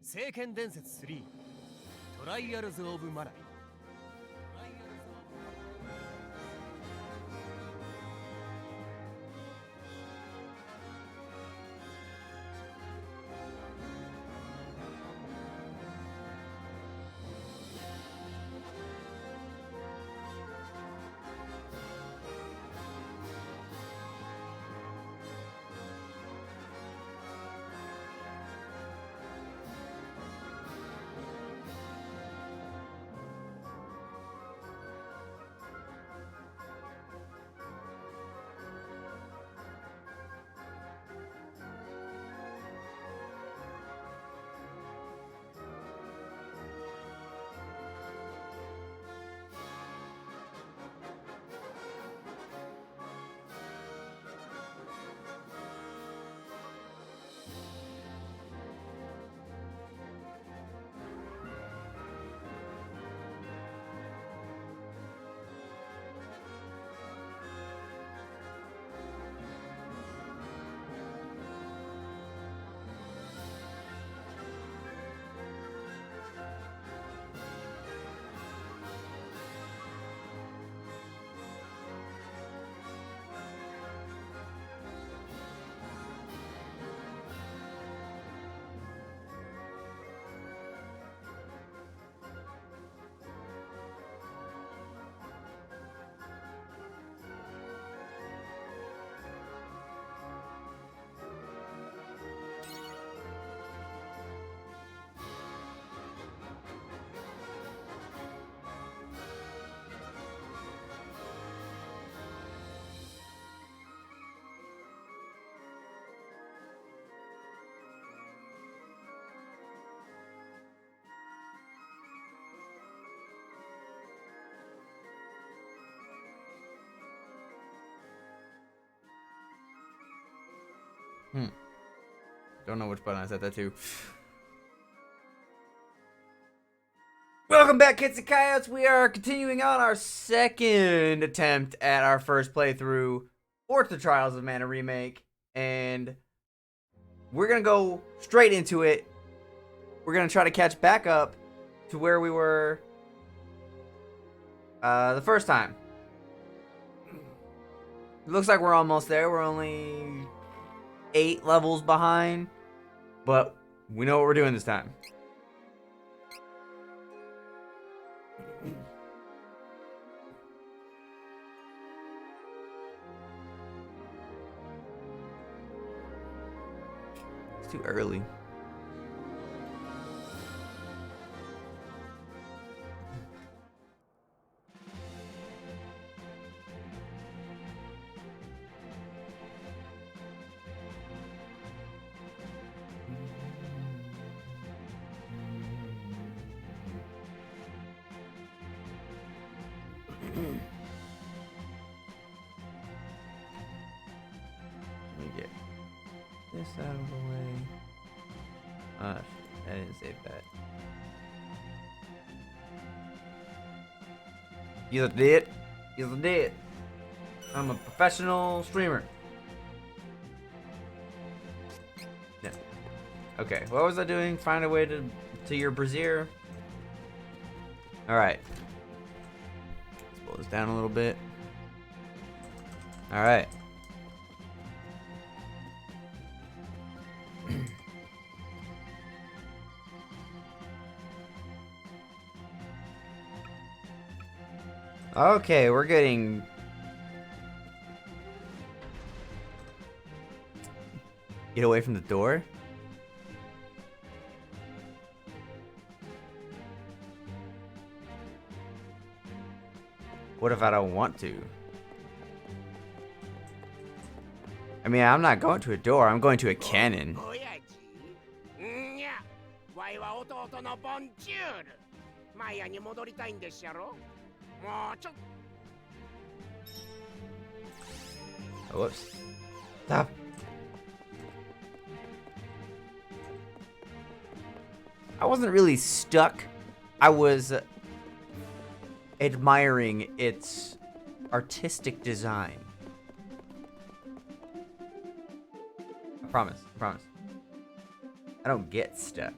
聖剣伝説3トライアルズ・オブ・マナイ Don't know which button I set that to. Welcome back, Kits and Coyotes. We are continuing on our second attempt at our first playthrough for the Trials of Mana remake. And we're going to go straight into it. We're going to try to catch back up to where we were the first time. It looks like we're almost there. We're only 8 levels behind, but we know what we're doing this time. It's too early. Let me get this out of the way. Ah, shit, I didn't save that. You did. You did. I'm a professional streamer. Yeah. Okay, what was I doing? Find a way to your brassiere. All right. Let's pull this down a little bit. All right. Okay, we're getting... Get away from the door? What if I don't want to? I mean, I'm not going to a door, I'm going to a cannon. Oh, whoops. Stop. I wasn't really stuck. I was admiring its artistic design. I promise. I don't get stuck.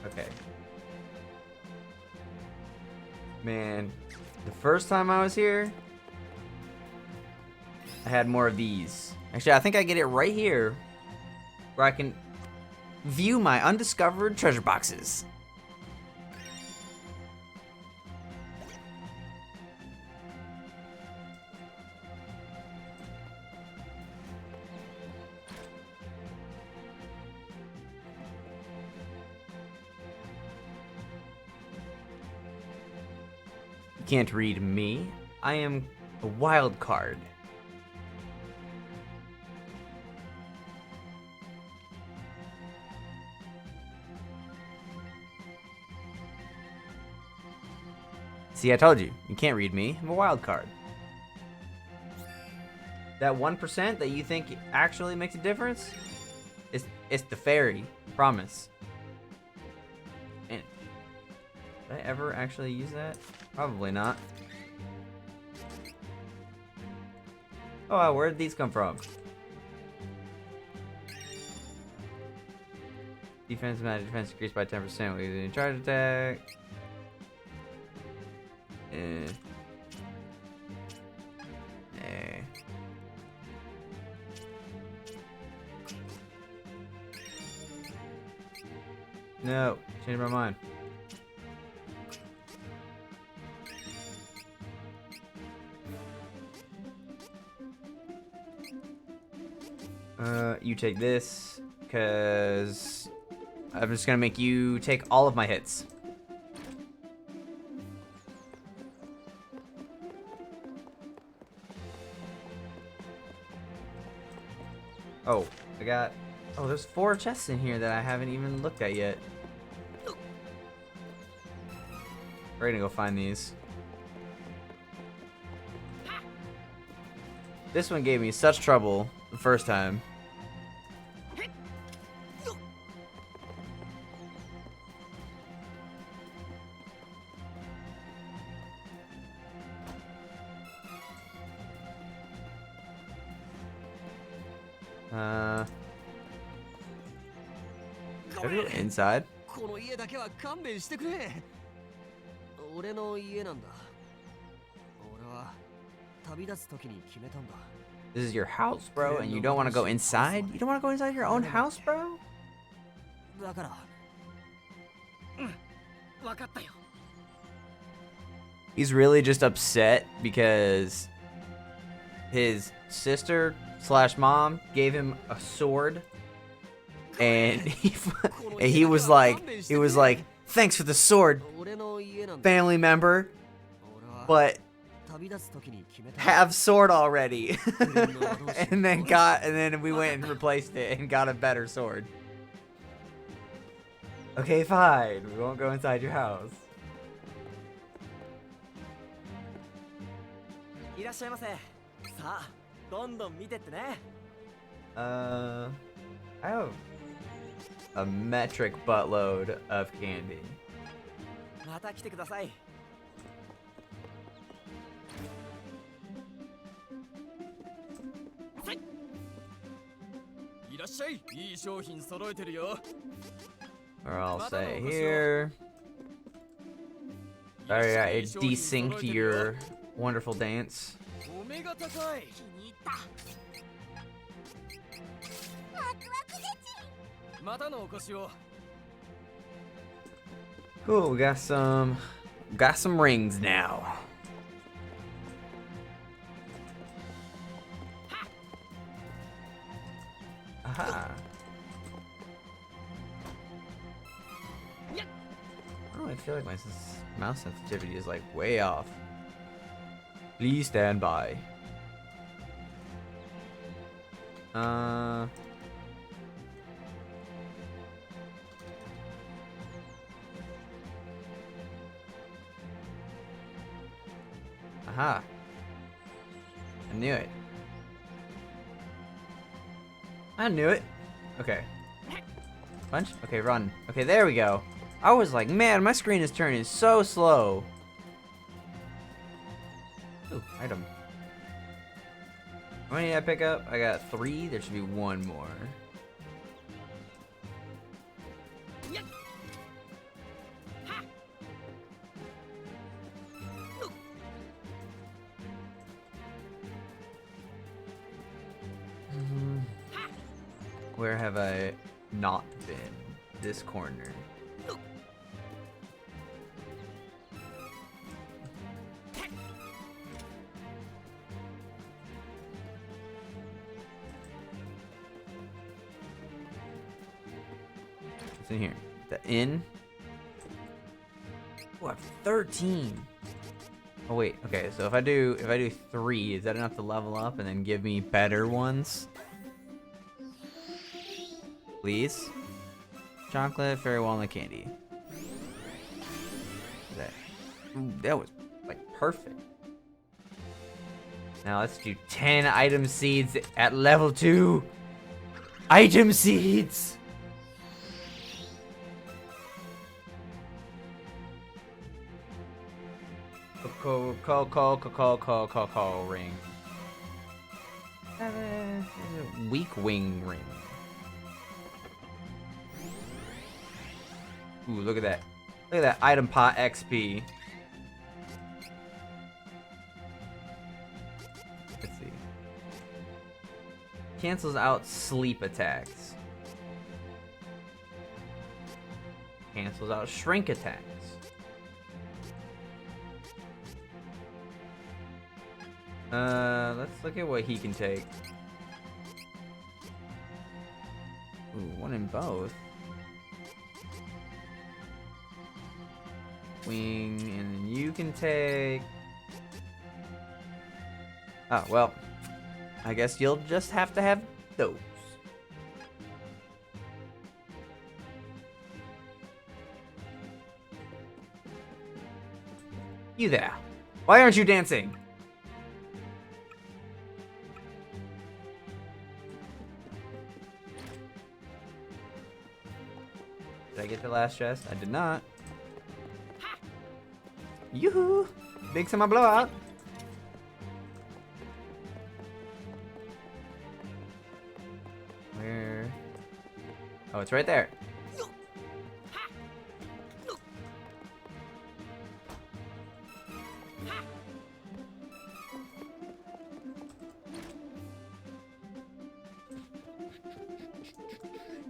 Okay. Man, the first time I was here, I had more of these. Actually, I think I get it right here, where I can view my undiscovered treasure boxes. You can't read me. I am a wild card. See, I told you. You can't read me. I'm a wild card. That 1% that you think actually makes a difference, it's the fairy. Promise. And did I ever actually use that? Probably not. Oh, wow, where did these come from? Defense, magic defense increased by 10% with a charge attack. No, changed my mind. You take this, because I'm just gonna make you take all of my hits. Oh, oh, there's 4 chests in here that I haven't even looked at yet. We're gonna go find these. This one gave me such trouble the first time. Should I go inside? この家だけは勘弁してくれ。俺の家なんだ。俺は旅立つ時に決めたんだ。This is your house, bro, and you don't want to go inside? You don't want to go inside your own house, bro? だから。わかったよ。 He's really just upset because his sister slash mom gave him a sword, and he was like, thanks for the sword, family member, but have sword already. and then we went and replaced it and got a better sword. Okay, fine, we won't go inside your house. いらっしゃいませ。さあ、どんどん見てってね。I have a metric buttload of candy. また来てください。いらっしゃい。いい商品揃えてるよ。 Or I'll say here. Sorry, I desynced your wonderful dance. Cool, we got some rings now. Aha. Oh, I feel like my mouse sensitivity is like way off. Please stand by. Aha. I knew it. I knew it. Okay. Punch? Okay, run. Okay, there we go. I was like, man, my screen is turning so slow. Ooh, item. How many did I pick up? I got 3. There should be 1 more. Where have I not been? This corner. What's in here? The inn? Oh, I have 13. Oh wait, okay, so if I do 3, is that enough to level up and then give me better ones? Please? Chocolate, fairy walnut candy. Ooh, that was like perfect. Now let's do 10 item seeds at level 2. Item seeds! Call ring. Weak wing ring. Ooh, look at that. Look at that item pot XP. Let's see. Cancels out sleep attacks. Cancels out shrink attacks. Let's look at what he can take. Ooh, one in both. Wing, and then you can take... Oh, well. I guess you'll just have to have those. You there. Why aren't you dancing? Did I get the last chest? I did not. Yoo-hoo! Big summer blowout. Where? Oh, it's right there.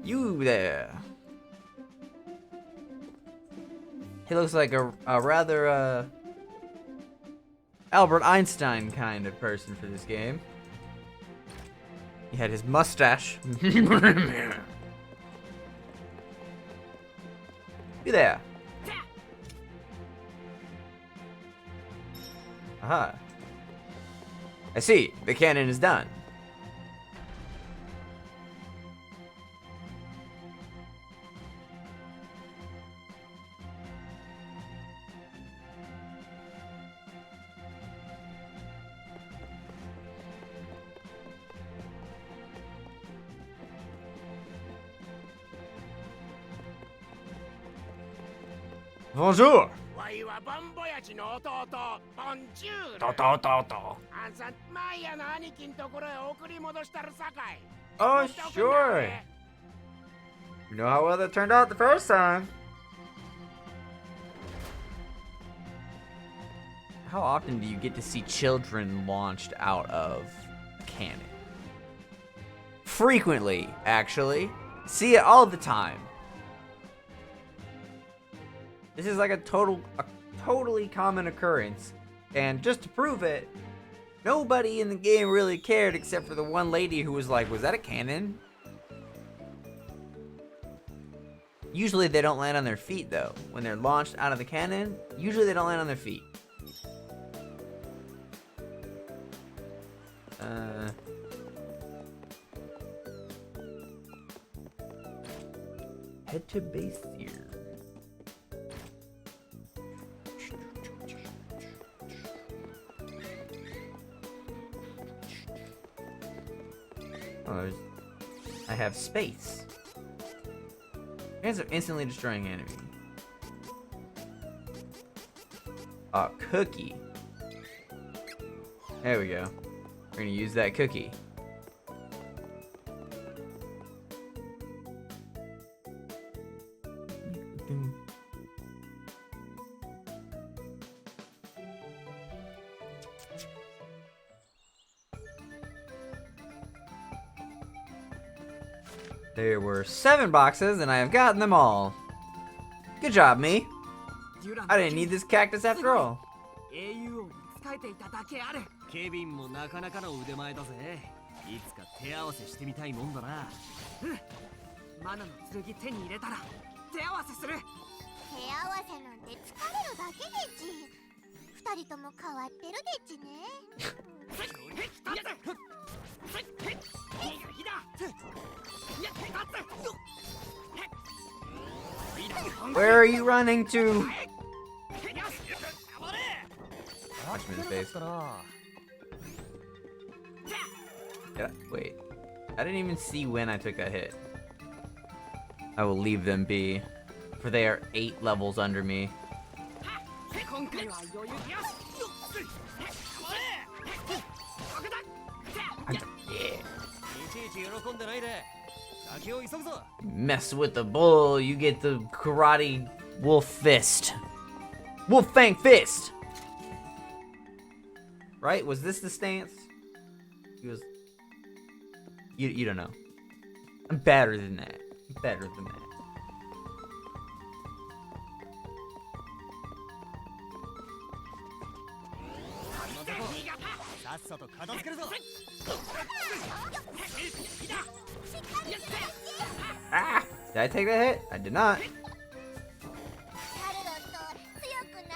You there. He looks like a rather, Albert Einstein kind of person for this game. He had his mustache. You there. Aha. I see. The cannon is done. Bonjour. Oh, sure. You know how well that turned out the first time. How often do you get to see children launched out of a cannon? Frequently, actually. See it all the time. This is like a totally common occurrence. And just to prove it, nobody in the game really cared except for the one lady who was like, was that a cannon? Usually they don't land on their feet though. When they're launched out of the cannon, usually they don't land on their feet. Head to base here. Oh, I have space. Hands are instantly destroying enemy. A cookie. There we go. We're gonna use that cookie. There were 7 boxes, and I have gotten them all. Good job, me. I didn't need this cactus after all. 英雄王に仕えていただけある。ケビンもなかなかの腕前だぜ。いつか手合わせしてみたいもんだな。マナの剣手に入れたら手合わせする。手合わせなんて疲れるだけでち。二人とも変わってるでちね。Where are you running to? Watch me in the face. Wait. I didn't even see when I took that hit. I will leave them be, for they are 8 levels under me. Mess with the bull, you get the karate wolf fist. Wolf fang fist! Right? Was this the stance? He was... You don't know. I'm better than that. I'm better than that. Ah! Did I take that hit? I did not.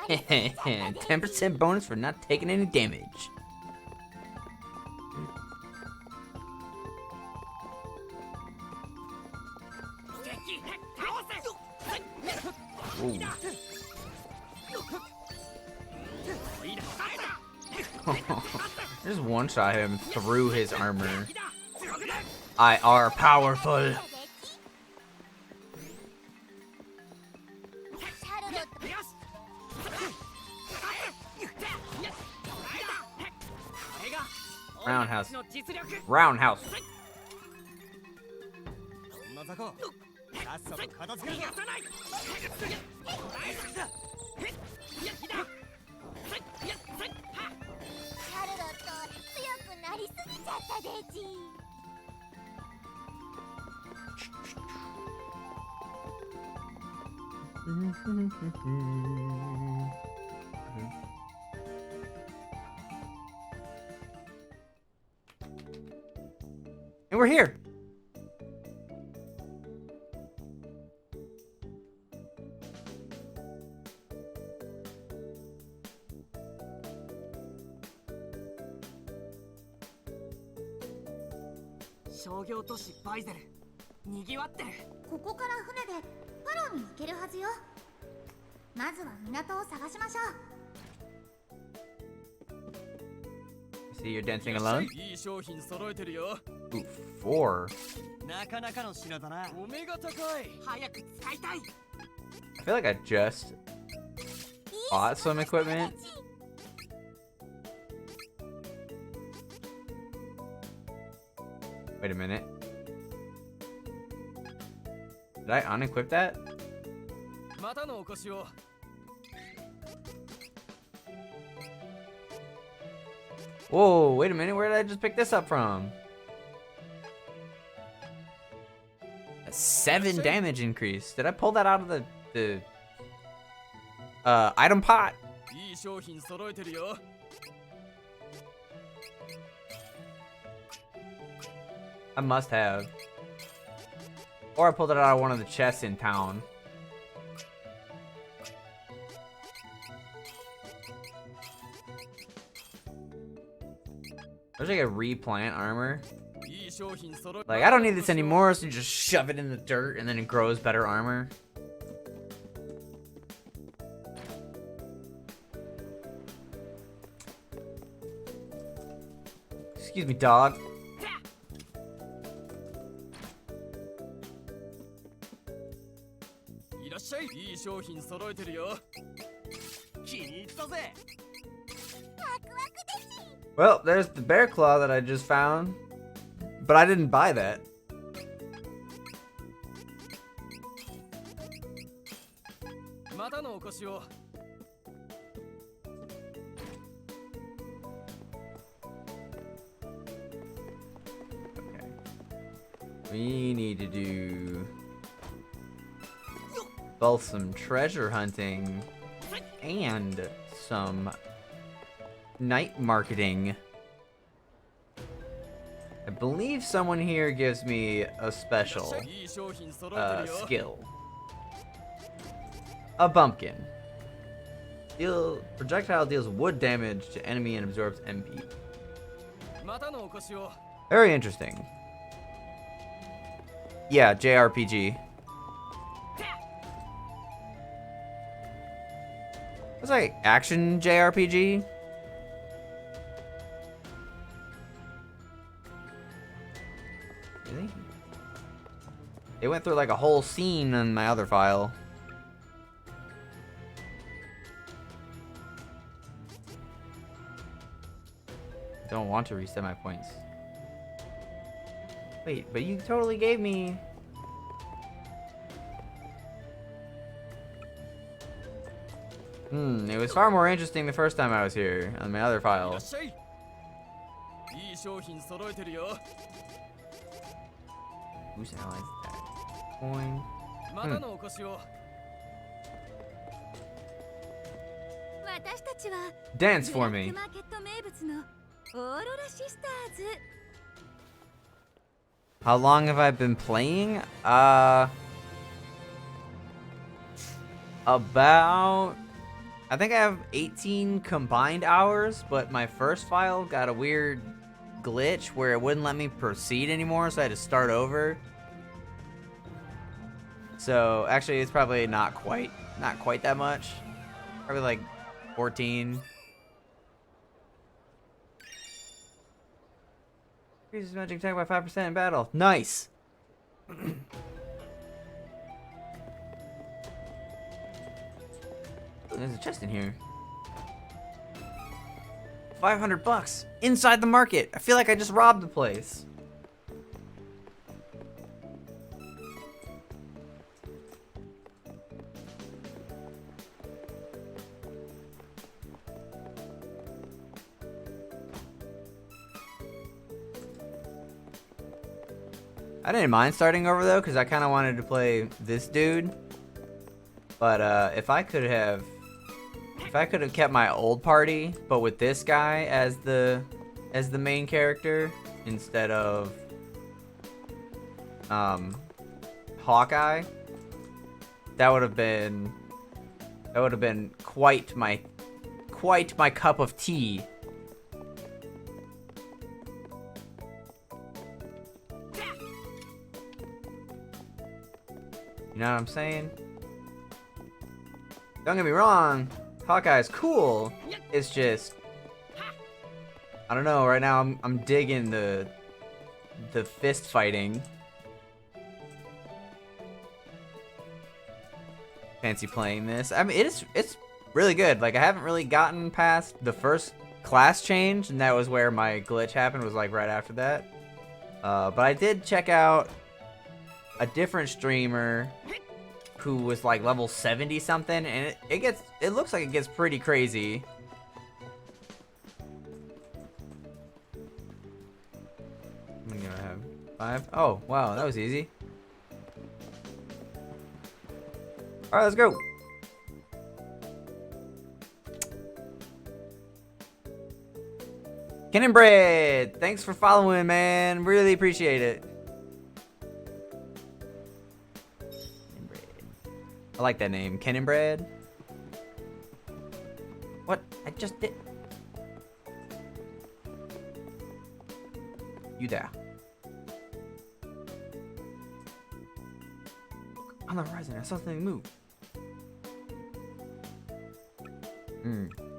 10% bonus for not taking any damage. Ooh. Just one shot him through his armor. I are powerful. Roundhouse. Roundhouse. And we're here.ここから船でパロに行けるはずよ。まずは港を探しましょう。 See, you're dancing alone? いい商品揃えてるよ。 Ooh, 4. なかなかの品だな。お目が高い。早く使いたい。 I feel like I just bought some equipment. Wait a minute. Did I unequip that? またのお越しを。 Whoa, wait a minute. Where did I just pick this up from? A 7 damage increase. Did I pull that out of the item pot? いい商品揃えてるよ。 I must have. Or I pulled it out of one of the chests in town. There's like a replant armor. いい商品揃え。 Like, I don't need this anymore, so you just shove it in the dirt and then it grows better armor. Excuse me, dog. いらっしゃい。いい商品揃えてるよ。気に入ったぜ。 Well, there's the bear claw that I just found. But I didn't buy that. またのお越しを。 Okay. We need to do both some treasure hunting and some night marketing. I believe someone here gives me a special skill. A bumpkin. Projectile deals wood damage to enemy and absorbs MP. Very interesting. Yeah, JRPG. It's like action JRPG. Really? They went through like a whole scene in my other file. Don't want to reset my points. Wait, but you totally gave me... it was far more interesting the first time I was here on my other file. Whose allies attack? Coin. Dance for me. How long have I been playing? About... I think I have 18 combined hours, but my first file got a weird glitch where it wouldn't let me proceed anymore, so I had to start over. So actually, it's probably not quite that much. Probably like 14. Increases magic attack by 5% in battle. Nice. There's a chest in here. 500 bucks inside the market. I feel like I just robbed the place. I didn't mind starting over though, because I kind of wanted to play this dude. But if I could have kept my old party, but with this guy as the main character instead of Hawkeye, that would have been quite my cup of tea. You know what I'm saying? Don't get me wrong, Hawkeye's cool. It's just, I don't know. Right now, I'm digging the fist fighting. Fancy playing this. I mean, it's really good. Like, I haven't really gotten past the first class change, and that was where my glitch happened. Was like right after that. But I did check out a different streamer who was like level 70 something, and it looks like it gets pretty crazy. I'm gonna have 5. Oh wow, that was easy. All right, let's go. Cannon Bread, thanks for following, man. Really appreciate it. I like that name, Cannon Bread. What? I just did. You there? On the horizon, I saw something move.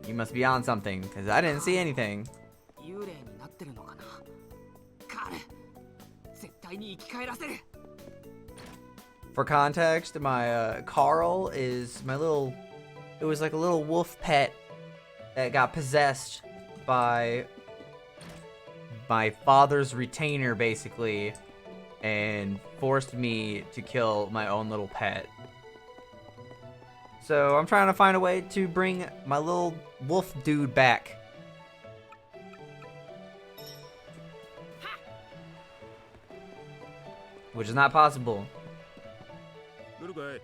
You must be on something, because I didn't see anything. For context, my Carl is my little... It was like a little wolf pet that got possessed by my father's retainer, basically, and forced me to kill my own little pet. So I'm trying to find a way to bring my little wolf dude back. which is not possible. どるかい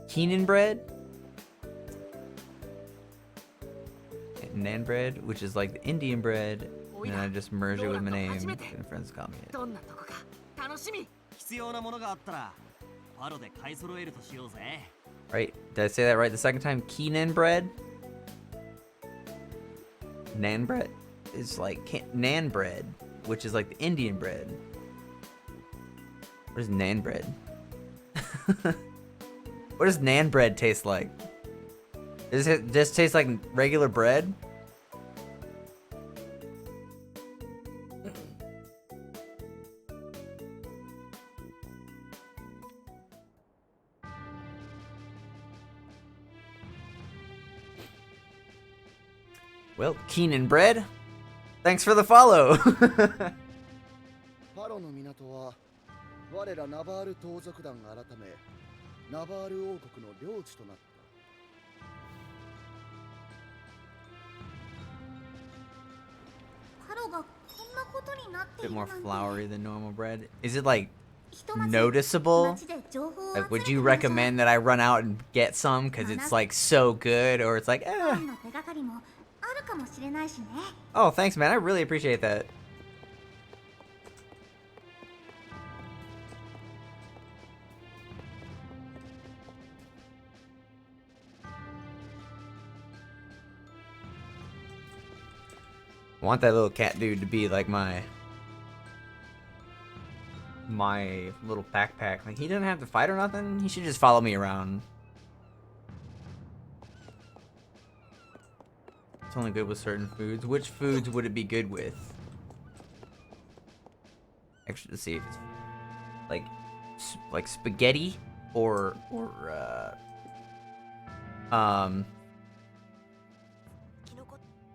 Keenan bread? Nan bread, which is like the Indian bread. And then I just merge it with my name. And friends call me it. どんなとこか楽しみ。必要なものがあったらパロで買い揃えるとしようぜ。 Right? Did I say that right the second time? Keenan bread? Nan bread is like nan bread, which is like the Indian bread. What is nan bread? What does nan bread taste like? Does it just taste like regular bread? Well, Keenan bread. Thanks for the follow. パロの港は我らナバール盗賊団が改めナバール王国の領地となった。パロがこんなことになってい Bit る more なんて floury than normal bread. Is it like ひとまず noticeable? 街で情報を Like, 集め would て you ください。 recommend that I run out and get some because it's like so good, or it's like, パ eh? ンの手がかりもあるかもしれないしね。 Oh, thanks, man. I really appreciate that. I want that little cat dude to be like my little backpack. Like, he doesn't have to fight or nothing. He should just follow me around. It's only good with certain foods. Which foods would it be good with? Actually, let's see if it's like spaghetti or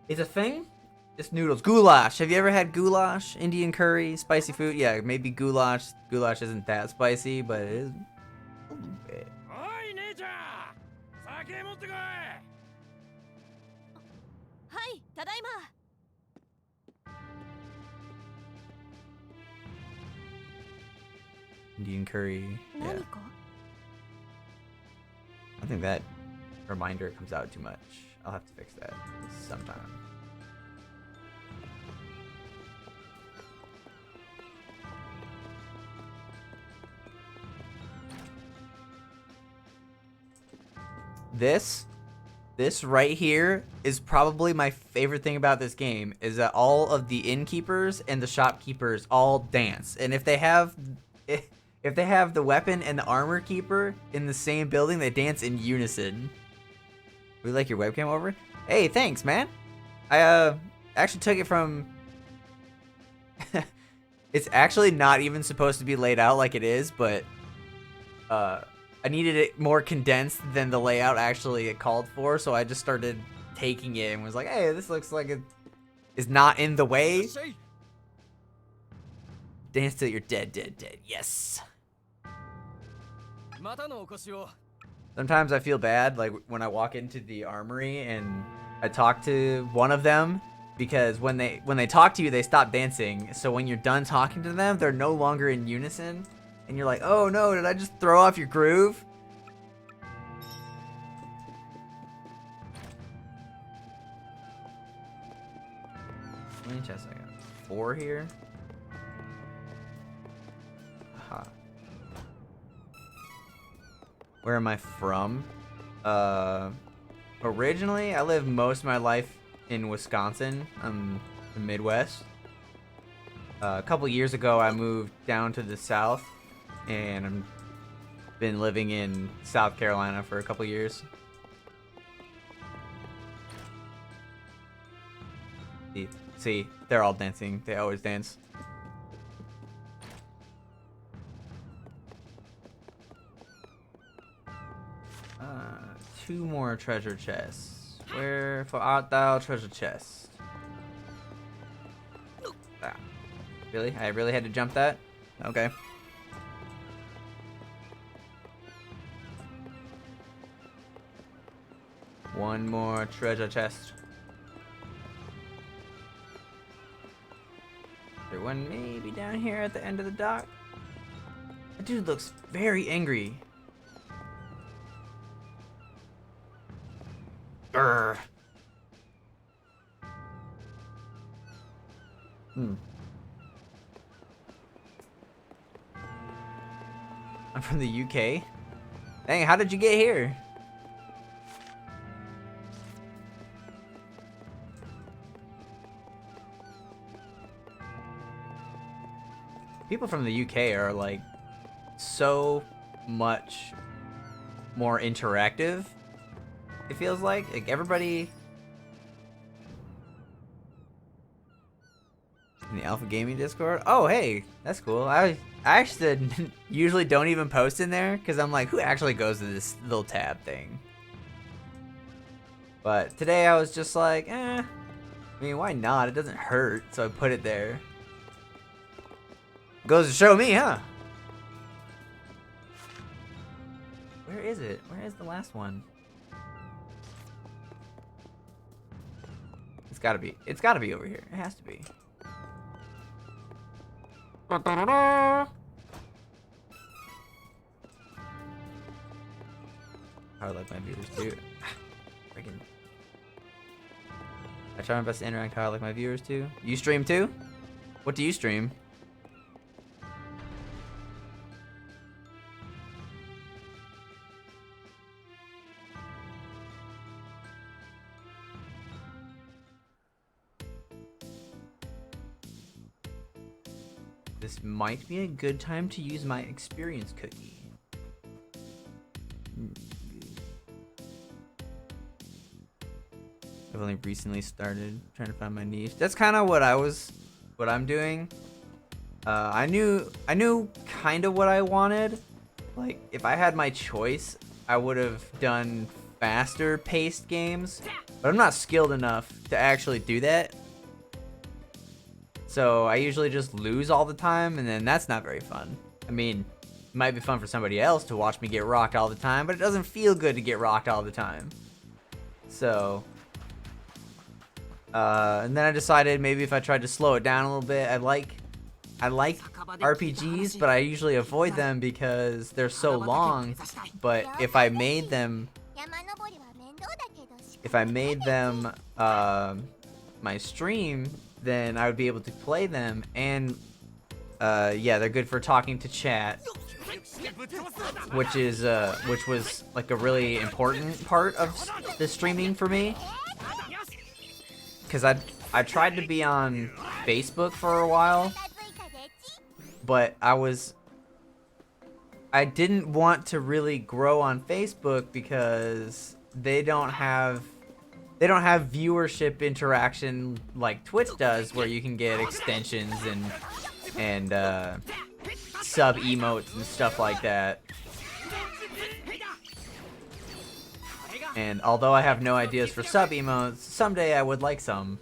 it's a thing. It's noodles. Goulash. Have you ever had goulash? Indian curry, spicy food. Yeah, maybe goulash. Goulash isn't that spicy, but it is a little bit. おい姉ちゃん酒持ってこいはいただいま Indian curry. Yeah. 何か I think that reminder comes out too much. I'll have to fix that sometime. This right here is probably my favorite thing about this game, is that all of the innkeepers and the shopkeepers all dance. And if they have the weapon and the armor keeper in the same building, they dance in unison. Would you like your webcam over? Hey, thanks, man. I actually took it from it's actually not even supposed to be laid out like it is, but I needed it more condensed than the layout actually it called for, so I just started taking it and was like, hey, this looks like it is not in the way. Dance till you're dead, dead, dead. Yes. またのお越しを。 Sometimes I feel bad, like when I walk into the armory and I talk to one of them, because when they talk to you, they stop dancing. So when you're done talking to them, they're no longer in unison. And you're like, oh no, did I just throw off your groove? How many chests I got? 4 here? Aha. Where am I from? Originally, I lived most of my life in Wisconsin, the Midwest. A couple years ago, I moved down to the South. And I've been living in South Carolina for a couple years. See, they're all dancing. They always dance. Two more treasure chests. Wherefore art thou, treasure chest? Ah. Really? I really had to jump that? Okay. One more treasure chest. There one maybe down here at the end of the dock. That dude looks very angry. Grr. I'm from the UK. Dang, how did you get here? People from the UK are like so much more interactive. It feels like everybody in the Alpha Gaming Discord. Oh, hey, that's cool. I actually usually don't even post in there because I'm like, who actually goes to this little tab thing? But today I was just like, I mean, why not? It doesn't hurt, so I put it there. Goes to show me, huh? Where is it? Where is the last one? It's gotta be over here. It has to be. I would like my viewers too. Freaking. I try my best to interact how I like my viewers too. You stream too? What do you stream? This might be a good time to use my experience cookie. I've only recently started trying to find my niche. That's kind of what I'm doing. I knew kind of what I wanted. Like, if I had my choice, I would have done faster paced games, but I'm not skilled enough to actually do that. So I usually just lose all the time, and then that's not very fun. I mean, it might be fun for somebody else to watch me get rocked all the time, but it doesn't feel good to get rocked all the time. So, and then I decided maybe if I tried to slow it down a little bit, I like RPGs, but I usually avoid them because they're so long. But if I made them my stream, then I would be able to play them, and yeah, they're good for talking to chat, which was like a really important part of the streaming for me, because I tried to be on Facebook for a while, but I didn't want to really grow on Facebook because they don't have viewership interaction like Twitch does, where you can get extensions and sub emotes and stuff like that. And although I have no ideas for sub emotes, someday I would like some.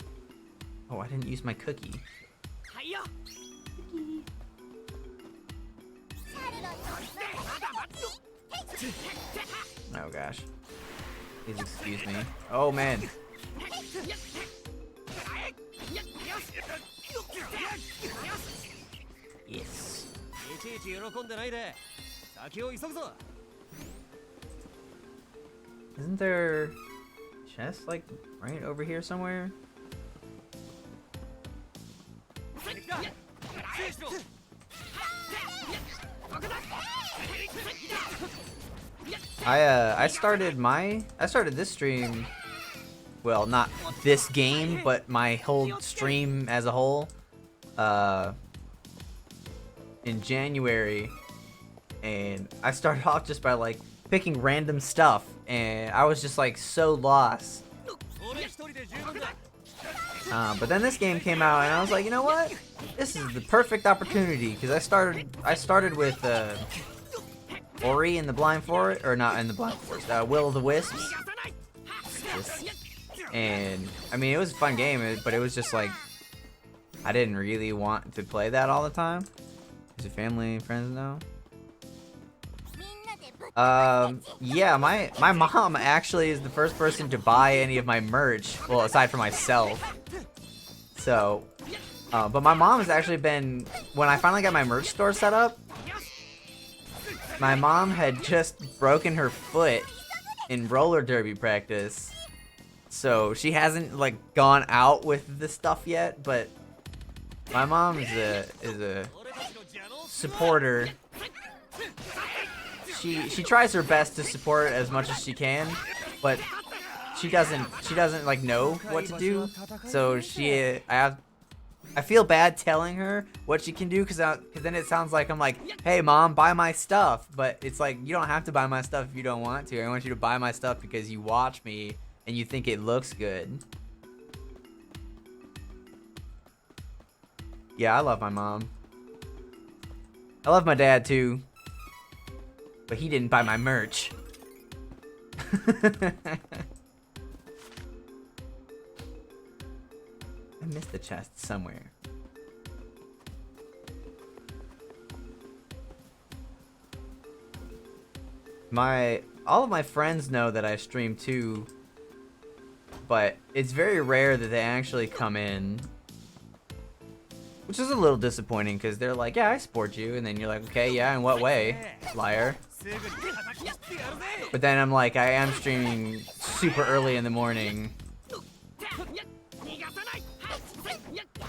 Oh, I didn't use my cookie. Oh gosh. Please excuse me. Oh man. Yes. Isn't there a chest like right over here somewhere? I started this stream, well, not this game, but my whole stream as a whole, in January, and I started off just by like picking random stuff, and I was just like so lost. But then this game came out, and I was like, you know what? This is the perfect opportunity, because I started with Ori in the Blind Forest, or not in the Blind Forest, Will of the Wisps. And I mean, it was a fun game, but it was just like I didn't really want to play that all the time. Is your family and friends know? Yeah, my mom actually is the first person to buy any of my merch. Well, aside from myself. So, but my mom has actually been, when I finally got my merch store set up, my mom had just broken her foot in roller derby practice. So she hasn't like gone out with the stuff yet, but my mom is a supporter. She tries her best to support as much as she can, but she doesn't like know what to do. So I feel bad telling her what she can do because then it sounds like I'm like, hey mom, buy my stuff. But it's like, you don't have to buy my stuff if you don't want to. I want you to buy my stuff because you watch me and you think it looks good. Yeah, I love my mom. I love my dad too. But he didn't buy my merch. I missed the chest somewhere. All of my friends know that I stream too, but it's very rare that they actually come in. Which is a little disappointing because they're like, yeah, I support you, and then you're like, okay, yeah, in what way? Liar. But then I'm like, I am streaming super early in the morning.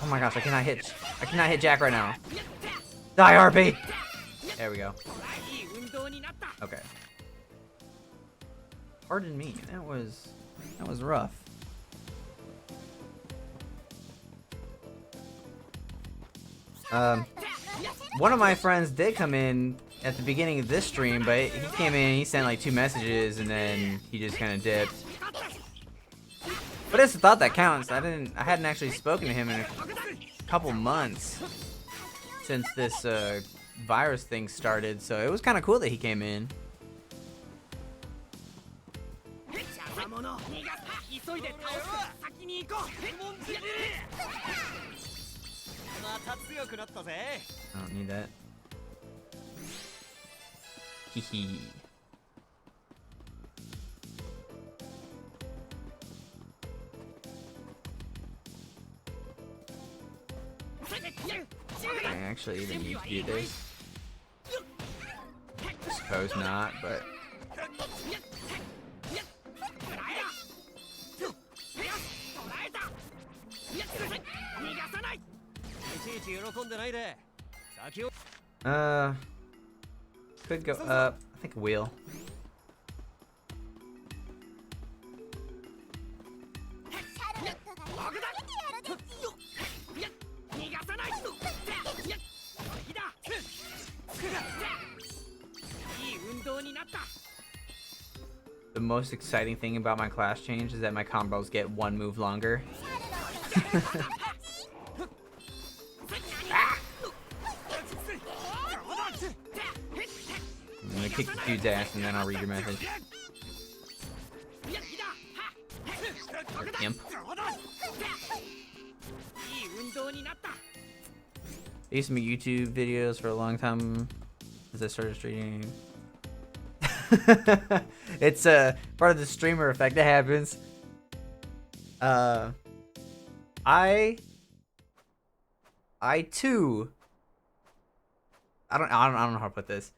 Oh my gosh, I cannot hit Jack right now. Die, RP! There we go. Okay. Pardon me, that was rough. One of my friends did come in at the beginning of this stream, but he came in, he sent like 2 messages, and then he just kind of dipped. But it's the thought that counts. I hadn't actually spoken to him in a couple months since this virus thing started, so it was kind of cool that he came in. I don't need that. Hehe. I actually even need to do this. I suppose not, but could go up. I think a wheel. The most exciting thing about my class change is that my combos get 1 move longer. I'm gonna kick the dude's ass and then I'll read your message. Or imp. I used to make YouTube videos for a long time as I started streaming. It's part of the streamer effect that happens. I too. I don't know how to put this.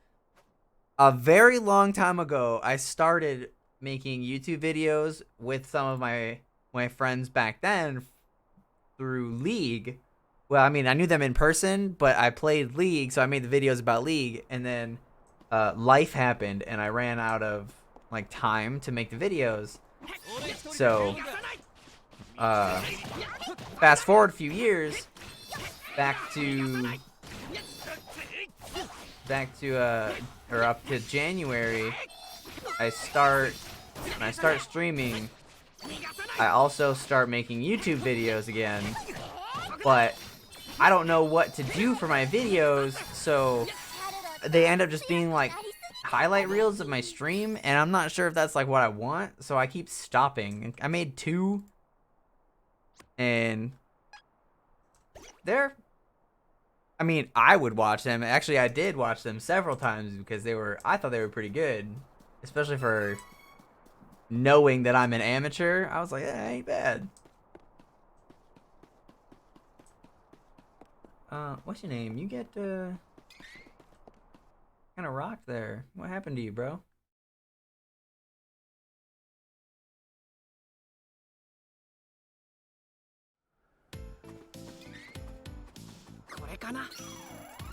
A very long time ago, I started making YouTube videos with some of my friends back then through League. Well, I mean, I knew them in person, but I played League, so I made the videos about League, and then life happened, and I ran out of like time to make the videos. So, fast forward a few years, back to or up to January, when I start streaming, I also start making YouTube videos again, but I don't know what to do for my videos, so they end up just being like highlight reels of my stream, and I'm not sure if that's like what I want, so I keep stopping. I made 2, and they're I mean, I would watch them. Actually, I did watch them several times because I thought they were pretty good, especially for knowing that I'm an amateur. I was like, ain't bad. What's your name? You get kind of rocked there. What happened to you, bro?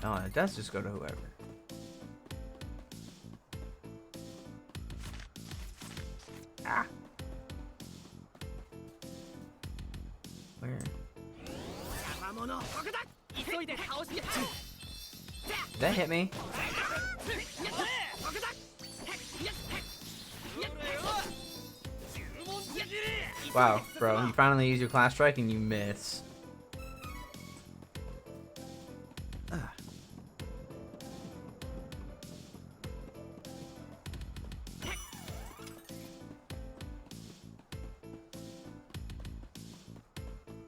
Oh, it does just go to whoever. Ah. Where? Did that hit me? Wow, bro, you finally use your class strike and you miss.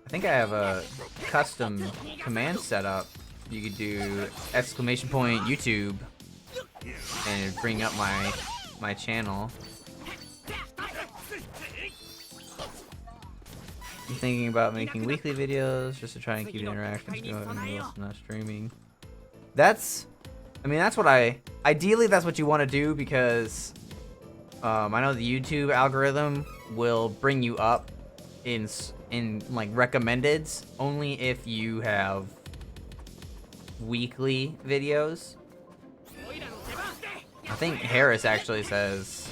I think I have a custom command set up. You could do exclamation point YouTube and it'd bring up my channel. I'm thinking about making weekly videos just to try and keep the interactions going whilst not streaming. I mean, that's what ideally that's what you want to do because I know the YouTube algorithm will bring you up in like recommendeds only if you have weekly videos. I think Harris actually says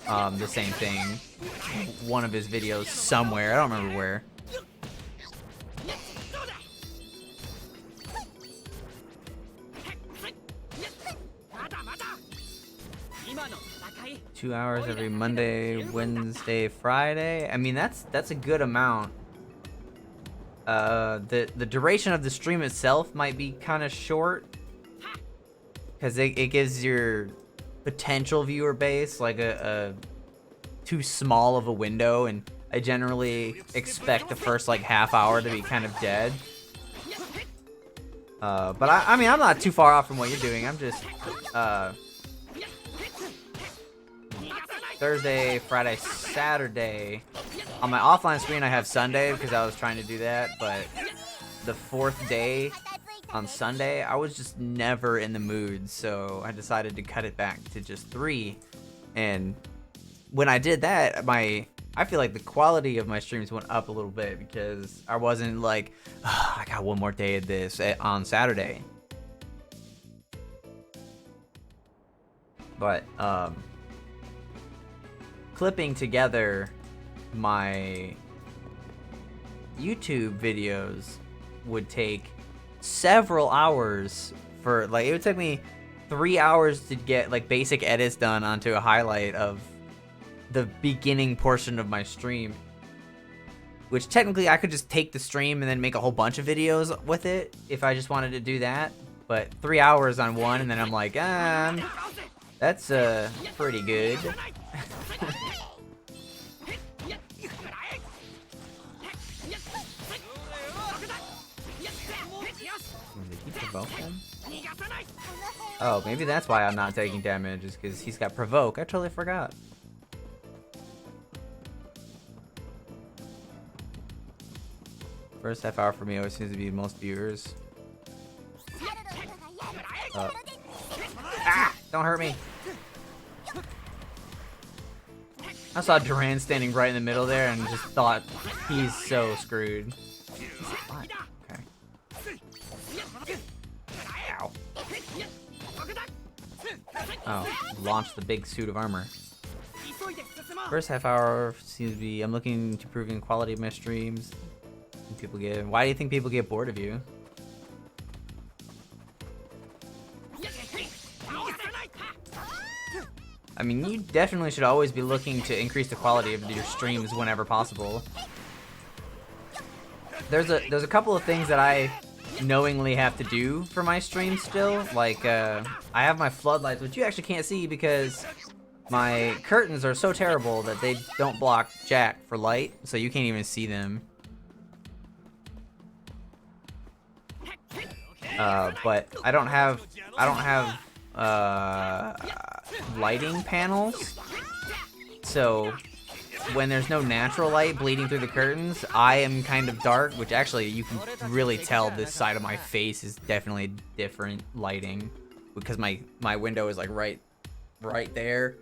the same thing. One of his videos somewhere. I don't remember where. Two hours every Monday, Wednesday, Friday. I mean, that's a good amount. The duration of the stream itself might be kind of short because it gives your potential viewer base like a too small of a window, and I generally expect the first like half hour to be kind of dead. But I mean, I'm not too far off from what you're doing. I'm just Thursday, Friday, Saturday. On my offline screen, I have Sunday because I was trying to do that, but the fourth day on Sunday, I was just never in the mood, so I decided to cut it back to just 3. And when I did that, I feel like the quality of my streams went up a little bit because I wasn't like, oh, I got one more day of this on Saturday. But clipping together my YouTube videos would take several hours for, like, it would take me 3 hours to get like basic edits done onto a highlight of the beginning portion of my stream, which technically I could just take the stream and then make a whole bunch of videos with it if I just wanted to do that, but 3 hours on one, and then I'm like, that's pretty good. Oh, maybe that's why I'm not taking damage, is because he's got provoke. I totally forgot. First half hour for me always seems to be most viewers. Don't hurt me. I saw Duran standing right in the middle there and just thought he's so screwed. Okay. Ow. Oh, launched the big suit of armor. First half hour seems to be, I'm looking to improving quality of my streams. Why do you think people get bored of you? I mean, you definitely should always be looking to increase the quality of your streams whenever possible. There's a couple of things that I knowingly have to do for my stream still. Like, I have my floodlights, which you actually can't see because my curtains are so terrible that they don't block jack for light, so you can't even see them. but I don't have lighting panels, so when there's no natural light bleeding through the curtains, I am kind of dark, which actually you can really tell this side of my face is definitely different lighting, because my window is like right there,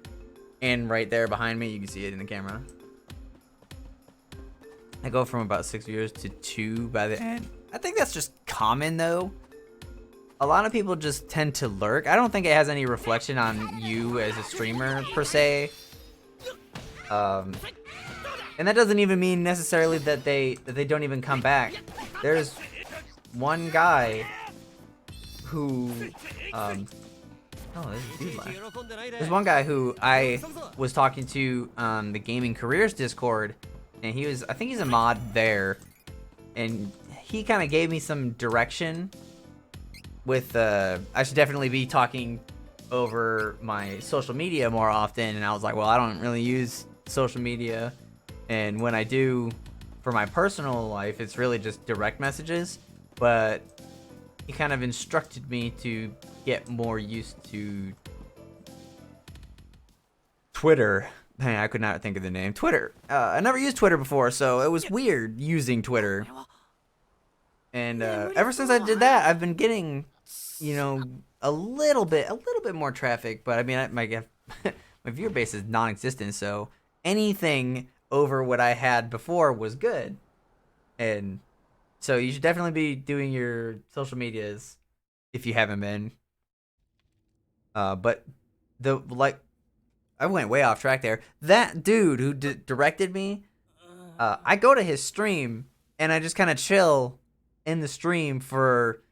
and right there behind me, you can see it in the camera. I go from about 6 viewers to 2 by the end. I think that's just common though. A lot of people just tend to lurk. I don't think it has any reflection on you as a streamer per se. And that doesn't even mean necessarily that they don't even come back. There's one guy who there's one guy who I was talking to on the Gaming Careers Discord, and I think he's a mod there, and he kind of gave me some direction with I should definitely be talking over my social media more often, and I was like, well, I don't really use social media, and when I do for my personal life, it's really just direct messages, but he kind of instructed me to get more used to Twitter. Hey, I could not think of the name. Twitter. I never used Twitter before, so it was weird using Twitter. And ever since I did that, I've been getting, you know, a little bit more traffic. But I mean, my viewer base is non-existent, so anything over what I had before was good. And so you should definitely be doing your social medias if you haven't been. But I went way off track there. That dude who directed me, I go to his stream and I just kind of chill in the stream for,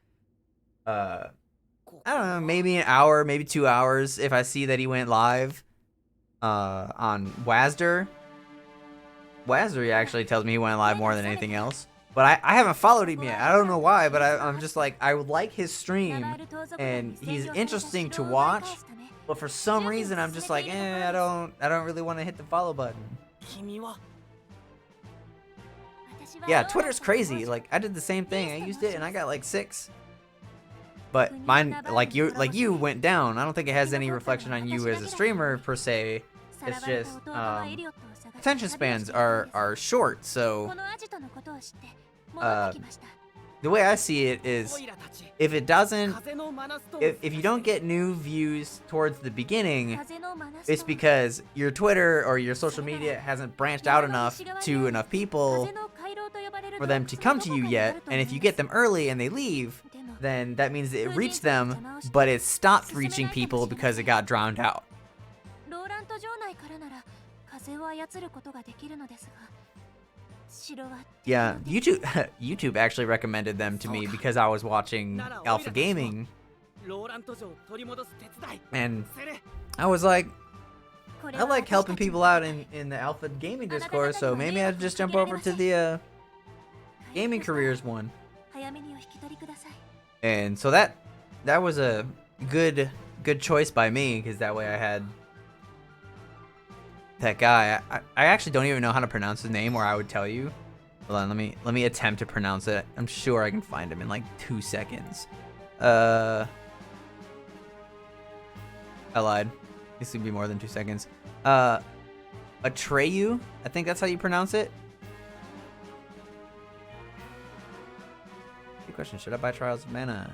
I don't know, maybe an hour, maybe 2 hours if I see that he went live on Wazder. Wazder actually tells me he went live more than anything else. But I haven't followed him yet. I don't know why, but I'm just like, I would like his stream, and he's interesting to watch. But for some reason, I'm just like, I don't really want to hit the follow button. Yeah, Twitter's crazy. Like, I did the same thing. I used it, and I got like 6. But mine, like you went down. I don't think it has any reflection on you as a streamer per se. It's just attention spans are short. So the way I see it is, if it doesn't, if you don't get new views towards the beginning, it's because your Twitter or your social media hasn't branched out enough to enough people for them to come to you yet. And if you get them early and they leave, then that means that it reached them, but it stopped reaching people because it got drowned out. Yeah, YouTube actually recommended them to me because I was watching Alpha Gaming, and I was like, I like helping people out in the Alpha Gaming Discord, so maybe I'd just jump over to the Gaming Careers one. And so that was a good choice by me, because that way I had that guy. I actually don't even know how to pronounce his name, or I would tell you. Hold on, let me attempt to pronounce it. I'm sure I can find him in like 2 seconds. I lied. This would be more than 2 seconds. Atreyu, I think that's how you pronounce it. Good question. Should I buy Trials of Mana?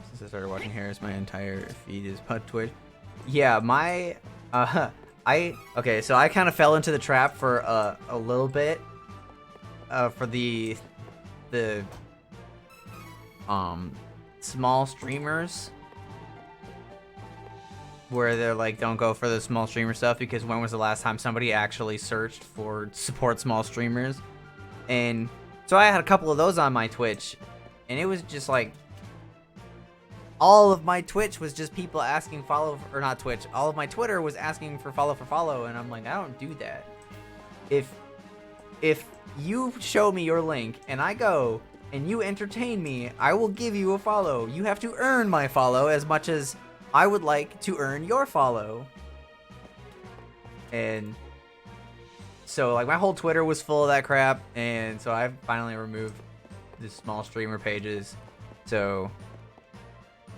Since I started watching Harris, my entire feed is about Twitch. Yeah, my okay, so I kind of fell into the trap for a little bit for the small streamers, where they're like, don't go for the small streamer stuff, because when was the last time somebody actually searched for support small streamers? And so I had a couple of those on my Twitch, and it was just like, all of my Twitch was just people asking follow, or not Twitch, all of my Twitter was asking for follow, and I'm like, I don't do that. If you show me your link and I go and you entertain me, I will give you a follow. You have to earn my follow as much as I would like to earn your follow. And so like my whole Twitter was full of that crap, and so I finally removed the small streamer pages. So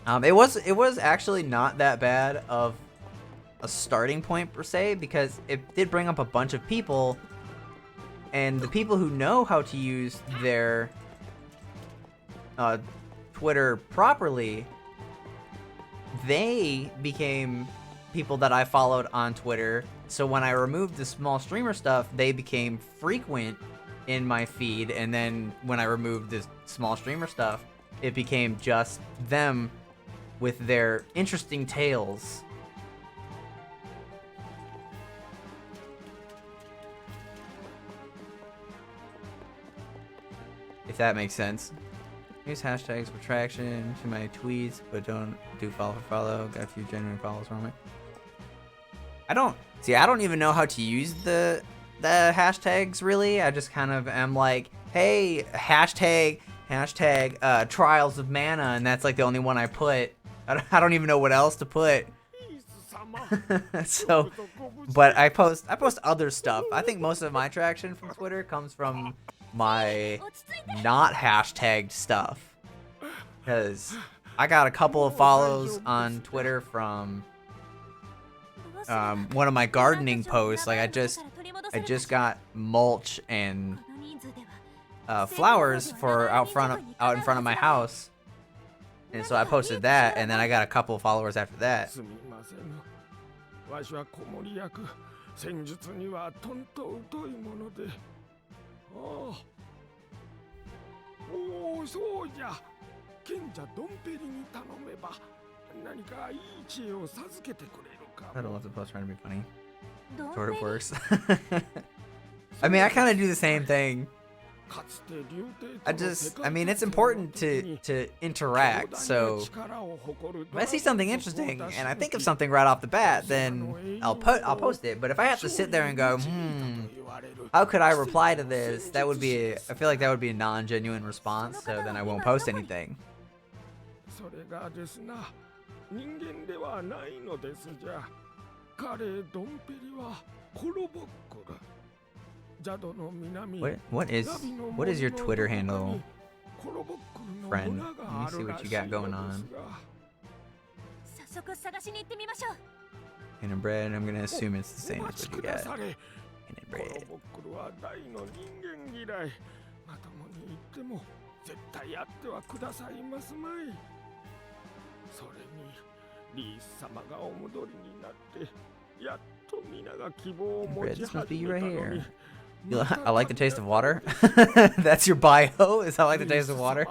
it was actually not that bad of a starting point per se, because it did bring up a bunch of people, and the people who know how to use their Twitter properly, they became people that I followed on Twitter. So when I removed the small streamer stuff, they became frequent in my feed, and then when I removed the small streamer stuff, it became just them with their interesting tales. If that makes sense. Use hashtags for traction to my tweets, but don't do follow for follow. Got a few genuine follows from it. I don't even know how to use the hashtags really. I just kind of am like, hey, hashtag trials of mana, and that's like the only one I put. I don't even know what else to put. So, but I post other stuff. I think most of my traction from Twitter comes from my not hashtagged stuff, because I got a couple of follows on Twitter from one of my gardening posts. Like I just got mulch and flowers for out in front of my house, and so I posted that, and then I got a couple of followers after that. わしは子守役戦術にはとんと疎いものでああおおそうじゃ賢者ドンペリに頼めば何かいい知恵を授けてくれるか I don't love the post trying to be funny. Sort of works. I mean, I kind of do the same thing. I mean, it's important to interact, so if I see something interesting and I think of something right off the bat, then I'll post it. But if I have to sit there and go, how could I reply to this? I feel like that would be a non-genuine response, so then I won't post anything. 人間ではないのですじゃ彼ドンペリはコロボックル What is your Twitter handle, friend? Let me see what you got going on. And bread, I'm gonna assume it's the same as what you got. And bread. まともに言っても絶対やってはくださいますまい。それにリース様がお戻りになってやっと皆が希望を持ち始めたのに。 I like the taste of water. That's your bio? Is I like the taste of water?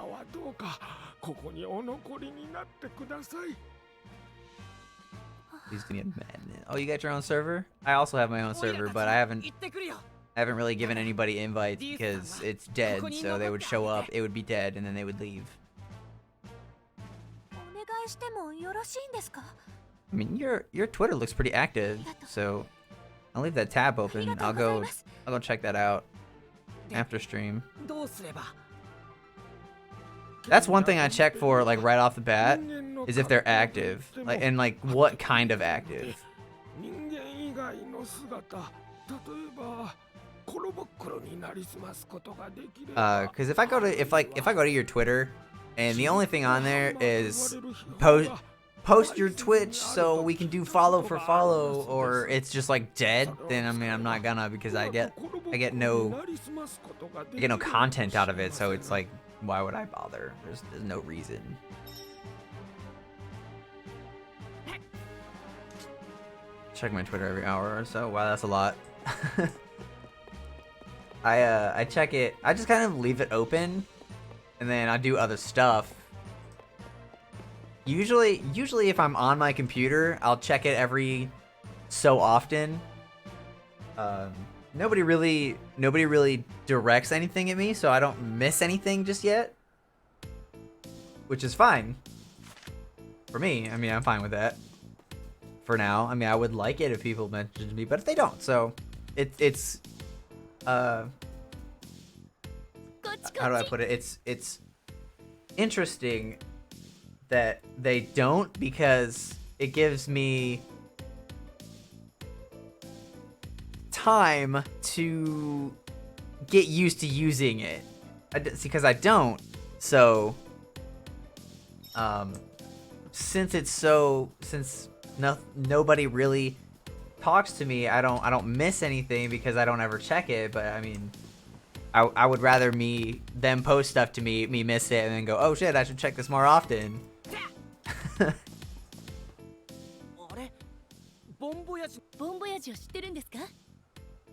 He's gonna get mad. Oh, you got your own server? I also have my own server, but I haven't really given anybody invites because it's dead. So they would show up, it would be dead, and then they would leave. I mean, your Twitter looks pretty active, so I'll leave that tab open. I'll go check that out after stream. That's one thing I check for, like right off the bat, is if they're active, like what kind of active. Because if I go to your Twitter, and the only thing on there is post your Twitch so we can do follow for follow, or it's just like dead, then I mean I'm not gonna, because I get no content out of it, so it's like, why would I bother? There's no reason. Check my Twitter every hour or so. Wow, that's a lot. I check it. I just kind of leave it open, and then I do other stuff. Usually if I'm on my computer, I'll check it every so often. Nobody really directs anything at me, so I don't miss anything just yet, which is fine for me. I mean, I'm fine with that for now. I mean, I would like it if people mentioned me, but if they don't, so it's how do I put it? It's interesting that they don't, because it gives me time to get used to using it. Because I don't. So since nobody really talks to me, I don't miss anything because I don't ever check it. But I mean, I would rather them post stuff to me miss it, and then go, oh shit, I should check this more often. あれボンボヤジボンボヤジを知ってるんですか？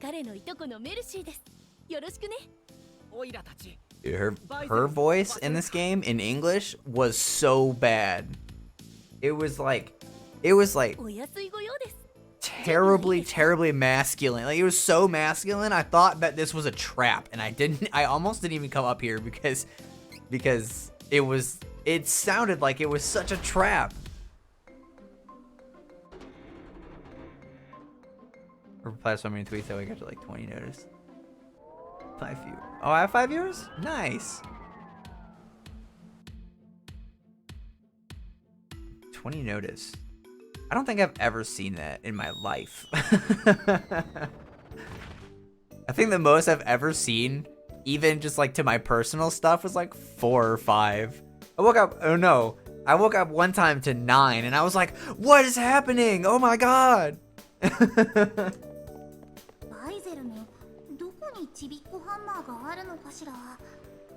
彼のいとこのメルシーです。よろしくね。オイラたち Dude, her voice in this game in English was so bad. It was like お安いご用です。 terribly masculine. Like, it was so masculine. I thought that this was a trap, and I almost didn't even come up here because it sounded like it was such a trap. Reply so many tweets that we got to like 20 notice. 5 viewers. Oh, I have 5 viewers? Nice. 20 notice. I don't think I've ever seen that in my life. I think the most I've ever seen, even just like to my personal stuff, was like 4 or 5. I woke up one time to 9, and I was like, what is happening? Oh my god. バイゼルのどこにちびっこハンマーがあるのかしら。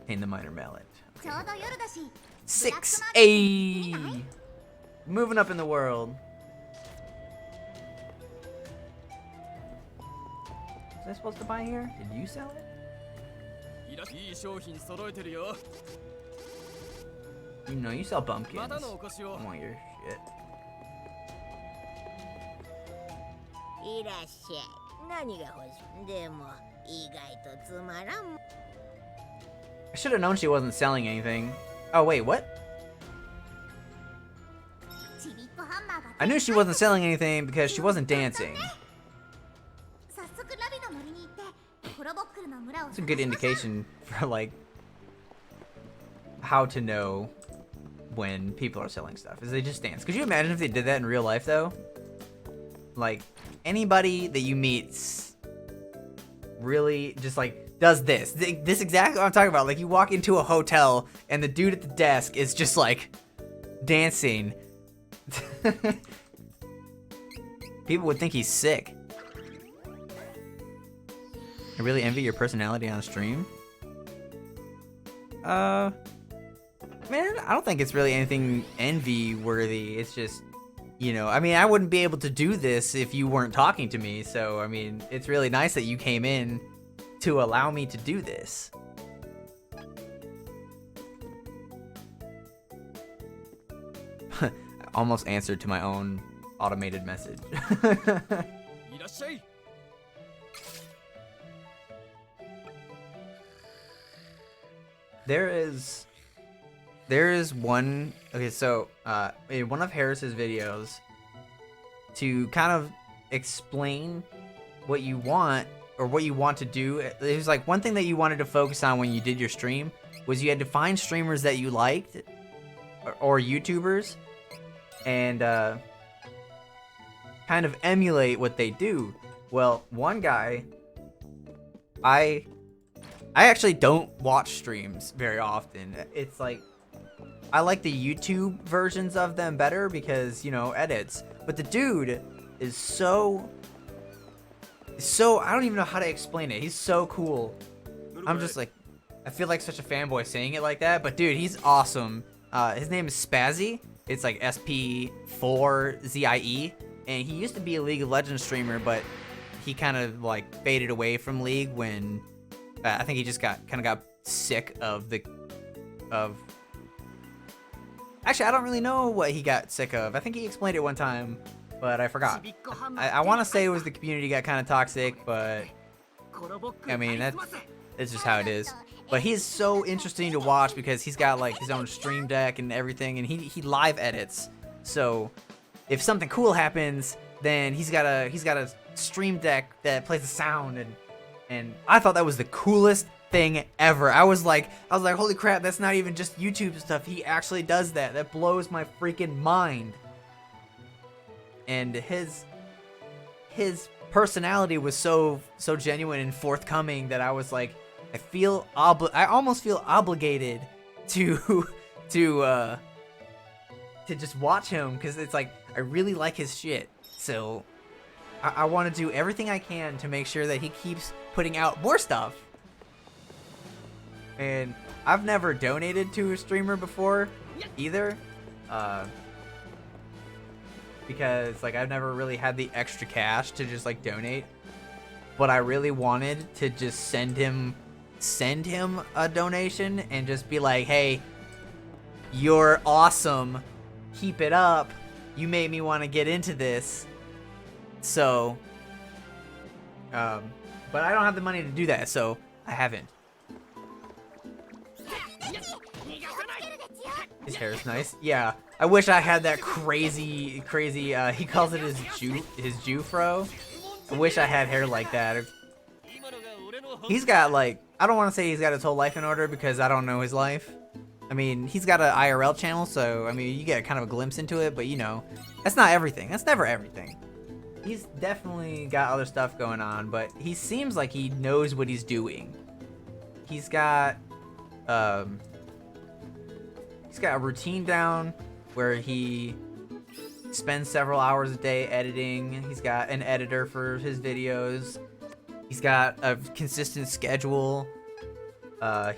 In the minor mallet. ちょうど夜だし。 6A. Moving up in the world. Was I supposed to buy here? Did you sell it? いい商品揃えてるよ。 You know you sell bumpkins. またのお越しを。 I want your shit. いらっしゃい。何が欲しい？でも意外とつまらん。 I should have known she wasn't selling anything. Oh wait, what? ちびっこハンマーが。 I knew she wasn't selling anything because she wasn't dancing. 早速ラビの森に行ってコロボックルの村を。 It's a good indication for like how to know when people are selling stuff, is they just dance. Could you imagine if they did that in real life though? Like anybody that you meet really just like does this exactly what I'm talking about. Like you walk into a hotel and the dude at the desk is just like dancing. People would think he's sick. I really envy your personality on stream. Man, I don't think it's really anything envy worthy. It's just, you know, I mean, I wouldn't be able to do this if you weren't talking to me. So, I mean, it's really nice that you came in to allow me to do this. I almost answered to my own automated message. There is one, okay, so in one of Harris's videos, to kind of explain what you want or what you want to do, there's like one thing that you wanted to focus on when you did your stream was you had to find streamers that you liked or YouTubers and kind of emulate what they do. Well, one guy, I actually don't watch streams very often. It's like, I like the YouTube versions of them better because, you know, edits. But the dude is so, I don't even know how to explain it. He's so cool. I'm just like, I feel like such a fanboy saying it like that. But dude, he's awesome. His name is Spazzy. It's like SP4ZIE. And he used to be a League of Legends streamer, but he kind of like faded away from League when I think he just got sick of Actually, I don't really know what he got sick of. I think he explained it one time, but I forgot. I want to say it was the community got kind of toxic, but I mean, that's just how it is. But he's so interesting to watch because he's got like his own stream deck and everything, and he live edits. So if something cool happens, then he's got a stream deck that plays the sound, and I thought that was the coolest thing ever. I was like, holy crap, that's not even just YouTube stuff. He actually does that. That blows my freaking mind. And his personality was so genuine and forthcoming that I was like, I almost feel obligated to just watch him, because it's like I really like his shit. So I want to do everything I can to make sure that he keeps putting out more stuff. And I've never donated to a streamer before either, because like I've never really had the extra cash to just like donate. But I really wanted to just send him a donation and just be like, hey, you're awesome, keep it up, you made me want to get into this. So but I don't have the money to do that, so I haven't. His hair is nice. Yeah, I wish I had that crazy he calls it his Jufro. I wish I had hair like that. He's got like, I don't want to say he's got his whole life in order because I don't know his life. I mean, he's got an IRL channel, so I mean, you get kind of a glimpse into it, but you know, that's not everything. That's never everything. He's definitely got other stuff going on, but he seems like he knows what he's doing. He's got a routine down where he spends several hours a day editing. He's got an editor for his videos. He's got a consistent schedule.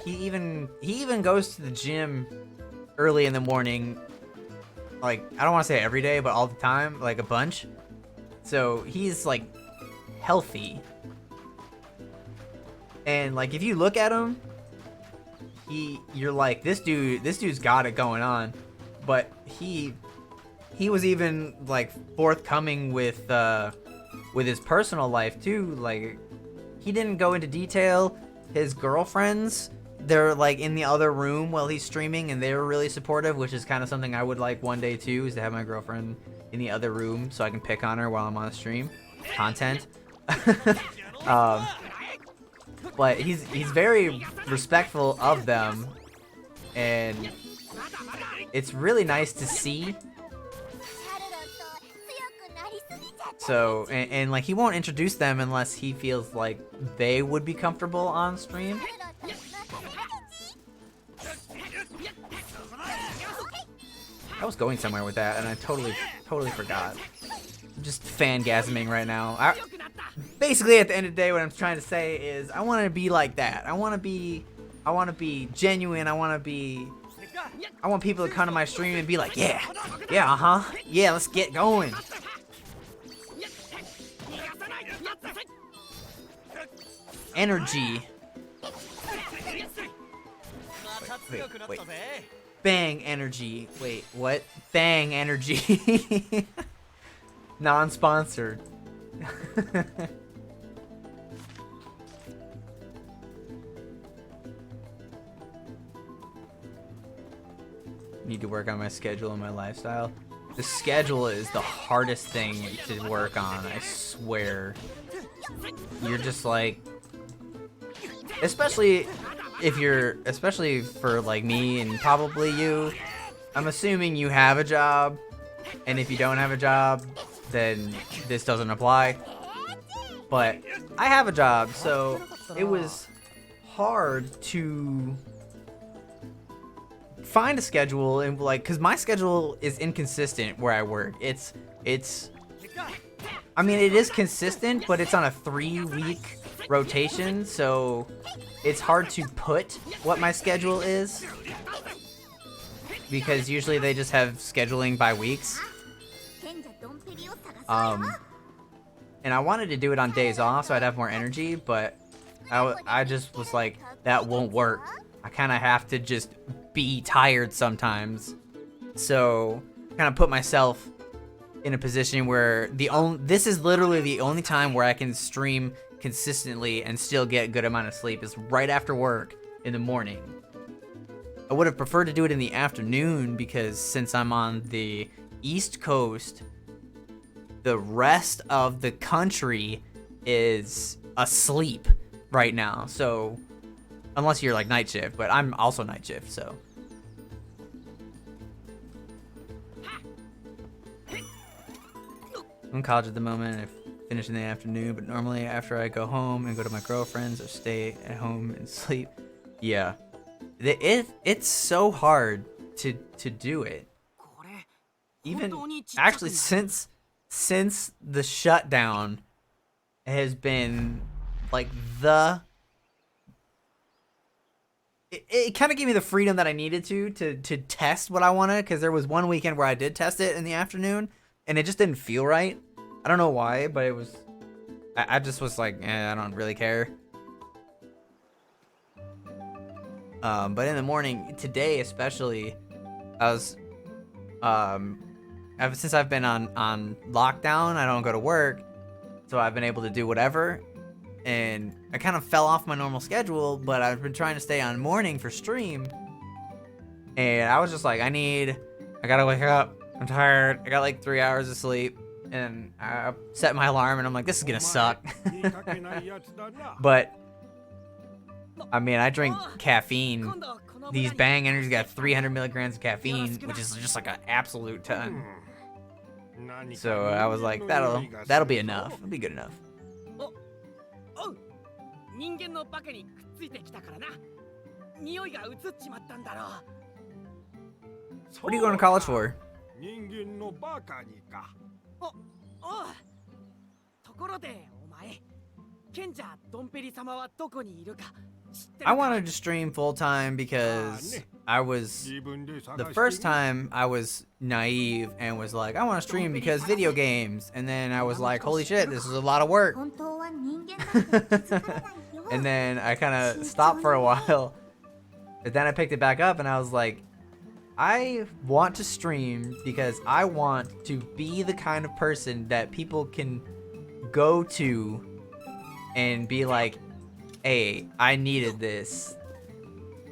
He even goes to the gym early in the morning. Like, I don't want to say every day, but all the time, like a bunch. So he's like healthy. And like if you look at him, you're like, this dude's got it going on. But he was even like forthcoming with his personal life too. Like, he didn't go into detail. His girlfriends, they're like in the other room while he's streaming, and they're really supportive, which is kind of something I would like one day too, is to have my girlfriend in the other room so I can pick on her while I'm on the stream. Content. But he's very respectful of them, and it's really nice to see. So, and like, he won't introduce them unless he feels like they would be comfortable on stream. I was going somewhere with that, and I totally forgot. I'm just fangasming right now. Basically, at the end of the day, what I'm trying to say is, I want to be like that. I want to be genuine. I want people to come to my stream and be like, yeah, yeah, let's get going. Energy. Wait. Bang energy. Wait, what? Bang energy. Non-sponsored. Need to work on my schedule and my lifestyle. The schedule is the hardest thing to work on, I swear. You're just like, especially for like me and probably you, I'm assuming you have a job, and if you don't have a job, then this doesn't apply. But I have a job, so it was hard to find a schedule, and like, cause my schedule is inconsistent where I work. I mean, it is consistent, but it's on a 3-week rotation, so it's hard to put what my schedule is, because usually they just have scheduling by weeks. And I wanted to do it on days off so I'd have more energy, but I just was like, that won't work. I kind of have to just be tired sometimes. So kind of put myself in a position where this is literally the only time where I can stream consistently and still get a good amount of sleep is right after work in the morning. I would have preferred to do it in the afternoon, because since I'm on the East Coast, the rest of the country is asleep right now. So Unless you're like night shift, but I'm also night shift, so. I'm in college at the moment. I finish in the afternoon, but normally after I go home and go to my girlfriend's or stay at home and sleep. Yeah. It's so hard to do it. これ Even 本当にちっちゃく actually なる since the shutdown has been like the it kind of gave me the freedom that I needed to test what I wanted, because there was one weekend where I did test it in the afternoon and it just didn't feel right. I don't know why, but it was I just was like, I don't really care. But in the morning today especially, I was ever since I've been on lockdown, I don't go to work, so I've been able to do whatever, and I kind of fell off my normal schedule, but I've been trying to stay on morning for stream, and I was just like, I gotta wake up, I'm tired, I got like 3 hours of sleep, and I set my alarm, and I'm like, this is gonna suck. But I mean, I drink caffeine. 今度はこの村 These に Bang Energies got 300 milligrams of caffeine, which is just like an absolute ton. So I was like, that'll be enough. It'll be good enough. おう人間のバカにくっついてきたからな匂いが移っちまったんだろう What are you going to college for? 人間のバカにか。おうところでお前賢者ドンペリ様はどこにいるか知ってる I か wanted to stream full time because I was the first time I was naive and was like, I want to stream because video games, and then I was like, holy shit, this is a lot of work. 本当は人間なんて気づかれないよ And then I kind of stopped for a while, but then I picked it back up and I was like, I want to stream because I want to be the kind of person that people can go to and be like, hey, I needed this.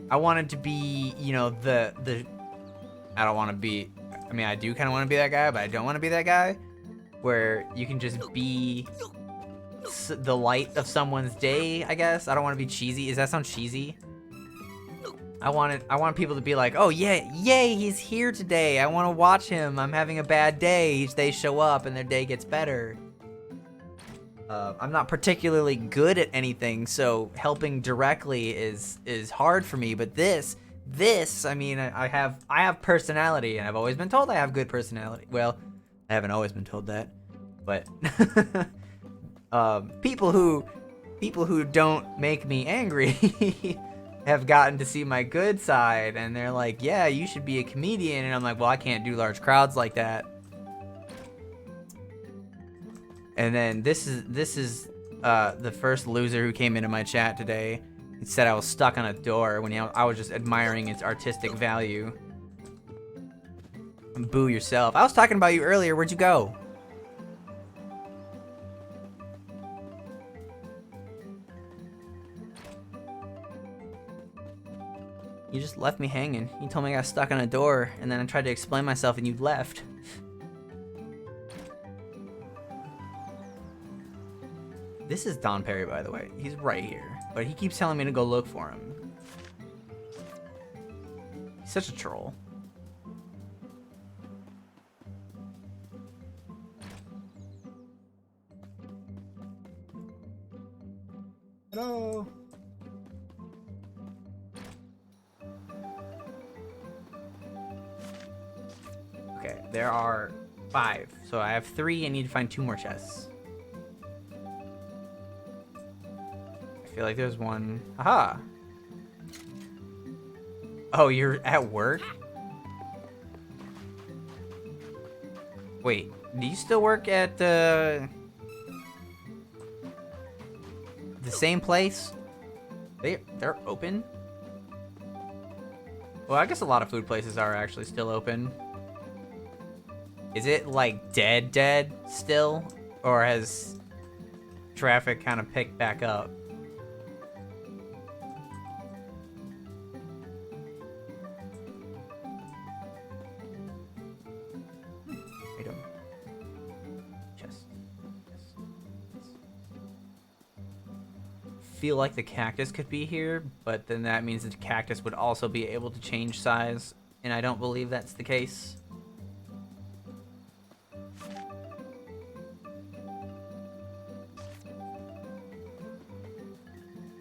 I wanted to be, you know, the I don't want to be, I mean, I do kind of want to be that guy, but I don't want to be that guy where you can just be the light of someone's day, I guess. I don't want to be cheesy. Does that sound cheesy? I want people to be like, oh yeah, yay, he's here today. I want to watch him. I'm having a bad day. They show up and their day gets better. I'm not particularly good at anything, so helping directly is hard for me. But this, I mean, I have personality, and I've always been told I have good personality. Well, I haven't always been told that, but people who don't make me angry have gotten to see my good side, and they're like, yeah, you should be a comedian, and I'm like, well, I can't do large crowds like that. And then this is the first loser who came into my chat today. He said I was stuck on a door when I was just admiring its artistic value. Boo yourself. I was talking about you earlier. Where'd you go? You just left me hanging. You told me I got stuck on a door, and then I tried to explain myself, and you left. This is Don Perry, by the way. He's right here, but he keeps telling me to go look for him. He's such a troll. Hello. Okay, there are 5. So I have 3. I need to find 2 more chests. I feel like there's one. Aha! Oh, you're at work? Wait, do you still work at the same place? They're open? Well, I guess a lot of food places are actually still open. Is it like dead still? Or has traffic kind of picked back up? Item. Chest. feel like the cactus could be here, but then that means the cactus would also be able to change size, and I don't believe that's the case.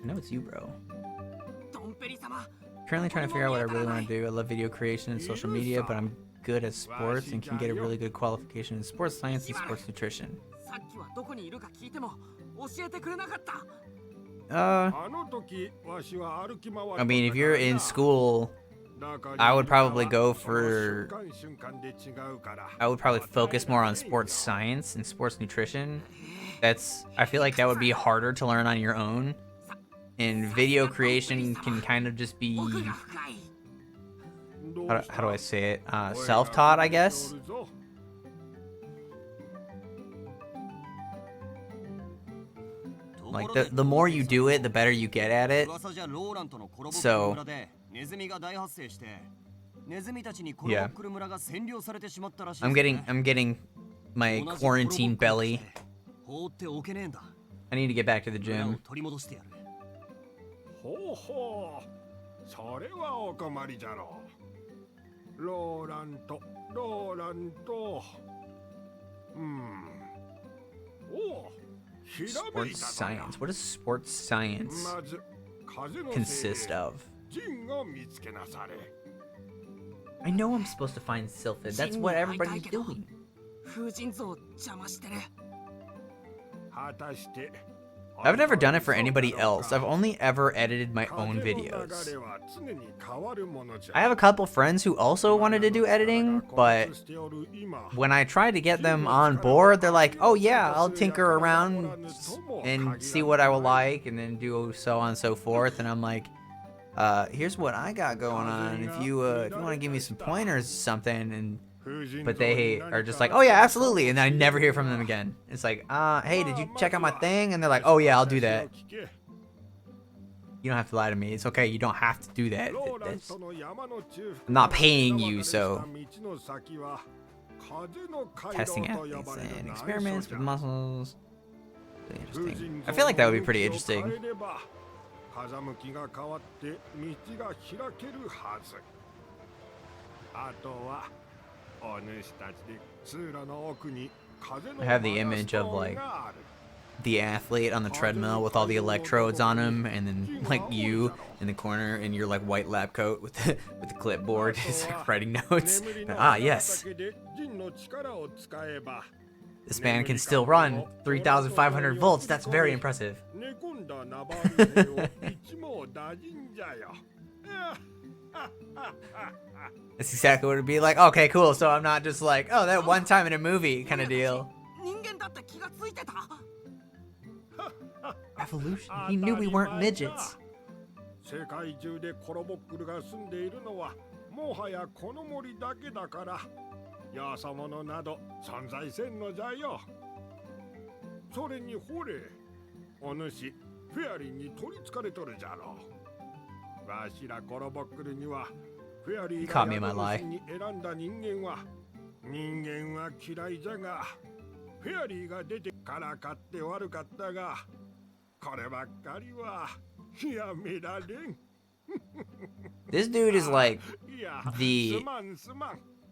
I know it's you, bro. Currently trying to figure out what I really want to do. I love video creation and social media, but I'm good at sports and can get a really good qualification in sports science and sports nutrition. I mean, if you're in school, I would probably go for... I would probably focus more on sports science and sports nutrition. I feel like that would be harder to learn on your own. And video creation can kind of just be... How do I say it? Self-taught, I guess? Like, the more you do it, the better you get at it. So... yeah. I'm getting my quarantine belly. I need to get back to the gym. ほうほう、それはお困りじゃろう。ローラント、ローラント。おお、ひらめい Sports たかな。 science. What does sports science まず、風の consist of? ジンを見つけなされ。 I know I'm supposed to find Sylphid. That's what everybody's doing. 風神像邪魔してる。果たして。 I've never done it for anybody else. I've only ever edited my own videos. I have a couple friends who also wanted to do editing, but when I tried to get them on board, they're like, oh yeah, I'll tinker around and see what I will like and then do so on and so forth. And I'm like, here's what I got going on. If you want to give me some pointers or something, but they are just like, oh yeah, absolutely, and I never hear from them again. It's like, hey, did you check out my thing? And they're like, oh yeah, I'll do that. You don't have to lie to me. It's okay, you don't have to do that. I'm not paying you, so... Testing athletes and experiments with muscles. Really interesting. I feel like that would be pretty interesting. I have the image of like the athlete on the treadmill with all the electrodes on him, and then like you in the corner in your like white lab coat with the clipboard, just like writing notes. But, yes, this man can still run 3,500 volts. That's very impressive. That's exactly what it'd be like. Okay, cool. So I'm not just like, oh, that one time in a movie kind of deal. Evolution. He knew we weren't midgets. You caught me in my lie. This dude is like the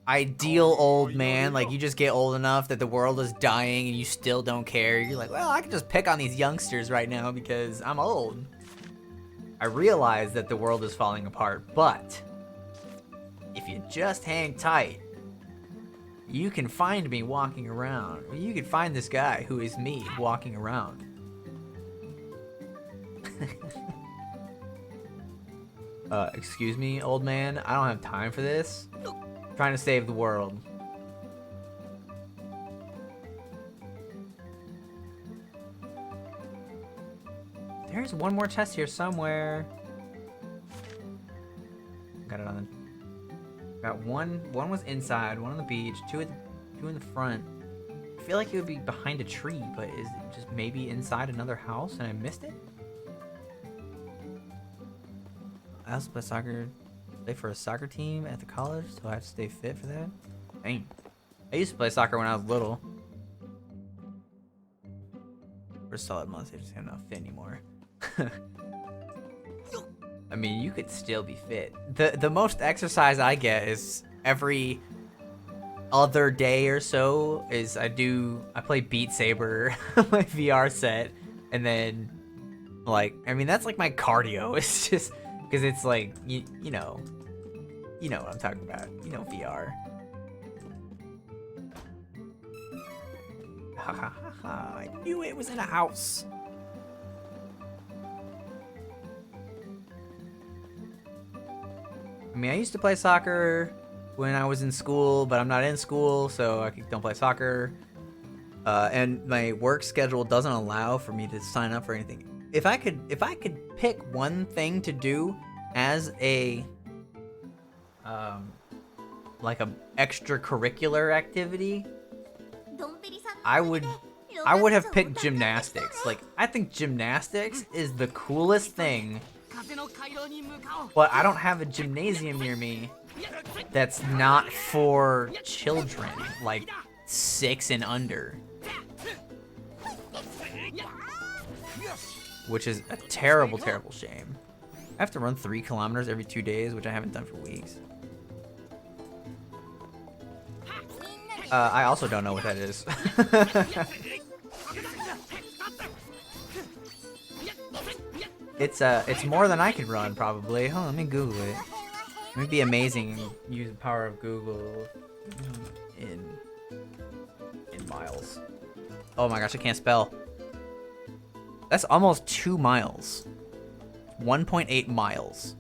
ideal old man. Like, you just get old enough that the world is dying and you still don't care. You're like, well, I can just pick on these youngsters right now because I'm old. I realize that the world is falling apart, but if you just hang tight, you can find me walking around. You can find this guy who is me walking around. Excuse me, old man. I don't have time for this. I'm trying to save the world. There's one more chest here somewhere. Got it on the... Got one. One was inside, one on the beach, two in the front. I feel like it would be behind a tree, but is it just maybe inside another house and I missed it? I also play for a soccer team at the college, so I have to stay fit for that. Dang. I used to play soccer when I was little. We're still at months, I just have not fit anymore. I mean, you could still be fit. The most exercise I get is every other day or so is I play Beat Saber on my VR set, and then like, I mean, that's like my cardio. It's just because it's like you know what I'm talking about. You know, VR. Ha ha ha ha! I knew it was in a house. I mean, I used to play soccer when I was in school, but I'm not in school, so I don't play soccer. And my work schedule doesn't allow for me to sign up for anything. If I could pick one thing to do as a like a extracurricular activity, I would have picked gymnastics. Like, I think gymnastics is the coolest thing. But I don't have a gymnasium near me that's not for children, like 6 and under. Which is a terrible, terrible shame. I have to run 3 kilometers every 2 days, which I haven't done for weeks. I also don't know what that is. It's more than I can run, probably. Hold on, let me Google it. It would be amazing and use the power of Google in miles. Oh my gosh, I can't spell. That's almost 2 miles. 1.8 miles.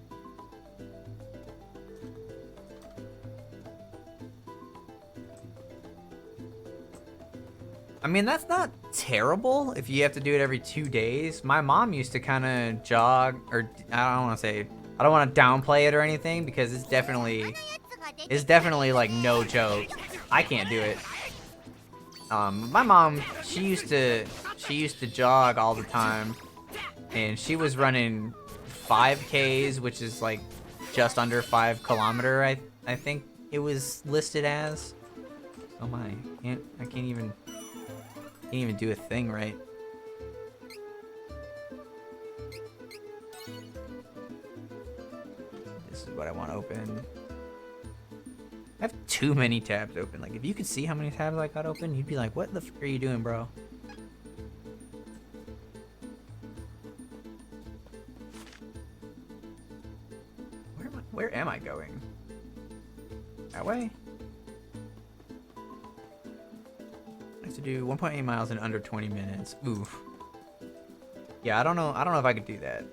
I mean, that's not terrible if you have to do it every 2 days. My mom used to kind of jog, or I don't want to downplay it or anything, because it's definitely like no joke. I can't do it. My mom, she used to jog all the time, and she was running 5Ks, which is like just under 5 kilometer. I think it was listed as. Oh my, I can't even do a thing right. This is what I want open. I have too many tabs open. Like, if you could see how many tabs I got open, you'd be like, what the f are you doing, bro? Where am I going? That way? I have to do 1.8 miles in under 20 minutes. Oof. Yeah, I don't know if I could do that.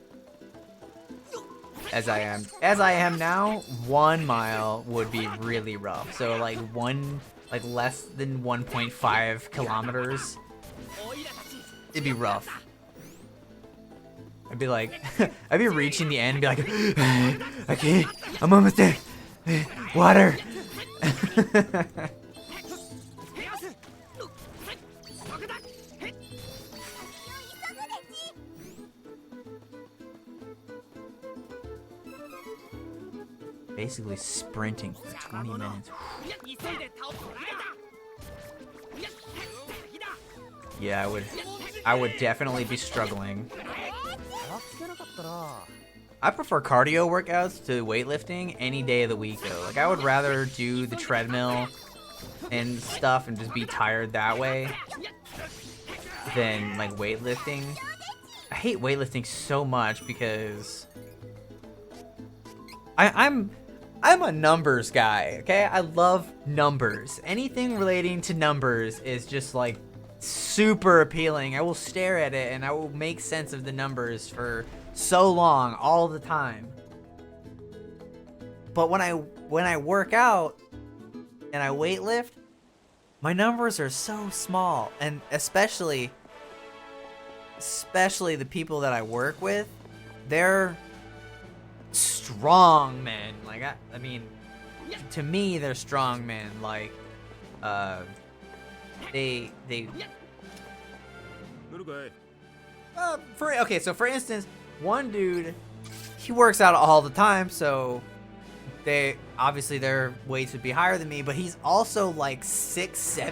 As I am now, 1 mile would be really rough. So like less than 1.5 kilometers, it'd be rough. I'd be like, I'd be reaching the end and be like, I can't, I'm almost there. Water. Basically sprinting for 20 minutes. Yeah, I would definitely be struggling. I prefer cardio workouts to weightlifting any day of the week though. Like, I would rather do the treadmill and stuff and just be tired that way than like weightlifting. I hate weightlifting so much because I'm a numbers guy, okay? I love numbers. Anything relating to numbers is just like super appealing. I will stare at it and I will make sense of the numbers for so long, all the time. But when I work out and I weightlift, my numbers are so small, and especially the people that I work with, they're strong men. Like, I mean, to me, they're strong men. Like, they so for instance, one dude, he works out all the time, so obviously their weights would be higher than me, but he's also like 6'7",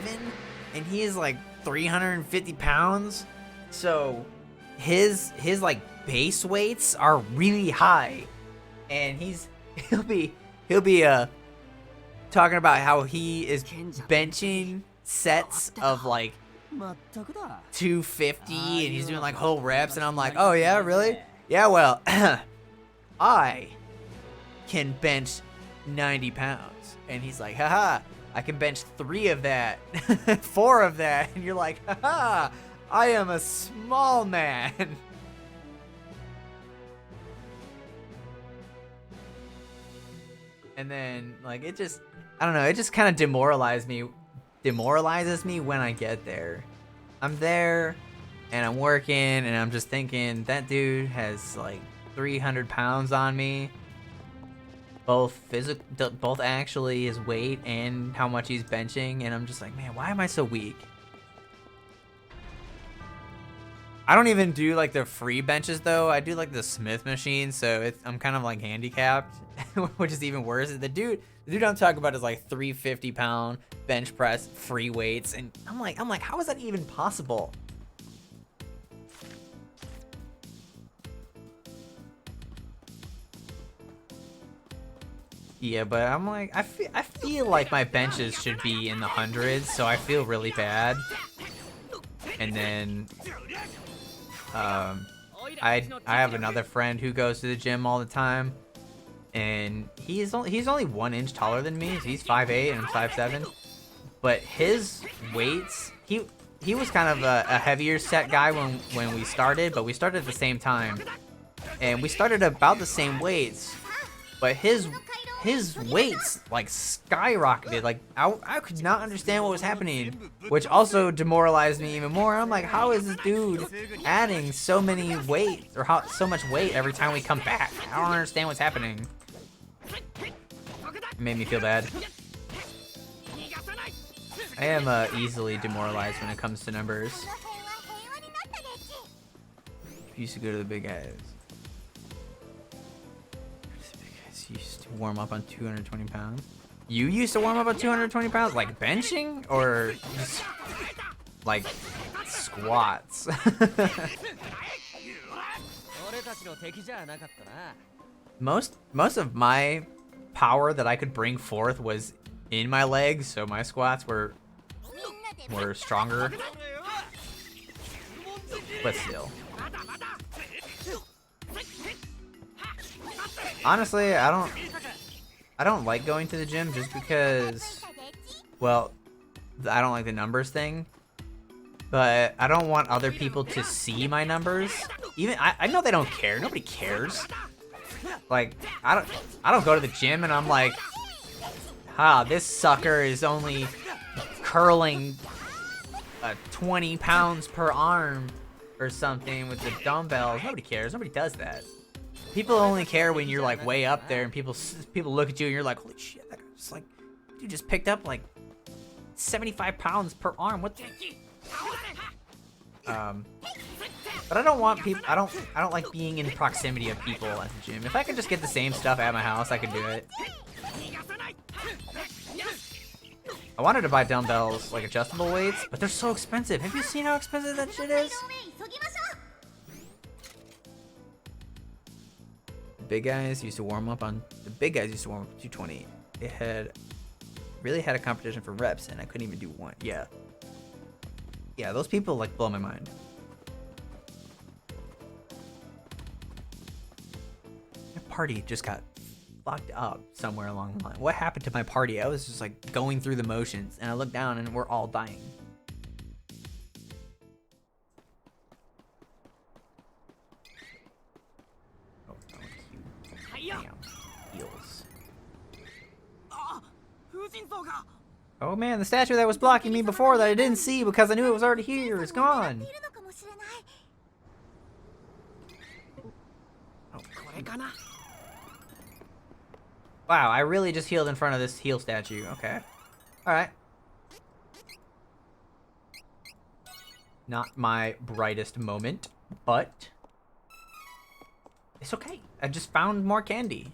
and he is like 350 pounds. So his like base weights are really high, and he'll be talking about how he is benching sets of like 250 and he's doing like whole reps, and I'm like, oh yeah, really? Yeah, well, I can bench 90 pounds. And he's like, haha, I can bench 3 of that, 4 of that. And you're like, haha, I am a small man. And then like it just, I don't know, it just kind of demoralizes me when I get there. I'm there and I'm working and I'm just thinking that dude has like 300 pounds on me, both actually his weight and how much he's benching, and I'm just like, man, why am I so weak? I don't even do like the free benches though. I do like the Smith machine, so I'm kind of like handicapped, which is even worse. The dude I'm talking about is like 350-pound bench press free weights, and I'm like, how is that even possible? Yeah, but I'm like, I feel like my benches should be in the hundreds, so I feel really bad. And then I have another friend who goes to the gym all the time, and he's only 1 inch taller than me. So he's 5'8" and I'm 5'7". But his weights, he was kind of a heavier set guy when we started, but we started at the same time, and we started about the same weights. But his weights like skyrocketed. Like I could not understand what was happening, which also demoralized me even more. I'm like, how is this dude adding so many weights or so much weight every time we come back? I don't understand what's happening. It made me feel bad. I am easily demoralized when it comes to numbers. Used to go to the big guys. Used to warm up on 220 pounds. You used to warm up on 220 pounds? Like benching? Or just like squats? Most of my power that I could bring forth was in my legs, so my squats were stronger. But still. Honestly, I don't like going to the gym just because, well, I don't like the numbers thing, but I don't want other people to see my numbers. Even I know they don't care. Nobody cares. Like I don't go to the gym and I'm like, this sucker is only curling 20 pounds per arm or something with the dumbbells. Nobody cares. Nobody does that. People only care when you're like way up there and people look at you and you're like, holy shit, that guy's like, dude just picked up like 75 pounds per arm. What the? But I don't want people. I don't like being in proximity of people at the gym. If I could just get the same stuff at my house, I could do it. I wanted to buy dumbbells, like adjustable weights, but they're so expensive. Have you seen how expensive that shit is? The big guys used to warm up on 220. It really had a competition for reps, and I couldn't even do one. Yeah, those people like blow my mind. My party just got fucked up somewhere along the line. What happened to my party? I was just like going through the motions, and I looked down, and we're all dying. Damn. Heals. Oh man, the statue that was blocking me before that I didn't see because I knew it was already here is gone. Oh. Wow, I really just healed in front of this heal statue. Okay. Alright. Not my brightest moment, but it's okay. I just found more candy.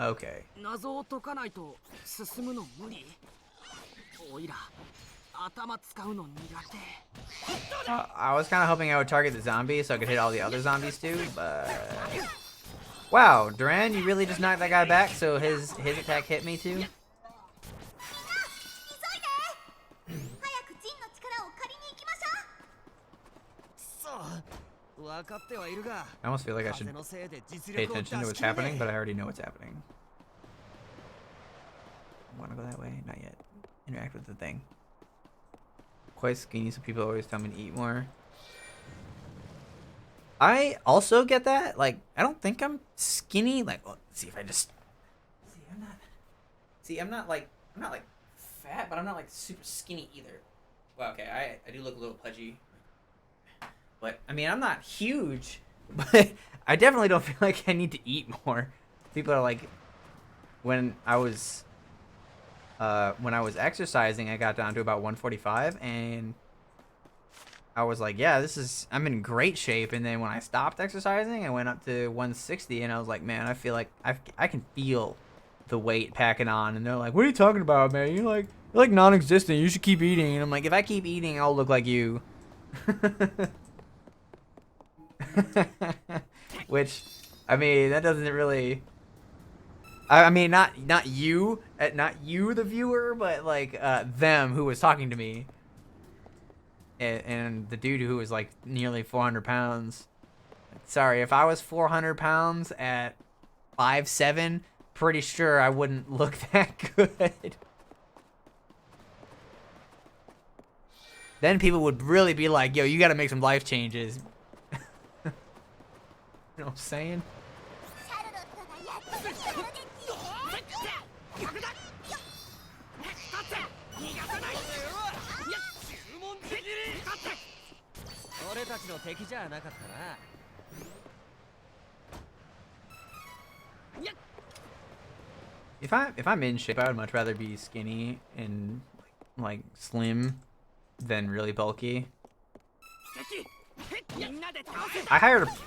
Okay. 謎を解かないと進むの無理。おいら頭使うの苦手。I was kind of hoping I would target the zombie so I could hit all the other zombies too, but... Wow, Duran, you really just knocked that guy back so his attack hit me too? 早くジンの力を借りに行きましょう。そう分かってはいるが I almost feel like I should 風のせいで実 pay 力を出し attention to what's 切れね happening, え but I already know what's happening. Wanna go that way? Not yet. Interact with the thing. Quite skinny, so people always tell me to eat more. I also get that. Like, I don't think I'm skinny. Like, well, let's see if I just... See, I'm not... See, I'm not like fat, but I'm not like super skinny either. Well, okay, I do look a little pudgy. But, I mean, I'm not huge. But I definitely don't feel like I need to eat more. People are like... When I was exercising, I got down to about 145, and I was like, yeah, I'm in great shape. And then when I stopped exercising, I went up to 160, and I was like, man, I feel like I can feel the weight packing on. And they're like, what are you talking about, man? You're like non-existent. You should keep eating. And I'm like, if I keep eating, I'll look like you. Which, I mean, that doesn't really... I mean, not you, the viewer, but like them who was talking to me, and the dude who was like nearly 400 pounds. Sorry, if I was 400 pounds at 5'7", pretty sure I wouldn't look that good. Then people would really be like, "Yo, you got to make some life changes." You know what I'm saying? シャルロットがやっと来たのですよ。俺たちの敵じゃなかったな If I'm in shape, I would much rather be skinny and like slim than really bulky.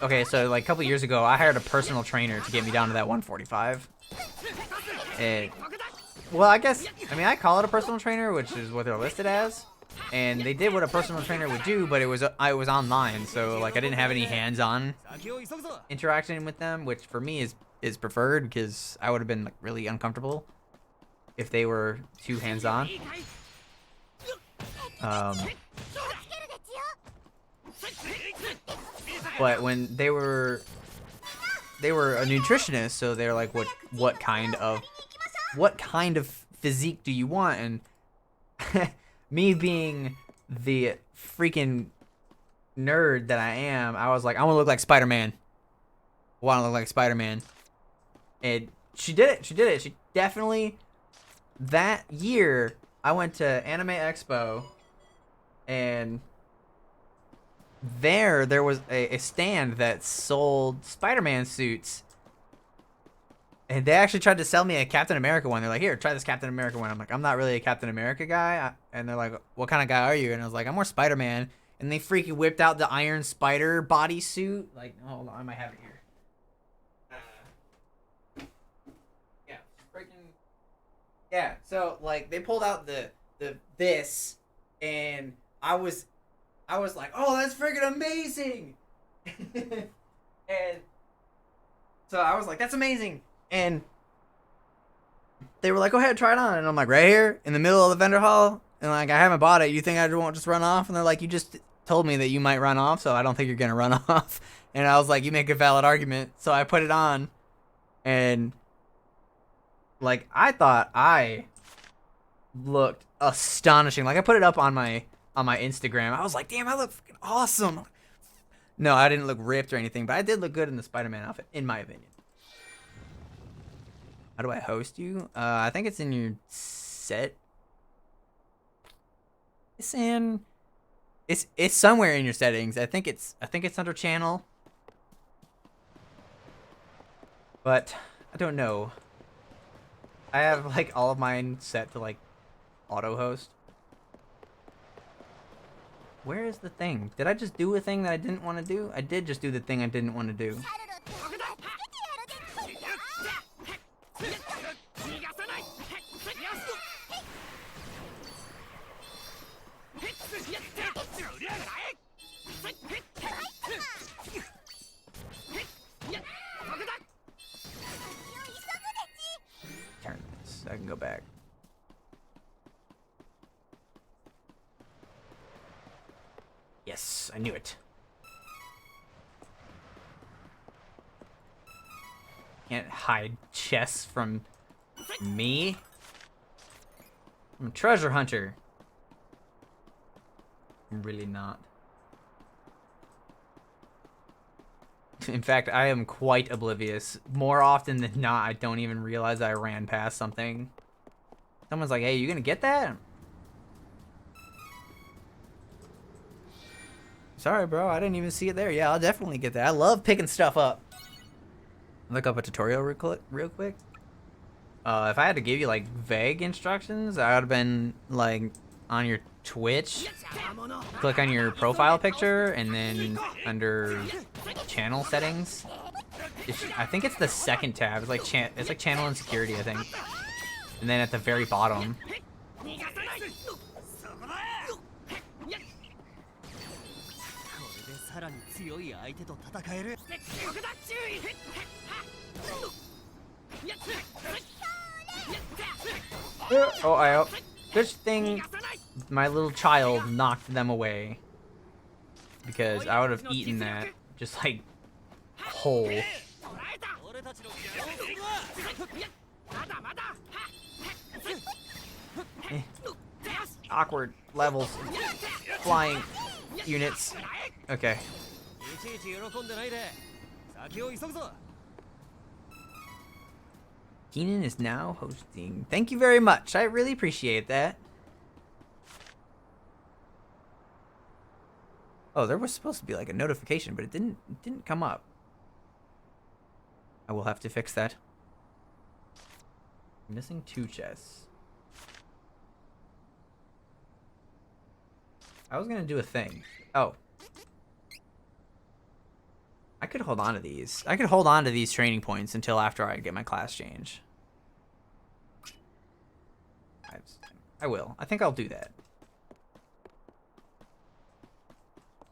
Okay, so like a couple years ago, I hired a personal trainer to get me down to that 145. Well, I mean, I call it a personal trainer, which is what they're listed as. And they did what a personal trainer would do, but I was online, so like I didn't have any hands-on interaction with them, which for me is preferred because I would have been like really uncomfortable if they were too hands-on. But when they were a nutritionist, so they're like, what kind of physique do you want? And me being the freaking nerd that I am, I was like, I want to look like Spider-Man. I want to look like Spider-Man. And she did it. She definitely, that year, I went to Anime Expo, and there was a stand that sold Spider-Man suits. And they actually tried to sell me a Captain America one. They're like, here, try this Captain America one. I'm like, I'm not really a Captain America guy. And they're like, what kind of guy are you? And I was like, I'm more Spider-Man. And they freaking whipped out the Iron Spider bodysuit. Like, hold on, I might have it here. Yeah, freaking. Yeah, so like they pulled out this, and I was like, oh, that's freaking amazing. And so I was like, that's amazing. And they were like, go ahead, try it on. And I'm like, right here in the middle of the vendor hall. And like, I haven't bought it. You think I won't just run off? And they're like, you just told me that you might run off, so I don't think you're going to run off. And I was like, you make a valid argument. So I put it on. And like, I thought I looked astonishing. Like, I put it up on my Instagram. I was like, damn, I look freaking awesome. No, I didn't look ripped or anything, but I did look good in the Spider-Man outfit, in my opinion. How do I host you? I think it's in your set. It's somewhere in your settings. I think it's under channel. But I don't know. I have like all of mine set to like auto host. Where is the thing? Did I just do a thing that I didn't want to do? I did just do the thing I didn't want to do. Yes, I knew it. Can't hide chests from me. I'm a treasure hunter. I'm really not. In fact, I am quite oblivious. More often than not, I don't even realize I ran past something. Someone's like, hey, you gonna get that? Sorry, bro, I didn't even see it there. Yeah, I'll definitely get that. I love picking stuff up. Look up a tutorial real quick. If I had to give you like vague instructions, I would have been like on your Twitch, click on your profile picture, and then under channel settings, I think it's the second tab. It's like channel and security, I think. And then at the very bottom. Oh, good thing my little child knocked them away, because I would have eaten that just like whole. Awkward levels, flying units. Okay. Keenan is now hosting. Thank you very much. I really appreciate that. Oh, there was supposed to be like a notification, but it didn't come up. I will have to fix that. I'm missing 2 chests. I was gonna do a thing. Oh. I could hold on to these. I could hold on to these training points until after I get my class change. I will. I think I'll do that.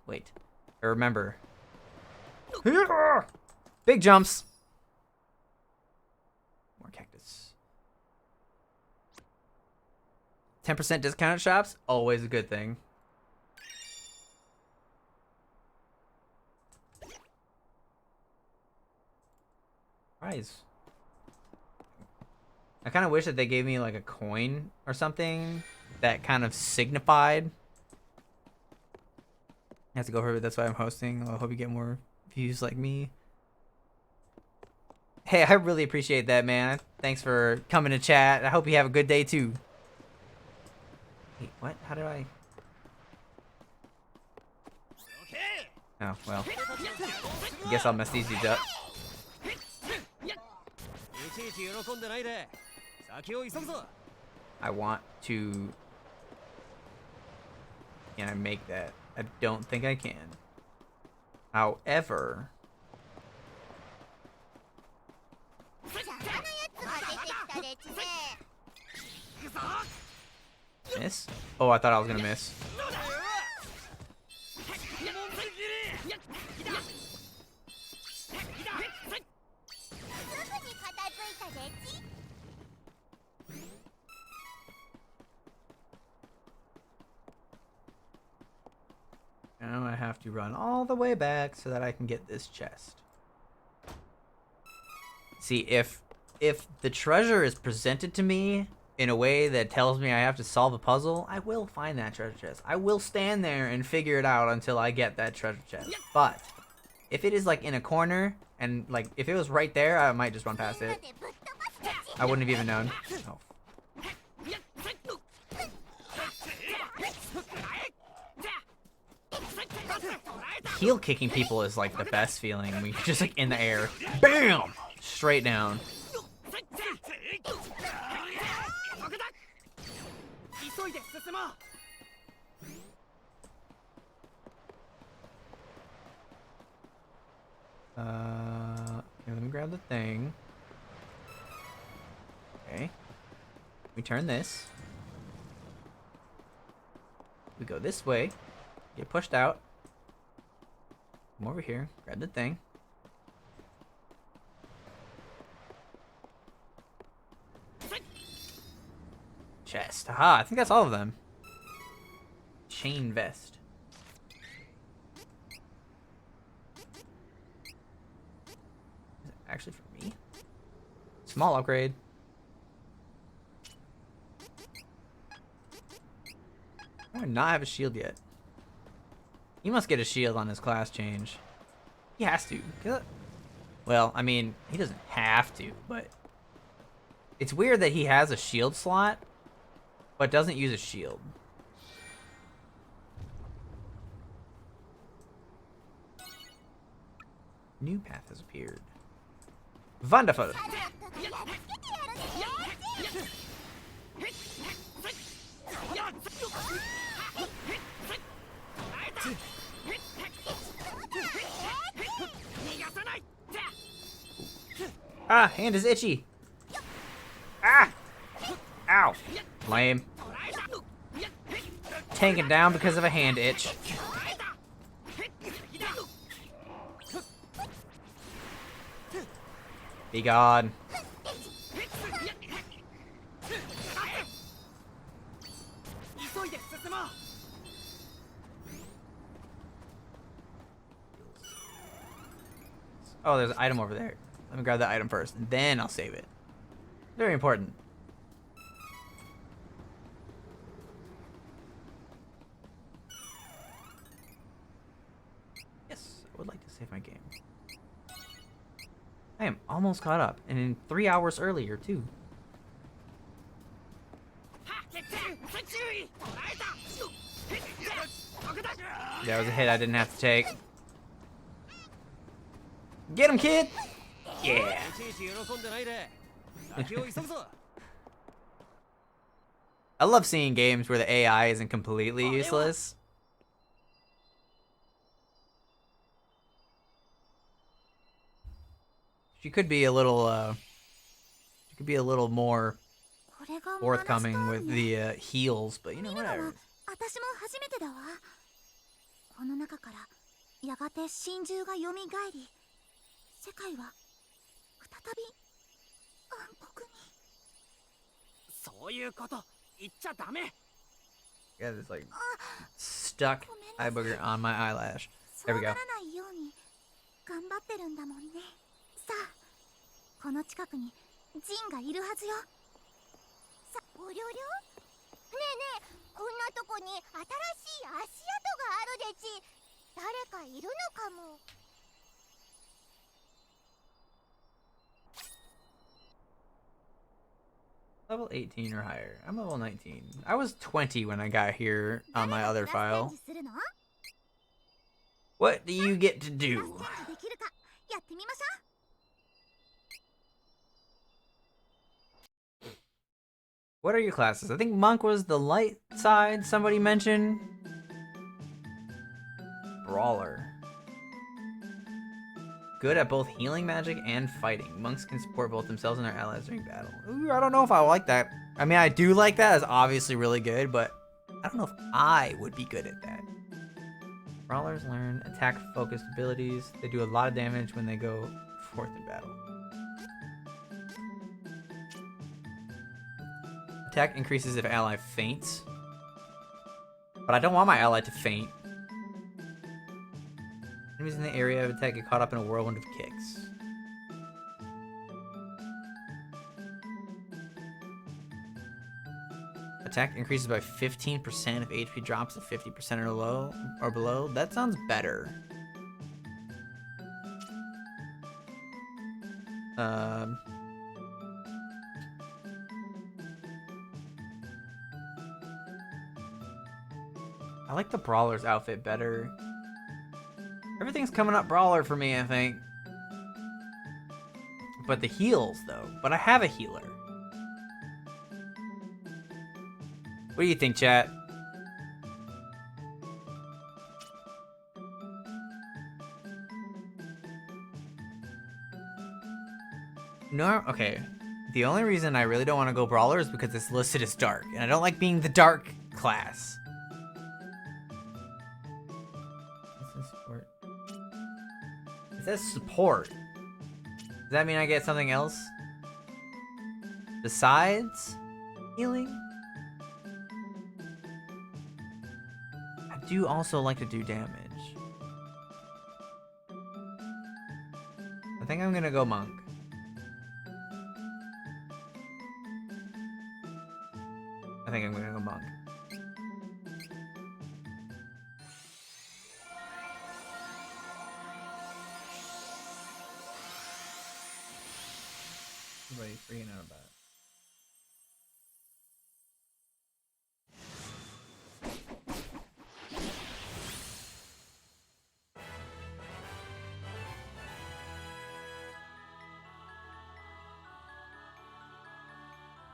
Wait. I remember. Big jumps. More cactus. 10% discount at shops? Always a good thing. Prize. I kind of wish that they gave me like a coin or something that kind of signified. I have to go over it. That's why I'm hosting. I hope you get more views like me. Hey, I really appreciate that, man. Thanks for coming to chat. I hope you have a good day too. Wait, what? How did I? Oh, well. I guess I'll mess these dudes up. I want to... Can I make that? I don't think I can. However... Miss? Oh, I thought I was gonna miss. Now I have to run all the way back so that I can get this chest. See, if the treasure is presented to me in a way that tells me I have to solve a puzzle, I will find that treasure chest. I will stand there and figure it out until I get that treasure chest. But if it is like in a corner and like if it was right there, I might just run past it. I wouldn't have even known. Oh. Heel kicking people is like the best feeling when you're just like in the air. BAM! Straight down. Here, let me grab the thing. Okay. We turn this. We go this way. Get pushed out. Come over here. Grab the thing. Chest. Aha, I think that's all of them. Chain vest. actually for me. Small upgrade. I do not have a shield yet. He must get a shield on his class change. He has to. Well, I mean, he doesn't have to, but it's weird that he has a shield slot, but doesn't use a shield. New path has appeared. Wonderful. Ah, hand is itchy. Ah! Ow. Lame. Tanking down because of a hand itch. Be gone. Oh, there's an item over there. Let me grab that item first, and then I'll save it. Very important. Yes, I would like to save my game. I am almost caught up, and in 3 hours earlier, too. That was a hit I didn't have to take. Get him, kid! Yeah! I love seeing games where the AI isn't completely useless. She could be a little, more forthcoming with the heals, but you know, whatever. 私も初めてだわ。この中からやがて真珠が蘇り、世界は再び暗黒に。そういうこと言っちゃダメ。 Yeah, there's like stuck eye booger on my eyelash. There we go. そうならないように頑張ってるんだもんね。さあ、この近くにジンがいるはずよ。さ、おりょりょ？ねえねえ、こんなとこに新しい足跡があるでち。誰かいるのかも。Level 18 or higher. I'm level 19. I was 20 when I got here on my other file. What do you get to do? できるかやってみましょう。 What are your classes? I think Monk was the light side somebody mentioned. Brawler. Good at both healing magic and fighting. Monks can support both themselves and their allies during battle. Ooh, I don't know if I like that. I mean, I do like that. It's obviously really good, but I don't know if I would be good at that. Brawlers learn attack-focused abilities. They do a lot of damage when they go forth in battle. Attack increases if ally faints. But I don't want my ally to faint. Enemies in the area of attack get caught up in a whirlwind of kicks. Attack increases by 15% if HP drops to 50% or below. That sounds better. I like the Brawler's outfit better. Everything's coming up Brawler for me, I think. But the heals, though. But I have a healer. What do you think, chat? No, okay. The only reason I really don't want to go Brawler is because it's listed as Dark. And I don't like being the Dark class. Support. It says support. Does that mean I get something else? Besides healing? I do also like to do damage. think I'm gonna go monk. I think I'm gonna go monk. Everybody's freaking out about it.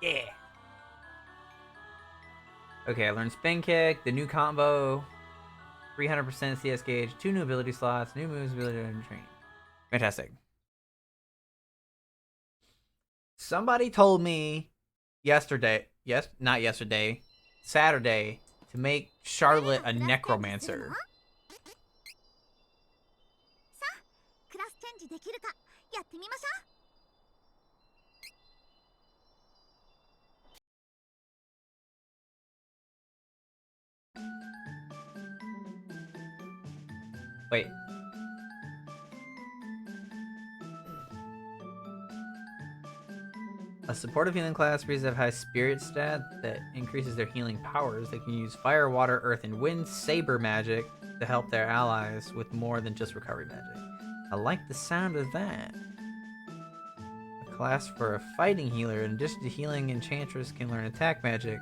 Yeah. Okay, I learned spin kick, the new combo, 300% CS gauge, 2 new ability slots, new moves, ability and training. Fantastic. Somebody told me yesterday, not yesterday, Saturday, to make Charlotte a necromancer. さあクラスチェンジできるかやってみましょう。 Wait. A supportive healing class breeds have high spirit stat that increases their healing powers. They can use fire, water, earth, and wind saber magic to help their allies with more than just recovery magic. I like the sound of that. A class for a fighting healer, in addition to healing, enchantress can learn attack magic.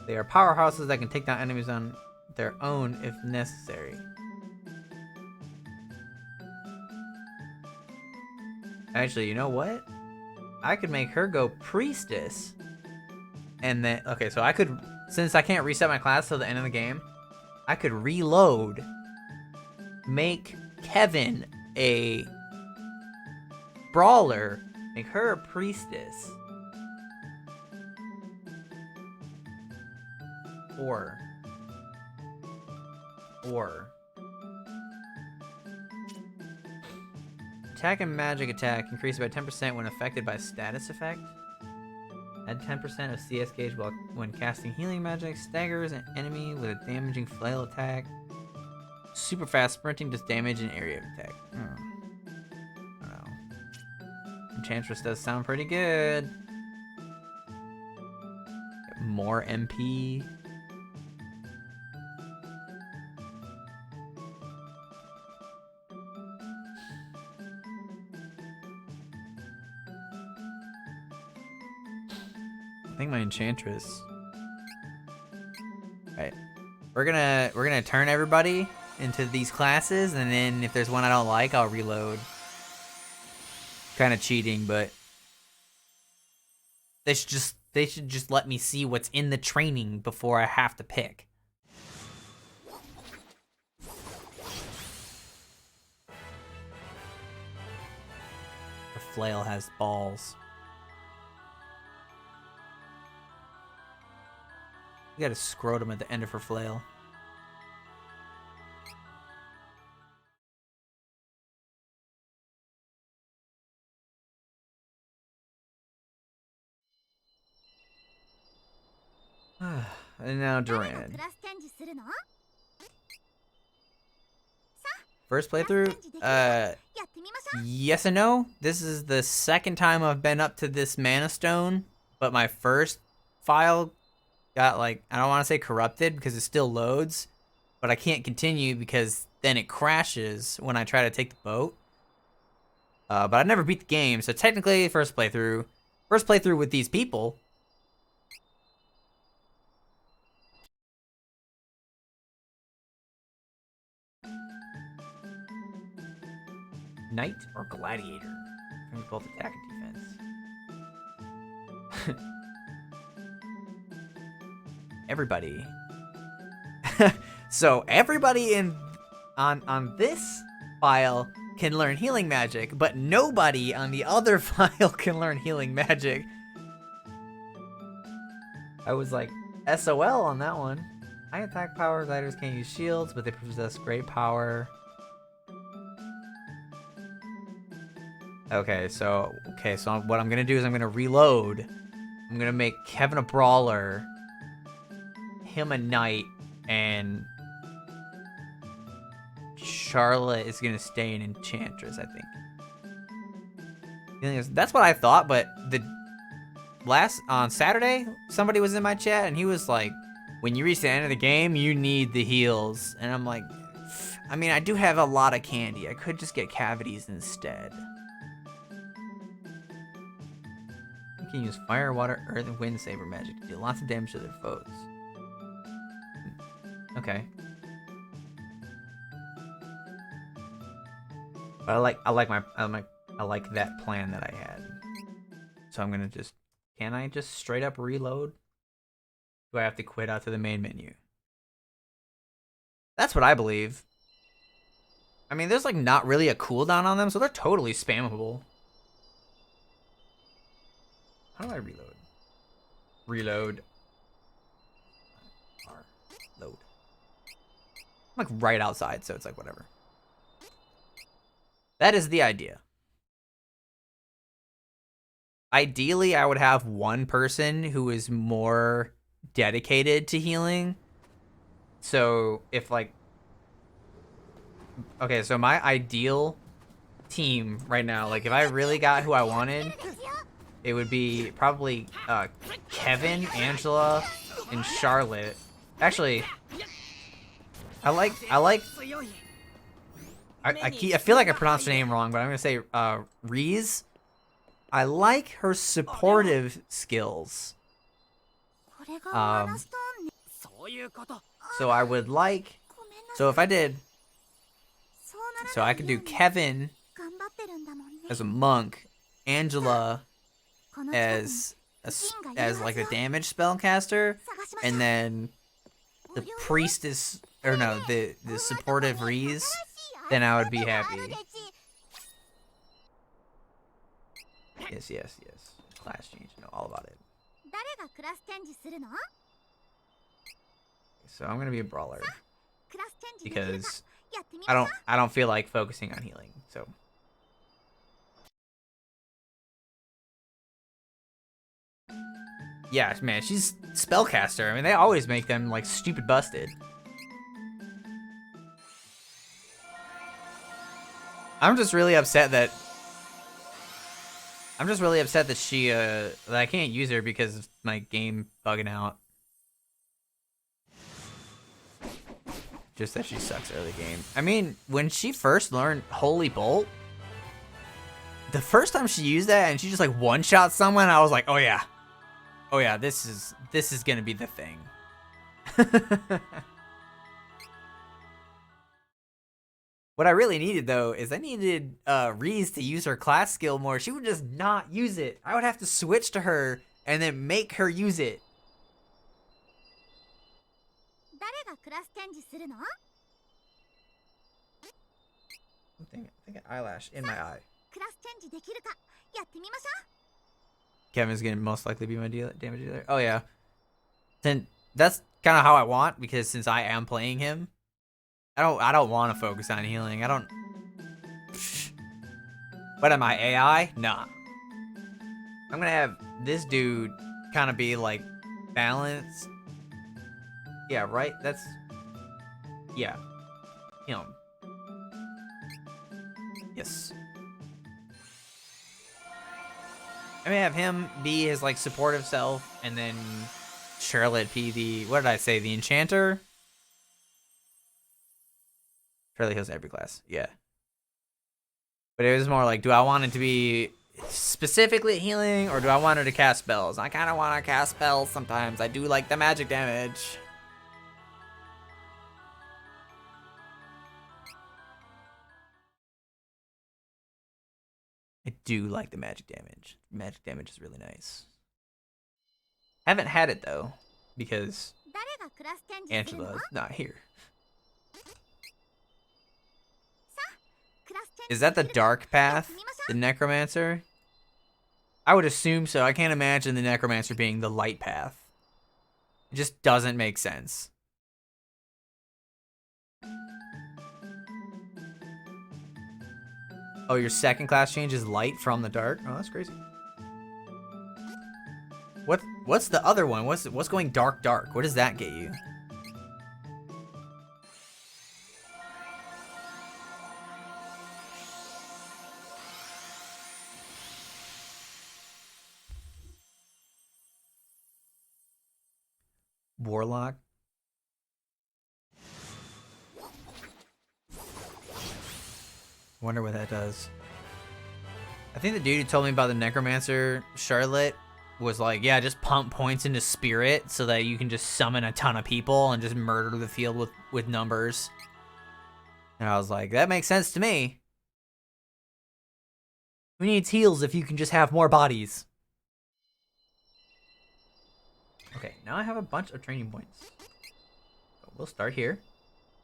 They are powerhouses that can take down enemies on their own if necessary. Actually, you know what? I could make her go priestess. And then, okay, so I could, since I can't reset my class till the end of the game, I could reload, make Kevin a brawler, make her a priestess. Or attack and magic attack increase by 10% when affected by status effect. Add 10% of CS gauge when casting healing magic. Staggers an enemy with a damaging flail attack. Super fast sprinting does damage in area of attack. I don't know. Enchantress does sound pretty good. Get more MP. I think my enchantress. Right. We're gonna turn everybody into these classes, and then if there's one I don't like, I'll reload. Kind of cheating, but they should just let me see what's in the training before I have to pick. The flail has balls. You got a scrotum at the end of her flail. And now Duran. First playthrough, yes and no. This is the second time I've been up to this mana stone, but my first file got, like, I don't want to say corrupted because it still loads, but I can't continue because then it crashes when I try to take the boat. But I never beat the game, so technically first playthrough with these people. Knight or gladiator? From both attack and defense. Everybody. So everybody on this file can learn healing magic, but nobody on the other file can learn healing magic. I was like SOL on that one. High attack power, gliders can't use shields, but they possess great power. Okay, so what I'm gonna do is I'm gonna reload. I'm gonna make Kevin a brawler, him a knight, and Charlotte is gonna stay an enchantress, I think. That's what I thought, but on Saturday, somebody was in my chat and he was like, when you reach the end of the game, you need the heals. And I'm like, I mean, I do have a lot of candy. I could just get cavities instead. You can use fire, water, earth, and wind saber magic to deal lots of damage to their foes. Okay. But I like that plan that I had. So I'm gonna just, can I just straight up reload? Do I have to quit out to the main menu? That's what I believe. I mean, there's like not really a cooldown on them, so they're totally spammable. How do I reload? Reload. R. Load. I'm like right outside, so it's like whatever. That is the idea. Ideally, I would have one person who is more dedicated to healing. So if like, okay, so my ideal team right now, like if I really got who I wanted, it would be probably Kevin, Angela, and Charlotte. Actually, I feel like I pronounced her name wrong, but I'm gonna say Reese. I like her supportive skills. So I would like, so if I did, so I could do Kevin as a monk, Angela as like a damage spellcaster, and then the priestess, or no, the supportive Reese, then I would be happy. Yes. Class change, know all about it. So I'm gonna be a brawler because I don't feel like focusing on healing. So yeah, man, she's spellcaster. I mean, they always make them like stupid busted. I'm just really upset that she that I can't use her because of my game bugging out. Just that she sucks early game. I mean, when she first learned Holy Bolt, the first time she used that and she just like one-shot someone, I was like, oh yeah, this is gonna be the thing. What I really needed though is I needed Reese to use her class skill more. She would just not use it. I would have to switch to her and then make her use it. I think an eyelash in my eye. Kevin's gonna most likely be my damage dealer. Oh yeah. Then that's kind of how I want, because since I am playing him, I don't want to focus on healing. I don't. What am I, AI? Nah. I'm gonna have this dude kind of be like balanced. Yeah, right. That's yeah. Him. Yes. I'm gonna have him be his like supportive self, and then Charlotte be the, what did I say, the enchanter? Charlotte heals every class, yeah. But it was more like, do I want it to be specifically healing, or do I want her to cast spells? I kind of want to cast spells sometimes. I do like the magic damage. I do like the magic damage. Magic damage is really nice. Haven't had it though, because Angela's not here. Is that the dark path? The necromancer? I would assume so. I can't imagine the necromancer being the light path. It just doesn't make sense. Oh, your second class change is light from the dark? Oh, that's crazy. What's the other one? What's going dark? What does that get you? Warlock. Wonder what that does. I think the dude who told me about the Necromancer Charlotte was like, yeah, just pump points into Spirit so that you can just summon a ton of people and just murder the field with numbers. And I was like, that makes sense to me. Who needs heals if you can just have more bodies? Okay, now I have a bunch of training points. So we'll start here.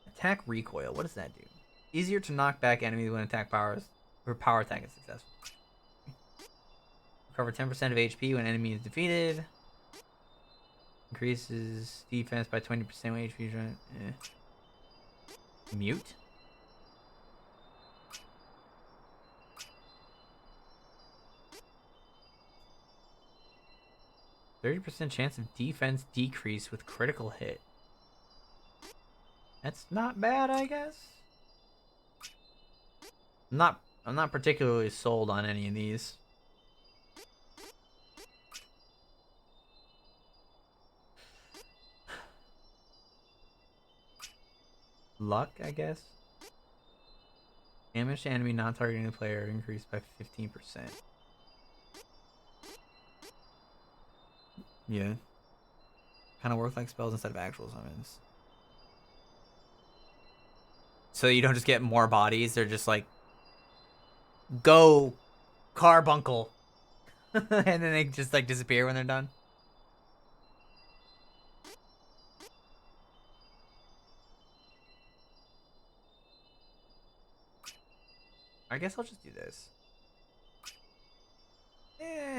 Attack recoil. What does that do? Easier to knock back enemies when attack powers or power attack is successful. Recover 10% of HP when enemy is defeated. Increases defense by 20% when HP is run. Mute. 30% chance of defense decrease with critical hit. That's not bad, I guess. I'm not particularly sold on any of these. Luck, I guess. Damage to enemy not targeting the player increased by 15%. Yeah. Kind of work like spells instead of actual summons. So you don't just get more bodies, they're just like, go carbuncle. And then they just like disappear when they're done. I guess I'll just do this.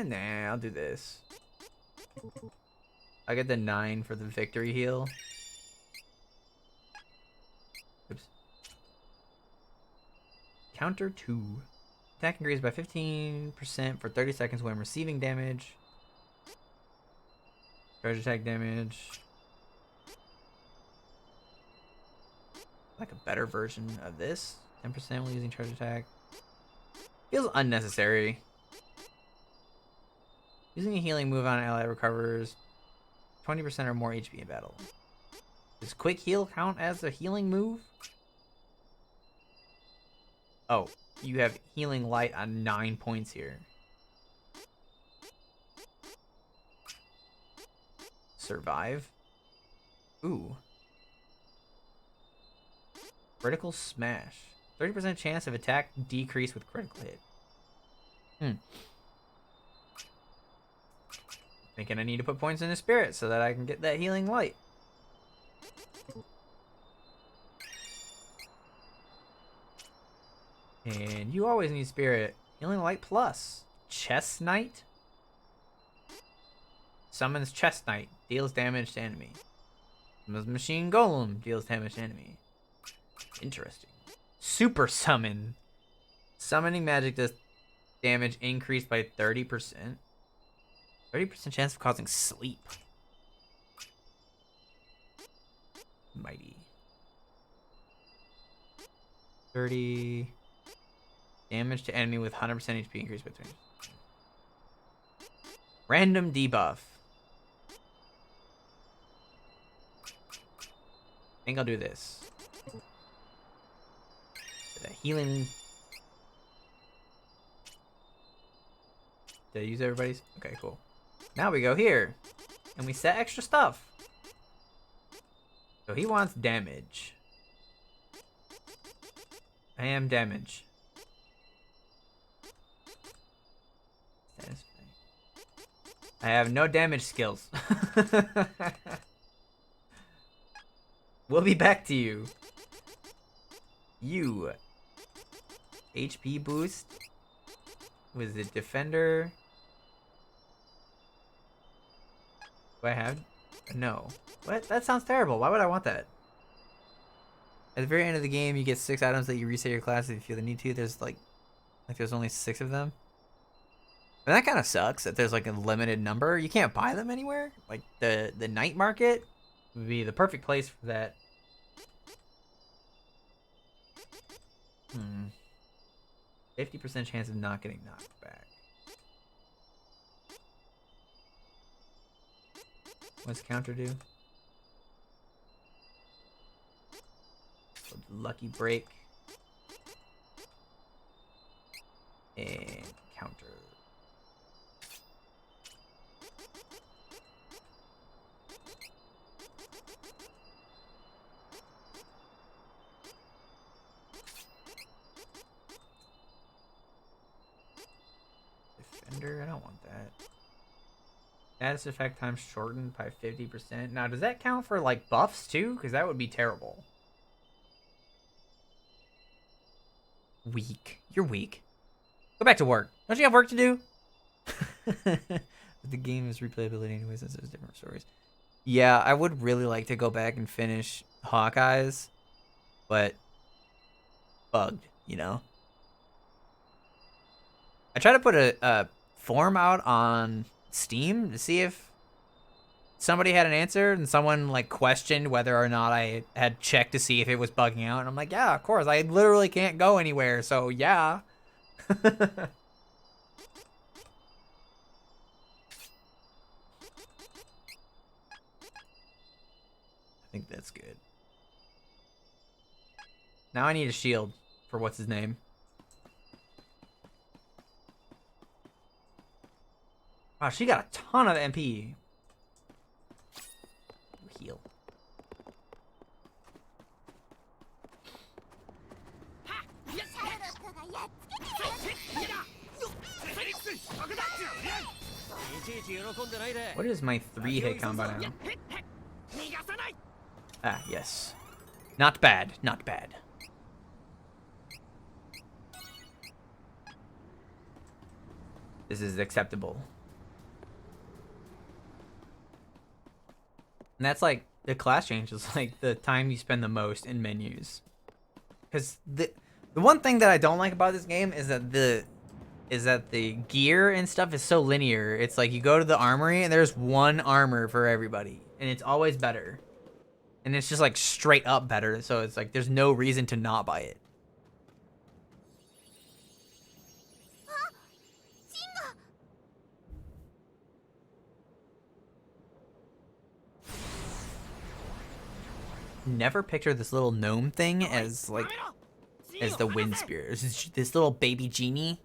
Nah, I'll do this. I get the 9 for the victory heal. Oops. Counter 2. Attack increased by 15% for 30 seconds when receiving damage. Charge attack damage. Like a better version of this. 10% while using charge attack. Feels unnecessary. Using a healing move on an ally recovers 20% or more HP in battle. Does quick heal count as a healing move? Oh, you have healing light on 9 points here. Survive. Ooh. Critical smash. 30% chance of attack decrease with critical hit. Thinking I need to put points into spirit so that I can get that healing light. And you always need spirit. Healing light plus. Chest Knight. Summons Chest Knight. Deals damage to enemy. Summons Machine Golem. Deals damage to enemy. Interesting. Super Summon. Summoning magic does damage increased by 30%. 30% chance of causing sleep. Mighty. 30. Damage to enemy with 100% HP increased by 20. Random debuff. I think I'll do this. The healing. Did I use everybody's? Okay, cool. Now we go here. And we set extra stuff. So he wants damage. I am damage. I have no damage skills. We'll be back to you. You. HP boost. Was it defender? Do I have? No. What? That sounds terrible. Why would I want that? At the very end of the game, you get 6 items that you reset your class if you feel the need to. There's like there's only 6 of them. And that kind of sucks that there's like a limited number. You can't buy them anywhere. Like the night market would be the perfect place for that. 50% chance of not getting knocked back. What's counter do? lucky break. And counter. Defender, I don't want that. Status effect time shortened by 50%. Now, does that count for like buffs too? Because that would be terrible. Weak. You're weak. Go back to work. Don't you have work to do? The game is replayability anyways, since there's different stories. Yeah, I would really like to go back and finish Hawkeyes, but bugged, you know? I tried to put a form out on Steam to see if somebody had an answer, and someone like questioned whether or not I had checked to see if it was bugging out, and I'm like, yeah, of course, I literally can't go anywhere, so yeah. I think that's good. Now I need a shield for what's his name. Wow, she got a ton of MP. Heal. What is my 3-hit combo now? Ah, yes. Not bad, not bad. This is acceptable. And that's like the class change is like the time you spend the most in menus. Because the one thing that I don't like about this game is that the gear and stuff is so linear. It's like you go to the armory and there's one armor for everybody, and it's always better. And it's just like straight up better, so it's like there's no reason to not buy it. Never picture this little gnome thing as like as the wind spirit. This little baby genie,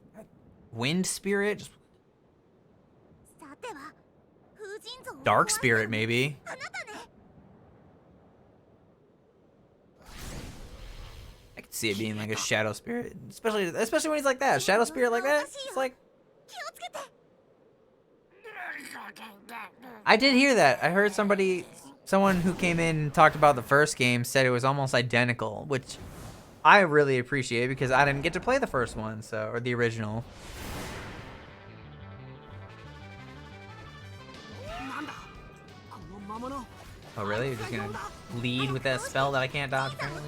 wind spirit, just dark spirit maybe. I could see it being like a shadow spirit, especially when he's like that, shadow spirit like that. It's like I did hear that. I heard someone who came in and talked about the first game said it was almost identical, which I really appreciate because I didn't get to play the first one, or the original. Oh really? You're just gonna lead with that spell that I can't dodge apparently?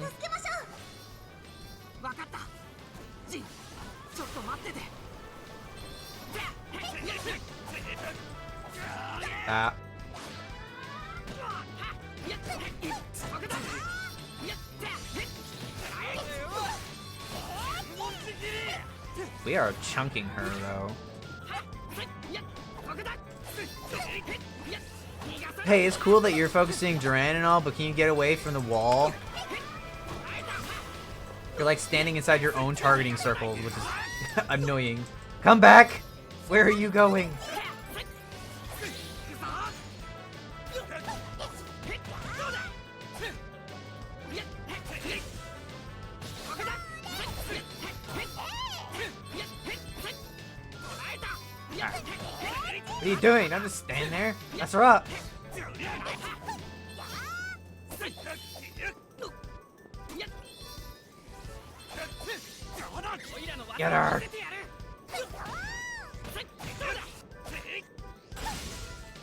Ah. We are chunking her though. Hey, it's cool that you're focusing Duran and all, but can you get away from the wall? You're like standing inside your own targeting circles, which is annoying. Come back! Where are you going? What are you doing? Don't just stand there. Mess her up. Get her.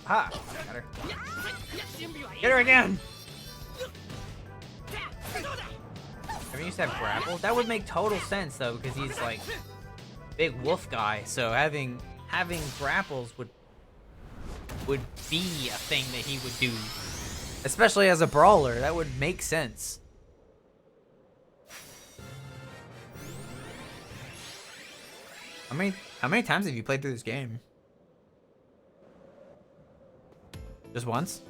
Ha! Got her. Get her again. Ever used to have grapple? That would make total sense though, because he's like big wolf guy. So having grapples would be a thing that he would do, especially as a brawler. That would make sense. How many times have you played through this game? Just once?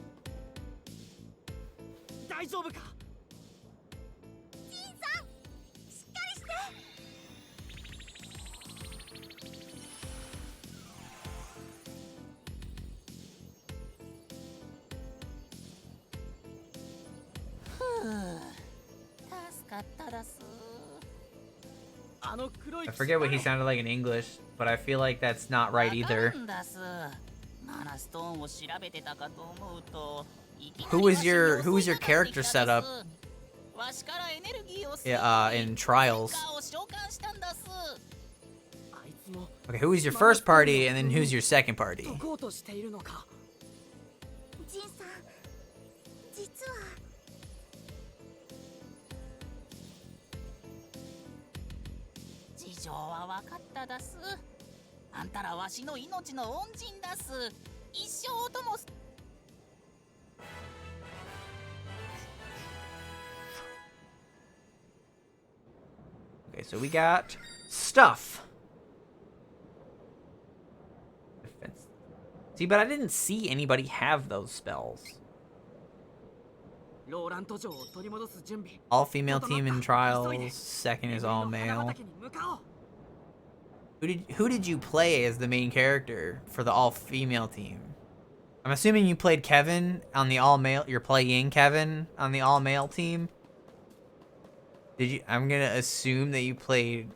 I forget what he sounded like in English, but I feel like that's not right either. Who was your character setup? In Trials. Okay, who was your first party, and then who's your second party? ジンさん、実は事情は分かっただす。あんたらわしの命の恩人だす。一生とも。 Okay, so we got stuff. Defense. See, but I didn't see anybody have those spells. All female team in Trials. Second is all male. Who did you play as the main character for the all female team? I'm assuming you played Kevin on the all male. You're playing Kevin on the all male team. Did you? I'm gonna assume that you're playing.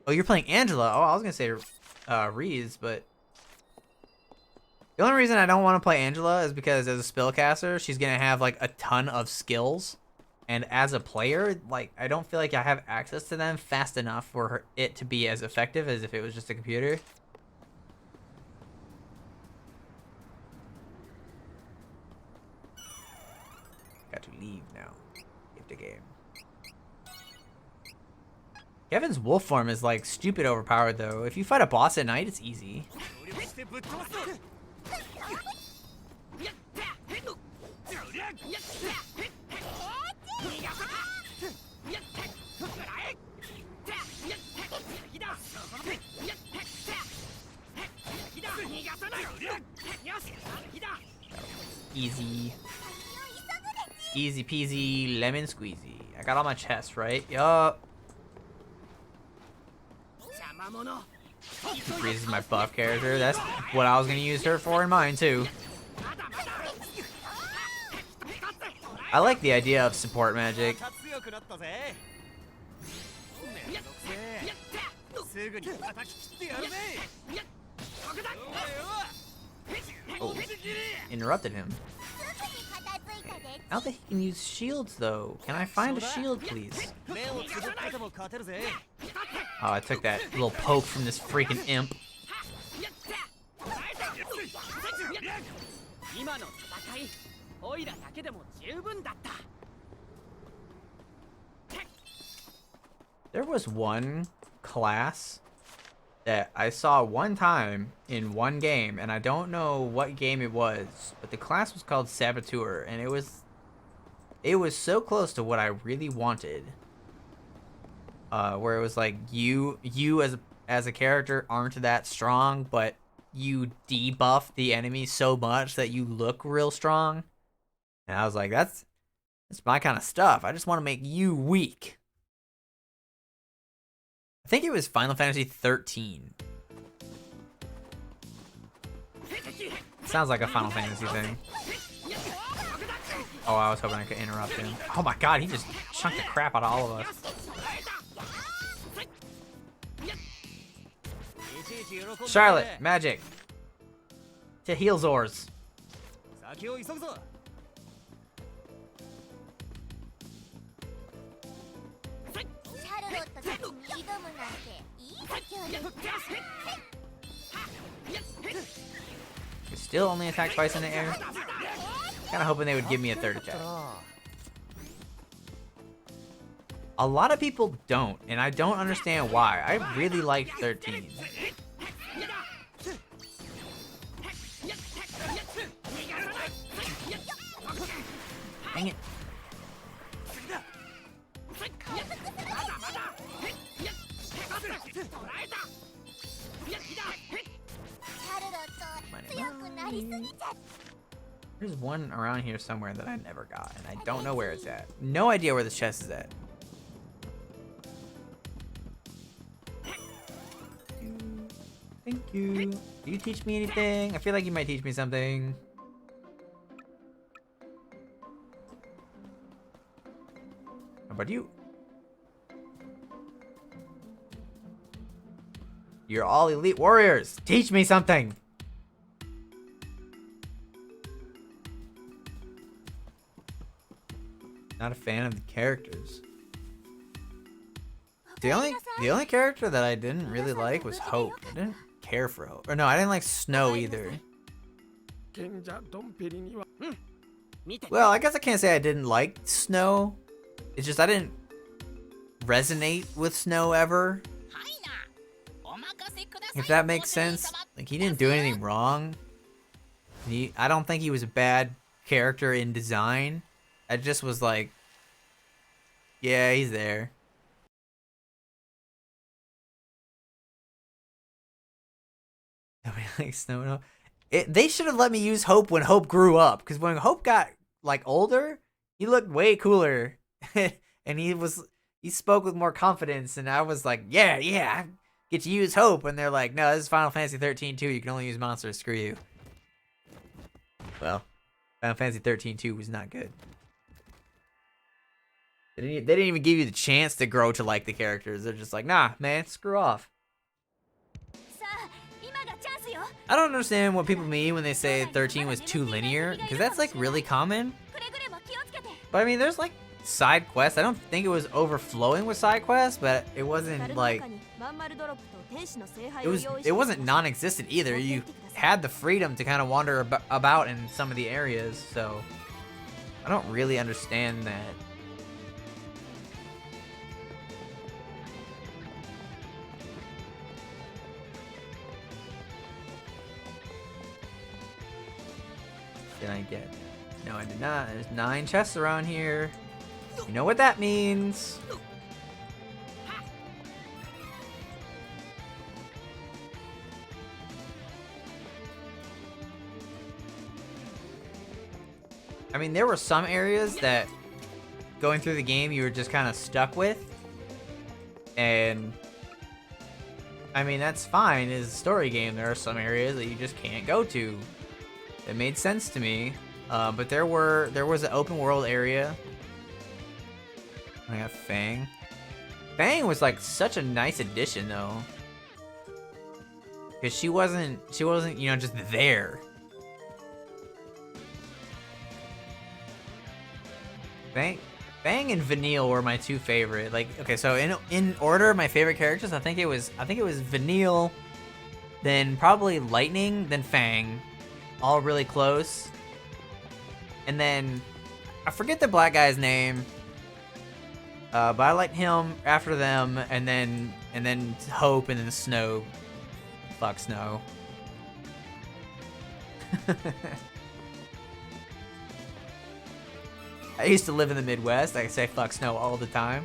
Oh, you're playing Angela. Oh, I was gonna say Reese, but the only reason I don't want to play Angela is because as a spellcaster, she's gonna have like a ton of skills, and as a player, like I don't feel like I have access to them fast enough for it to be as effective as if it was just a computer. Got to leave now. Get the game. Kevin's wolf form is like stupid overpowered though. If you fight a boss at night, it's easy. Easy. Easy peasy lemon squeezy. I got all my chests, right? Yup. Breeze is my buff character. That's what I was gonna use her for in mine too. I like the idea of support magic. Oh, interrupted him. Now that he can use shields though. Can I find a shield, please? Oh, I took that little poke from this freaking imp. There was one class that I saw one time in one game, and I don't know what game it was, but the class was called Saboteur, and it was so close to what I really wanted. Where it was like you as a character aren't that strong, but you debuff the enemy so much that you look real strong. And I was like, that's my kind of stuff. I just want to make you weak. I think it was Final Fantasy 13. Sounds like a Final Fantasy thing. Oh, I was hoping I could interrupt him. Oh my god, he just chunked the crap out of all of us. Charlotte, magic. To heal Zors. You still only attack twice in the air? Kinda hoping they would give me a third attack. A lot of people don't, and I don't understand why. I really liked 13. Dang it. There's one around here somewhere that I never got, and I don't know where it's at. No idea where the chest is at. Thank you. Do you teach me anything? I feel like you might teach me something. How about you? You're all elite warriors. Teach me something. Not a fan of the characters. The only character that I didn't really like was Hope. I didn't care for Hope. Or no, I didn't like Snow either. 賢者ドンペリには Well, I guess I can't say I didn't like Snow. It's just I didn't resonate with Snow ever. はいなお任せください If that makes sense. Like, he didn't do anything wrong. I don't think he was a bad character in design. I just was like, yeah, he's there. Nobody likes Snow. No. They should have let me use Hope when Hope grew up. Because when Hope got, like, older, he looked way cooler. And he spoke with more confidence. And I was like, yeah, I get to use Hope. And they're like, no, this is Final Fantasy 13 2. You can only use monsters. Screw you. Well, Final Fantasy 13 2 was not good. They didn't even give you the chance to grow to like the characters. They're just like, nah, man, screw off. I don't understand what people mean when they say 13 was too linear, because that's like really common. But I mean, there's like side quests. I don't think it was overflowing with side quests, but it wasn't like it wasn't non-existent either. You had the freedom to kind of wander about in some of the areas, so I don't really understand that. Did I get? No, I did not. There's 9 chests around here. You know what that means. I mean, there were some areas that going through the game you were just kind of stuck with. And I mean, that's fine. It's a story game. There are some areas that you just can't go to. It made sense to me, but there was an open world area. I got Fang. Fang was like such a nice addition though, because she wasn't you know just there. Fang and Vanille were my 2 favorite. Like, okay, so in order, my favorite characters, I think it was Vanille, then probably Lightning, then Fang. All really close. And then I forget the black guy's name. But I liked him after them, and then Hope, and then Snow. Fuck Snow. I used to live in the Midwest. I say fuck Snow all the time.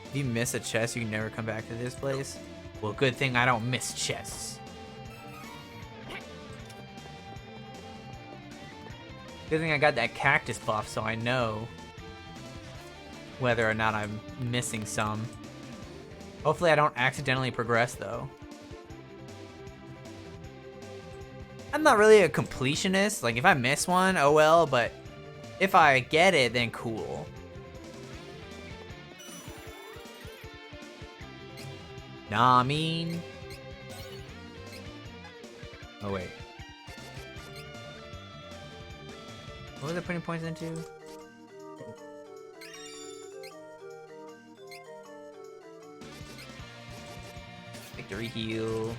If you miss a chest, you can never come back to this place. Well, good thing I don't miss chests. Good thing I got that cactus buff, so I know whether or not I'm missing some. Hopefully I don't accidentally progress, though. I'm not really a completionist. Like, if I miss one, oh well, but if I get it, then cool. Nah, I mean... Oh, wait. What was I putting points into? Victory heal.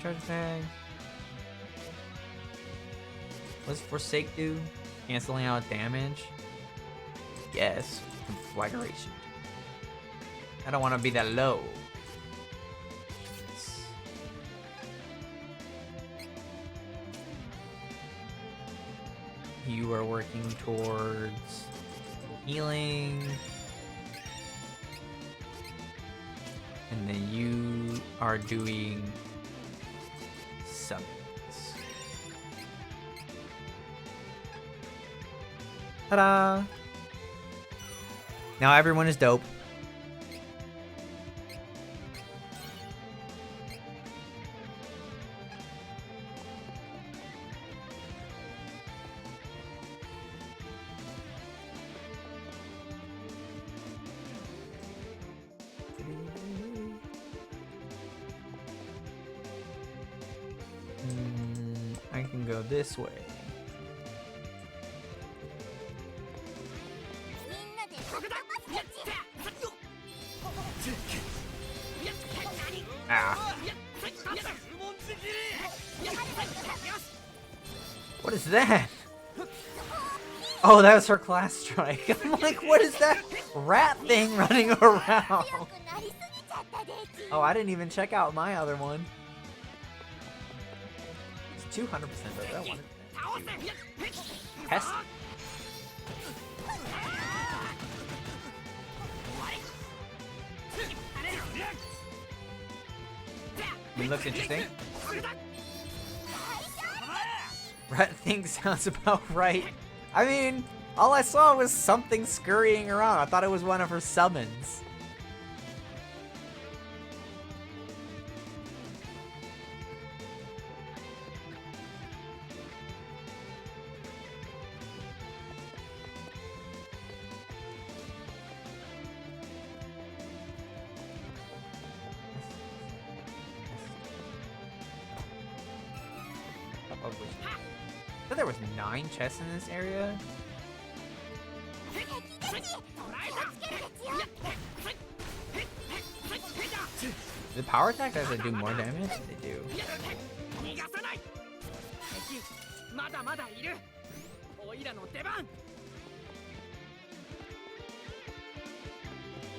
Charge tag. What's Forsake do? Canceling out damage? Yes. Conflagration. I don't want to be that low. You are working towards healing. And then you are doing summons. Ta-da! Now everyone is dope. I can go this way. みんなでぶっ飛ばすっち Ah. What is that? Oh, that was her class strike. I'm like, what is that rat thing running around? 強くなりすぎちゃったでち Oh, I didn't even check out my other one. It's 200% though. I want it. Test. It looks interesting. Rat thing sounds about right. I mean, all I saw was something scurrying around. I thought it was one of her summons. I thought there was 9 chests in this area. The power attacks actually do more damage? They do. 逃がさない敵まだまだいるおいらの出番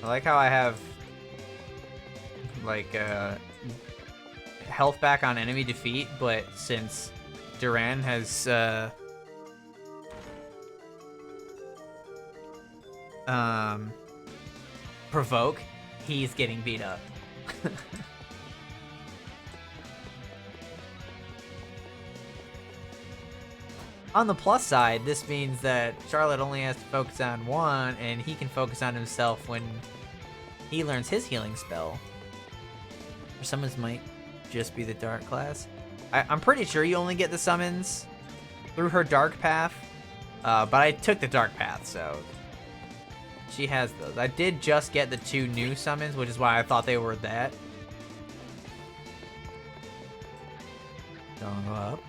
I like how I have like health back on enemy defeat, but since Duran has provoke, he's getting beat up. On the plus side, this means that Charlotte only has to focus on one, and he can focus on himself when he learns his healing spell. Or summons might just be the dark class. I'm pretty sure you only get the summons through her dark path, but I took the dark path, so she has those. I did just get the 2 new summons, which is why I thought they were that. Going up.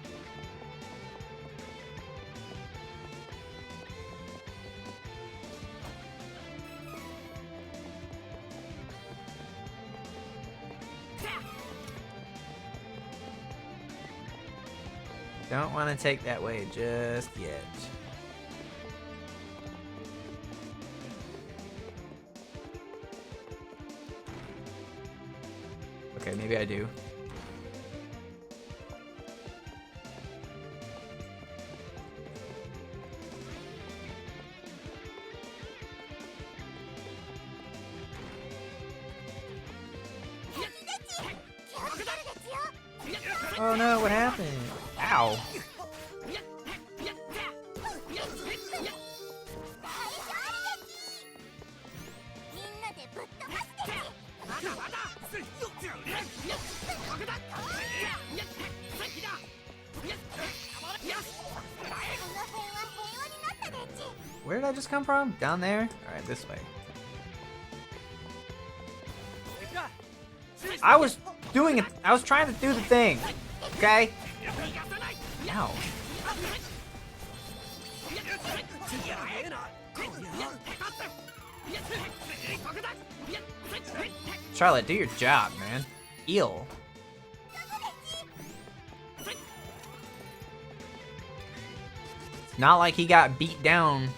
Don't want to take that way just yet. Okay, maybe I do. Oh no, what happened? Ow. Where did I just come from? Down there? Alright, this way. I was doing it. I was trying to do the thing. Okay? Ow. Charlotte, do your job, man. Eel. It's not like he got beat down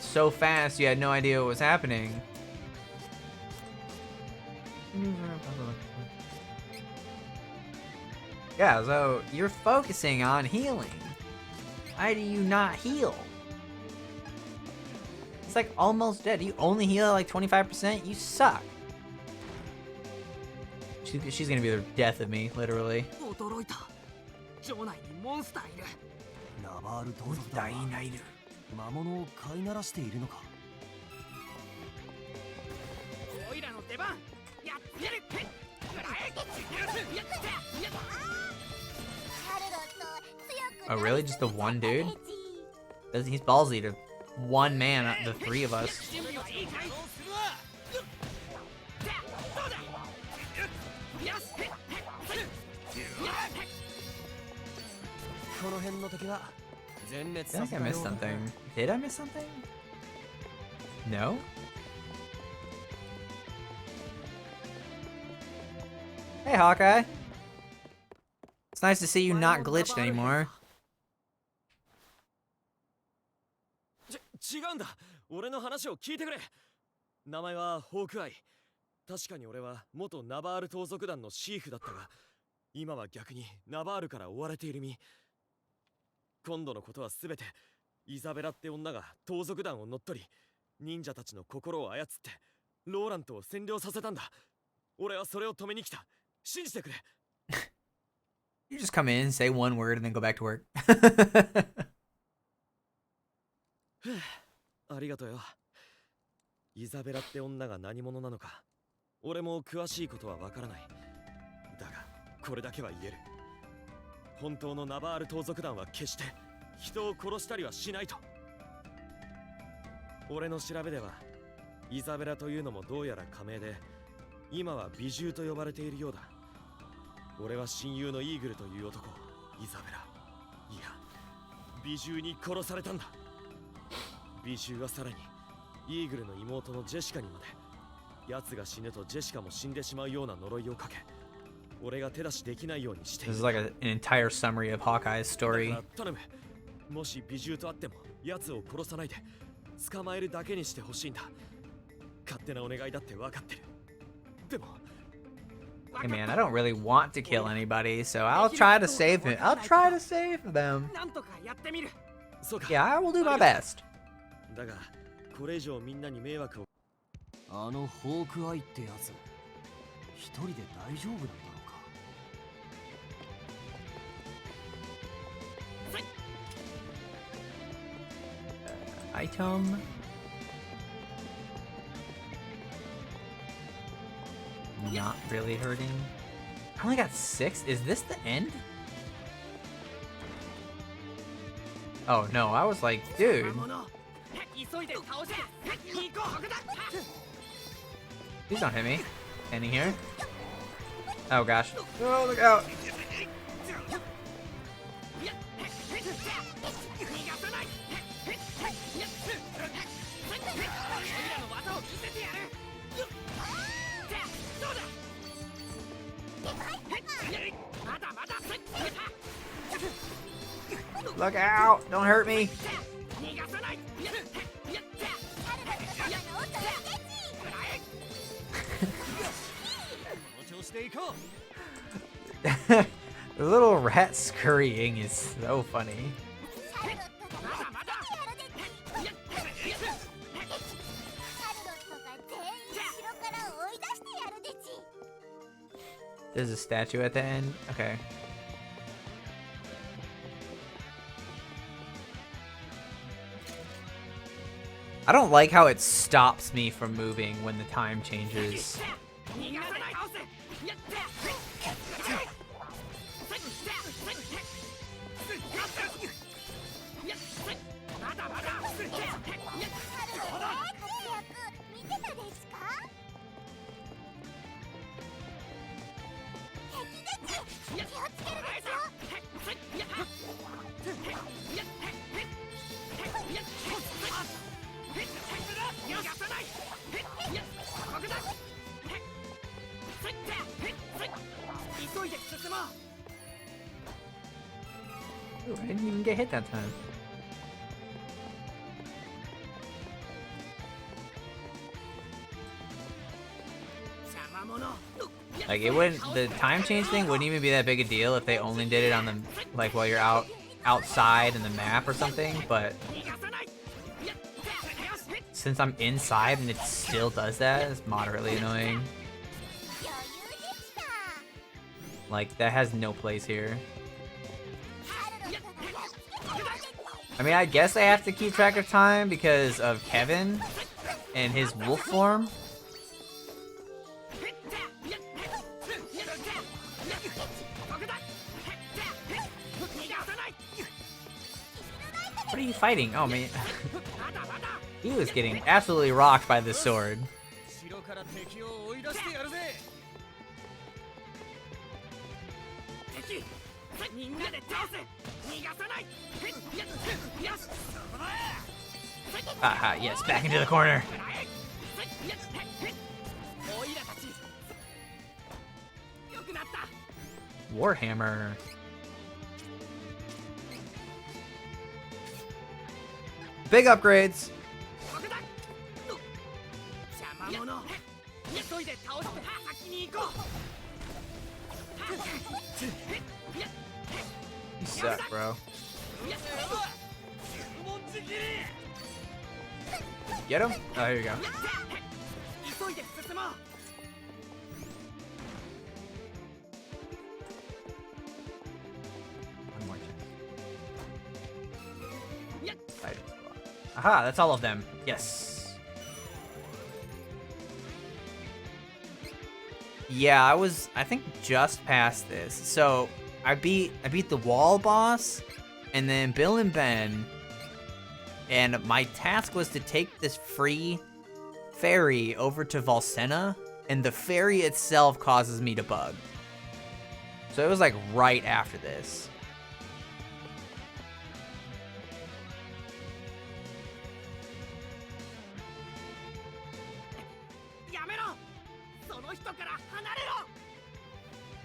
so fast you had no idea what was happening. Yeah, so you're focusing on healing. Why do you not heal? It's like almost dead. You only heal at like 25%? You suck. She's gonna be the death of me, literally. 驚いた城内にモンスターいるナバール盗賊団は魔物を飼いならしているのか出番やってやる食らえやってやっ Oh, really? Just the one dude? He's ballsy to one man, the three of us. 準備はいいかいどうだよしこの辺の敵は全滅 I さ think せ I たよ missed うだな something. Did I miss something? No? Hey, Hawkeye. It's nice to see you not glitched anymore. 違うんだ。俺の話を聞いてくれ。名前はホークアイ。確かに俺は元ナバール盗賊団のシーフだったが、今は逆にナバールから追われている身。今度のことはすべてイザベラって女が盗賊団を乗っ取り、忍者たちの心を操ってローラントを占領させたんだ。俺はそれを止めに来た。信じてくれ。You just come in, say one word, and then go back to work. ありがとうよ。イザベラって女が何者なのか、俺も詳しいことはわからない。だが、これだけは言える。本当のナバール盗賊団は決して人を殺したりはしないと。俺の調べでは、イザベラというのもどうやら仮名で、今は美獣と呼ばれているようだ。俺は親友のイーグルという男をイザベラ、いや、美獣に殺されたんだ。美獣はさらにイーグルの妹のジェシカにまで、奴が死ぬとジェシカも死んでしまうような呪いをかけ、俺が手出しできないようにしてい This る。 is like an entire summary of Hawkeye's だ story. から頼む。もし美獣と会っても奴を殺さないで捕まえるだけにしてほしいんだ。勝手なお願いだって分かってる。でも Hey man, I don't really want to kill anybody, so I'll try to save him. I'll try to save them. なんとかやってみるそうか。 Yeah, I will do my best. だがこれ以上みんなに迷惑を。あのホークアイってやつ、一人で大丈夫なんだろうか。Item. Not really hurting. I only got 6. Is this the end? Oh no, I was like, dude. 急いで倒せ行こうだ Please don't hit me. Any here? Oh gosh. Oh, look out. 逃がさない技を見せてやるどうだまだまだ Look out. Don't hurt me. 逃がさない The little rat scurrying is so funny. There's a statue at the end? Okay. I don't like how it stops me from moving when the time changes. 逃がさない倒せやってまだまだ Ooh, I didn't even get hit that time. Like it wouldn't, the time change thing wouldn't even be that big a deal if they only did it on the, like while you're outside in the map or something, but since I'm inside and it still does that, it's moderately annoying. Like that has no place here. I mean, I guess I have to keep track of time because of Kevin and his wolf form. fighting? Oh man. He was getting absolutely rocked by this sword. 城から敵を追い出してやるぜ敵みんなで倒せ逃がさないよしそこだ Haha, yes, back into the corner. おいらたちよくなった Warhammer. Big upgrades. ここだ邪魔者急いで倒して先に行こう You suck, bro. Get him? Oh, here you go. 急いで進もう One more chance. Aha, that's all of them. Yes. Yeah, I think just past this. So I beat the wall boss, and then Bill and Ben, and my task was to take this free ferry over to Valsenna, and the ferry itself causes me to bug. So it was like right after this.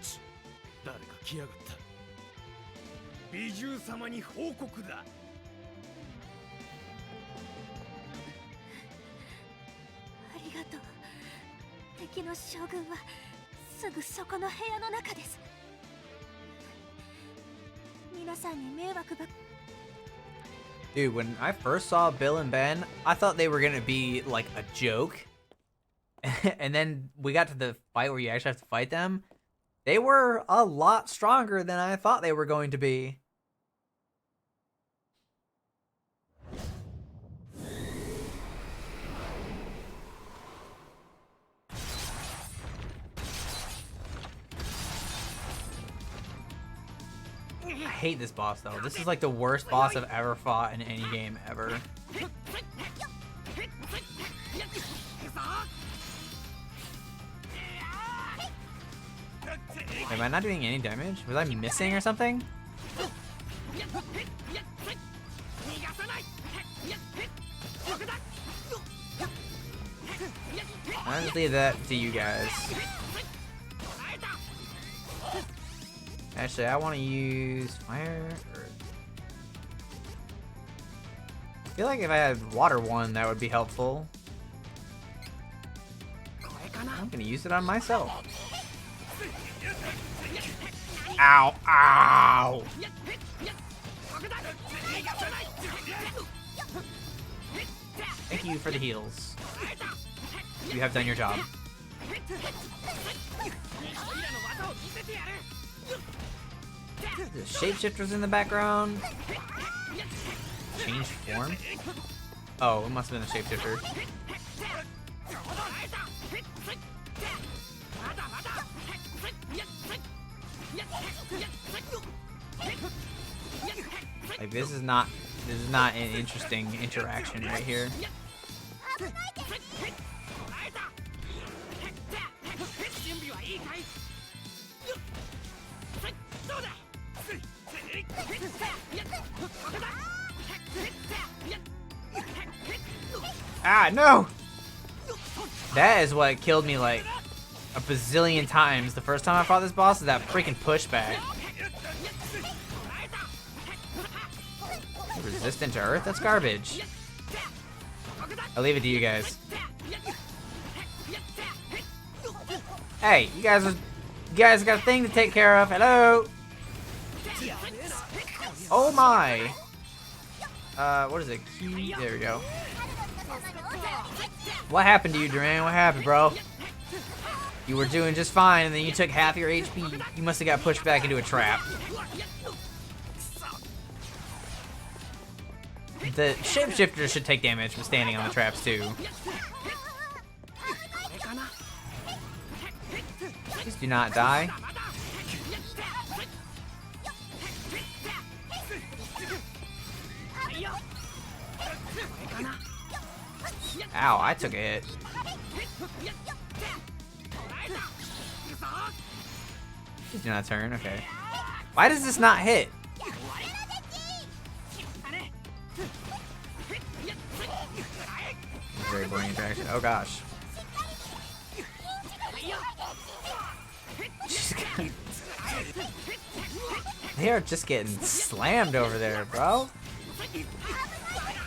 Shh. 誰か来やがった。美獣様に報告だ。ありがとう。敵の将軍はすぐそこの部屋の中です。皆さんに迷惑ば。 Dude, when I first saw Bill and Ben, I thought they were gonna be like a joke. And then we got to the fight where you actually have to fight them. They were a lot stronger than I thought they were going to be. I hate this boss though. This is like the worst boss I've ever fought in any game ever. Am I not doing any damage? Was I missing or something? I'll just leave that to you guys. Actually, I want to use fire. I feel like if I had water one, that would be helpful. I'm gonna use it on myself. Ow! Ow! Thank you for the heals. You have done your job. The shapeshifters in the background. Change form? Oh, it must have been the shapeshifter. Like this is not an interesting interaction right here. Ah, no! That is what killed me like a bazillion times the first time I fought this boss, is that freaking pushback. Resistant to earth? That's garbage. I'll leave it to you guys. Hey, you guys got a thing to take care of. Hello? Oh my! What is it? Key? There we go. What happened to you, Duran? What happened, bro? You were doing just fine, and then you took half your HP. You must have got pushed back into a trap. The shapeshifters should take damage from standing on the traps, too. Please do not die. Ow, I took a hit. Did not turn? Okay. Why does this not hit? Very boring interaction. Oh gosh. They are just getting slammed over there, bro.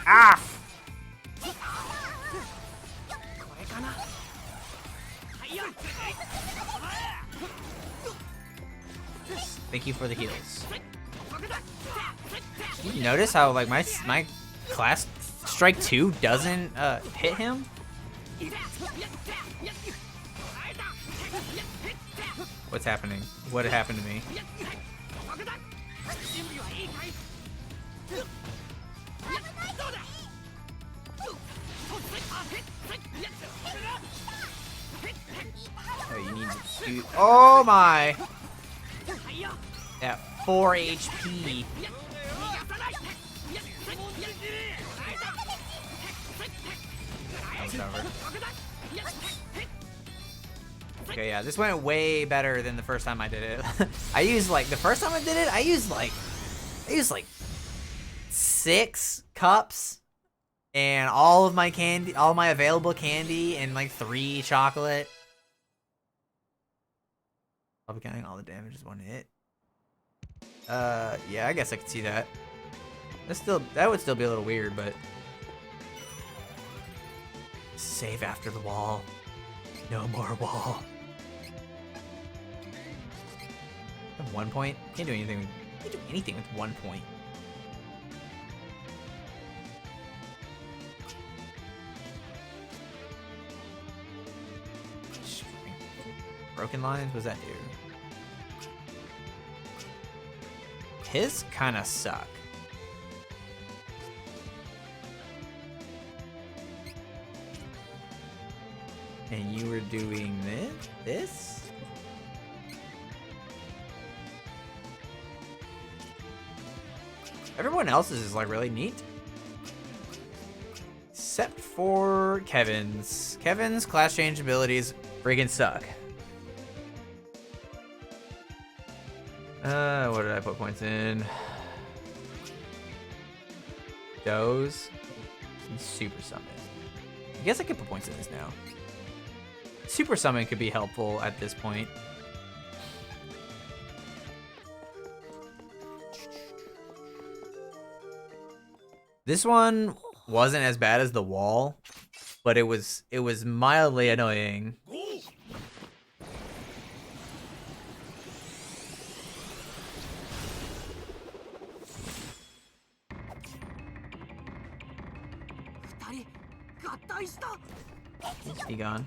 Ah! Thank you for the heals. You notice how like my class strike 2 doesn't hit him? What's happening? What happened to me? Oh, you need to do. Oh my! At 4 HP. Okay, yeah, this went way better than the first time I did it. I used like the first time I did it, I used like 6 cups and all of my candy, all my available candy, and like 3 chocolate. I'll be counting all the damage as one hit. Yeah, I guess I could see that. That would still be a little weird, but save after the wall. No more wall. 1 point? Can't do anything. Can't do anything with 1 point. Broken lines? What does that do? His kinda suck. And you were doing this? Everyone else's is like really neat. Except for Kevin's. Kevin's class change abilities friggin' suck. What did I put points in? Doze. And Super Summon. I guess I could put points in this now. Super Summon could be helpful at this point. This one wasn't as bad as the wall, but it was mildly annoying. Is he gone?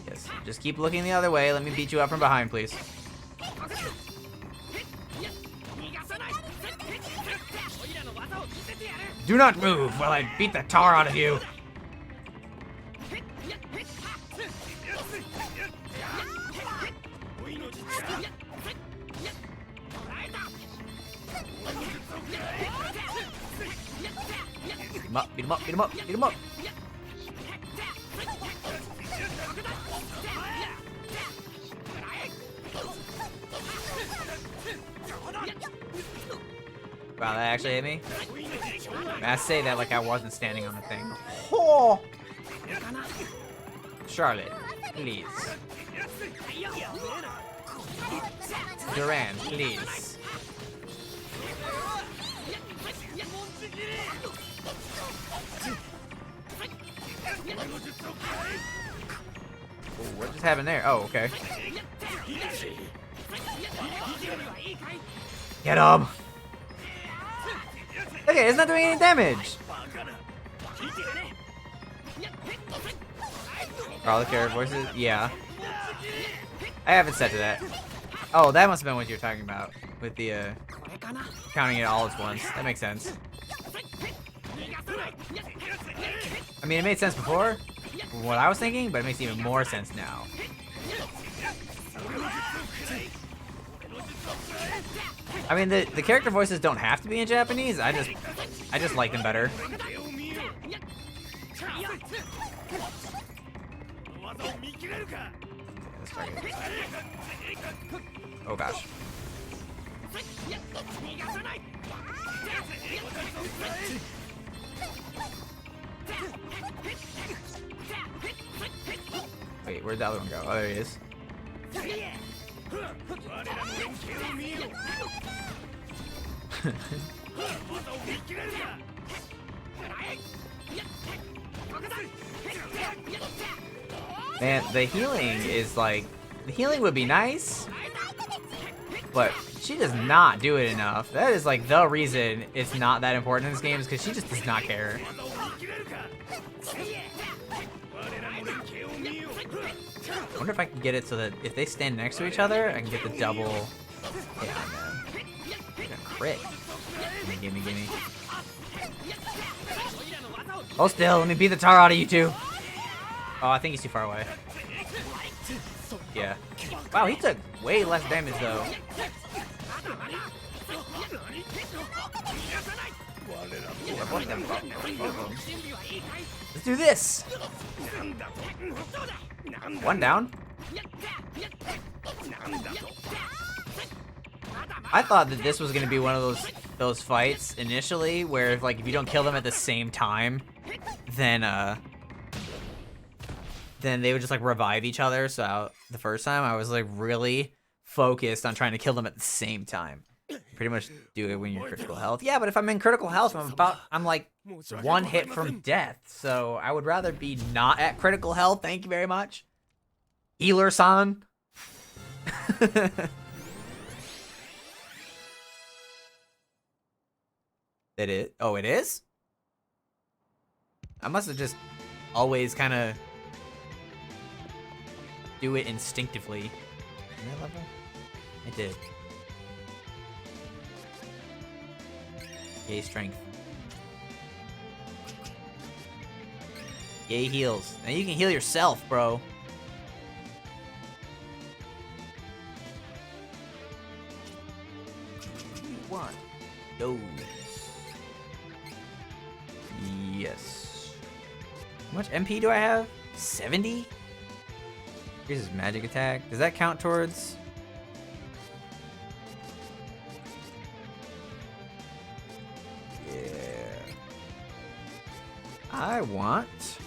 Yes, just keep looking the other way. Let me beat you up from behind, please. Do not move while I beat the tar out of you. Beat him up, beat him up, beat him up, beat him up. Wow, that actually hit me? I say that like I wasn't standing on the thing. Oh! Charlotte, please. Duran, please. Oh, what just happened there? Oh, okay. Get him! Okay, it's not doing any damage. All the character voices? Yeah. I haven't set to that. Oh, that must have been what you were talking about. With the, counting it all at once. That makes sense. I mean, it made sense before, what I was thinking, but it makes even more sense now. I mean, the character voices don't have to be in Japanese. I just like them better. Oh gosh. Wait, where'd the other one go? Oh, there he is. Man, the healing is like... The healing would be nice, but she does not do it enough. That is like the reason it's not that important in this game, is because she just does not care. I wonder if I can get it so that if they stand next to each other, I can get the double hit on them. Like a crit. Gimme. Hold still, let me beat the tar out of you two. Oh, I think he's too far away. Yeah. Wow, he took way less damage though. Let's do this. One down. I thought that this was gonna be one of those fights initially where if you don't kill them at the same time, then they would just like revive each other. So the first time I was like really focused on trying to kill them at the same time. Pretty much do it when you're critical health. Yeah, but if I'm in critical health, I'm like one hit from death. So I would rather be not at critical health. Thank you very much. Healer-san. Oh, it is? I must have just always kind of do it instinctively. Did I level? I did. Yay, strength. Yay, heals. Now you can heal yourself, bro. You want those. Yes. How much MP do I have? 70? Here's his magic attack. Does that count towards? Yeah. I want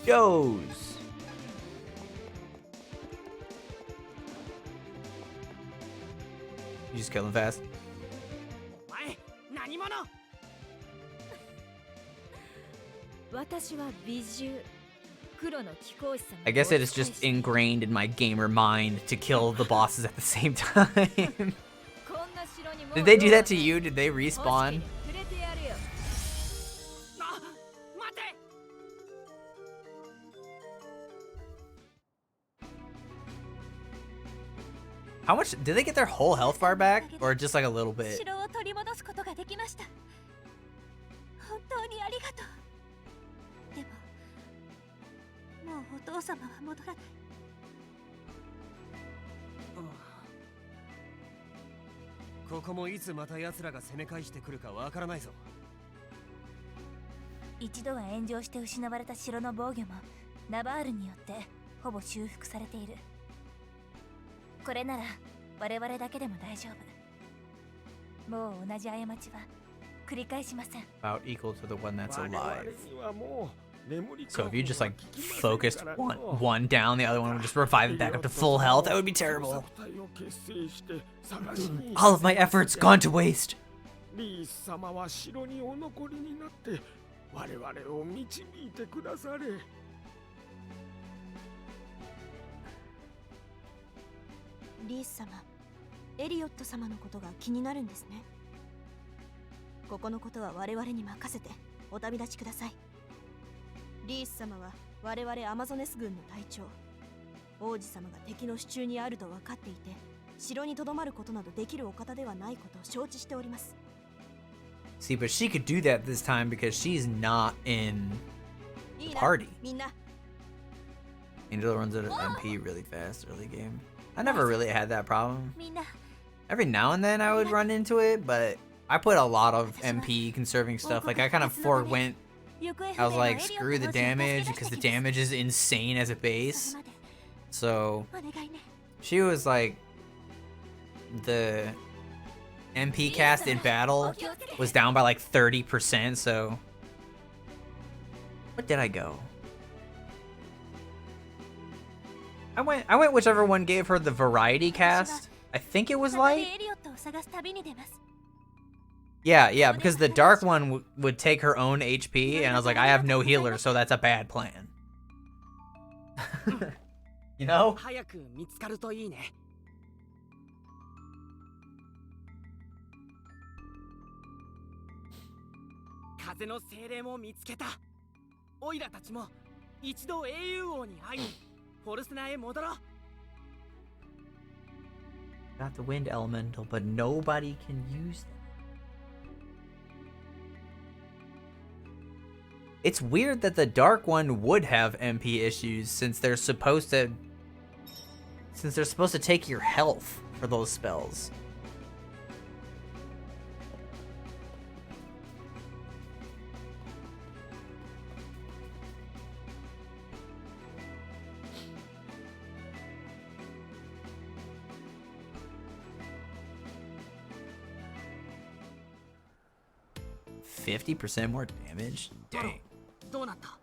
those. You just kill him fast. I guess it is just ingrained in my gamer mind to kill the bosses at the same time. Did they do that to you? Did they respawn? How much did they get their whole health bar back, or just like a little bit? About equal to the one that's alive. So if you just like focused one down, the other one would just revive it back up to full health. That would be terrible. All of my efforts gone to waste. See, but she could do that this time because she's not in the party. Angel runs out of MP really fast early game. I never really had that problem. みんな Every now and then I would run into it, but I put a lot of MP conserving stuff. Like I kind of forewent. I was like, screw the damage because the damage is insane as a base. So she was like, the MP cast in battle was down by like 30%. So what did I go? I went whichever one gave her the variety cast. I think it was light. Yeah, because the dark one would take her own HP, and I was like, I have no healer, so that's a bad plan. You know? 早く見つかるといいね。風の精霊も見つけた。オイラたちも一度英雄王に会いにフォルスナへ戻ろう。 Got the wind elemental, but nobody can use them. It's weird that the dark one would have MP issues since they're supposed to take your health for those spells. %50 more damage? Dang. どうなった？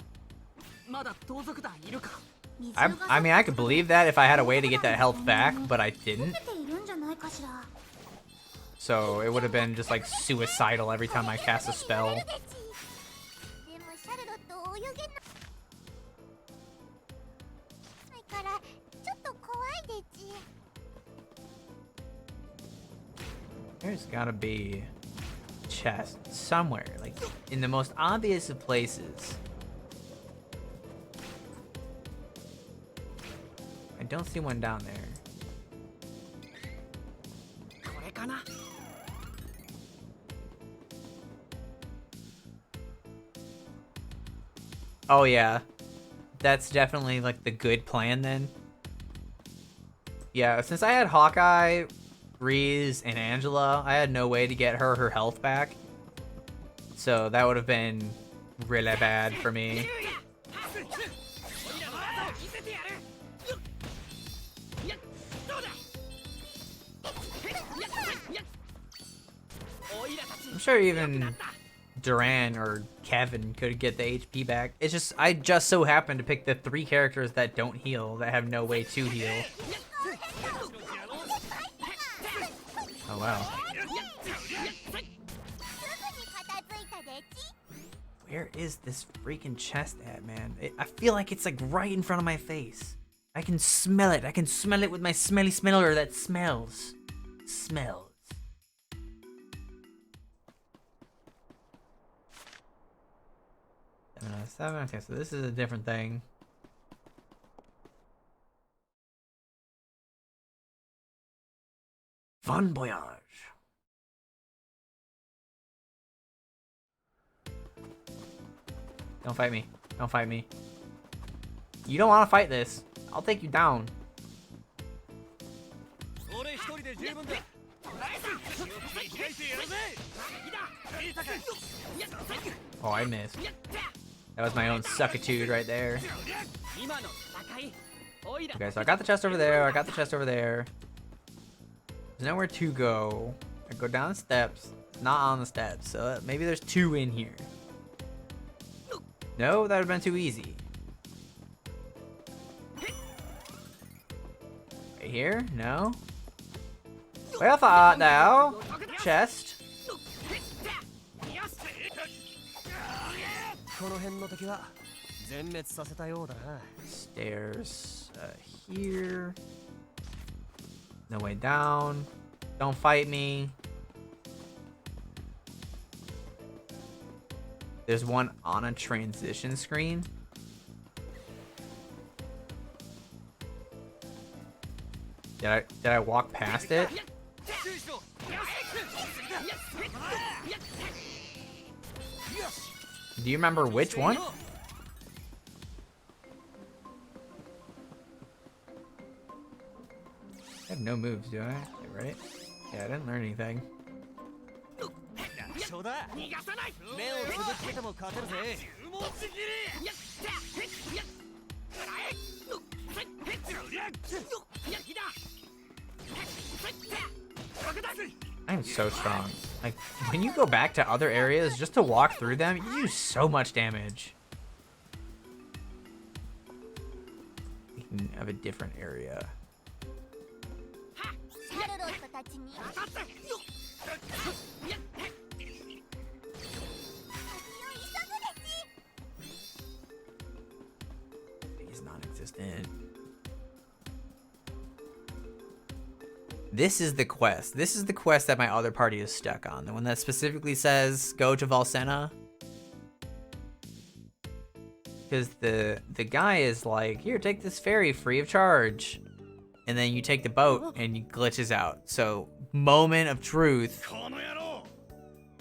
まだ盗賊団いるか？ I mean, I could believe that if I had a way to get that health back, but I didn't. So it would have been just like suicidal every time I cast a spell. There's gotta be a chest somewhere, like in the most obvious of places. I don't see one down there. これかな？ Oh yeah, that's definitely like the good plan then. Yeah, since I had Hawkeye, Breeze, and Angela, I had no way to get her health back. So that would have been really bad for me. I'm sure even Duran or Kevin could get the HP back. It's just, I just so happen to pick the 3 characters that don't heal, that have no way to heal. Oh wow. Where is this freaking chest at, man? I feel like it's like right in front of my face. I can smell it. I can smell it with my smelly smeller that smells. Smells. Okay, so this is a different thing. Bon voyage. Don't fight me. Don't fight me. You don't want to fight this. I'll take you down. Oh, I missed. That was my own suckitude right there. Okay, so I got the chest over there. I got the chest over there. There's nowhere to go. I go down the steps. Not on the steps. So maybe there's 2 in here. No, that would have been too easy. Right here? No. Well thought now. Chest. Stairs here. No way down. Don't fight me. There's one on a transition screen. Did I walk past it? Do you remember which one? have no moves, do I? Right? Yeah, I didn't learn anything. そうだ逃がさない目をつぶってても勝てるぜ注文ちぎりやったへっやえっせっへっよっやきだへっせっここだ I'm so strong. Like, when you go back to other areas just to walk through them, you do so much damage. Speaking of a different area. シャルロットたちに当たってよっやっへっ He's non-existent. This is the quest. This is the quest that my other party is stuck on. The one that specifically says go to Valsena. Because the guy is like, here, take this ferry free of charge. And then you take the boat and he glitches out. So, moment of truth. この野郎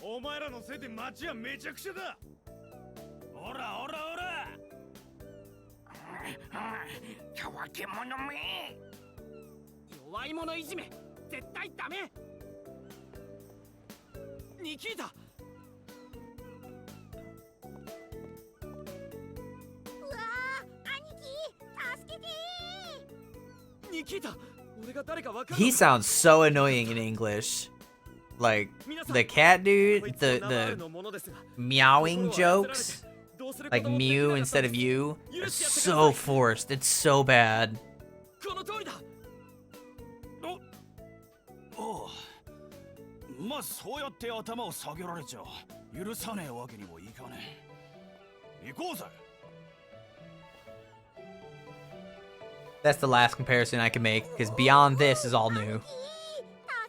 お前らのせいで街はめちゃくちゃだおらおらおらたわけ者め弱い者いじめ絶対ダメニキータうわー兄貴助けてニキータ俺が誰かわかる He sounds so annoying in English. Like, the cat dude, the meowing jokes, like Mew instead of you, are so forced. It's so bad. この通りだおうまあそうやって頭を下げられちゃ許さねえわけにもいかねえ行こうぜ That's the last comparison I can make, because beyond this is all new. 助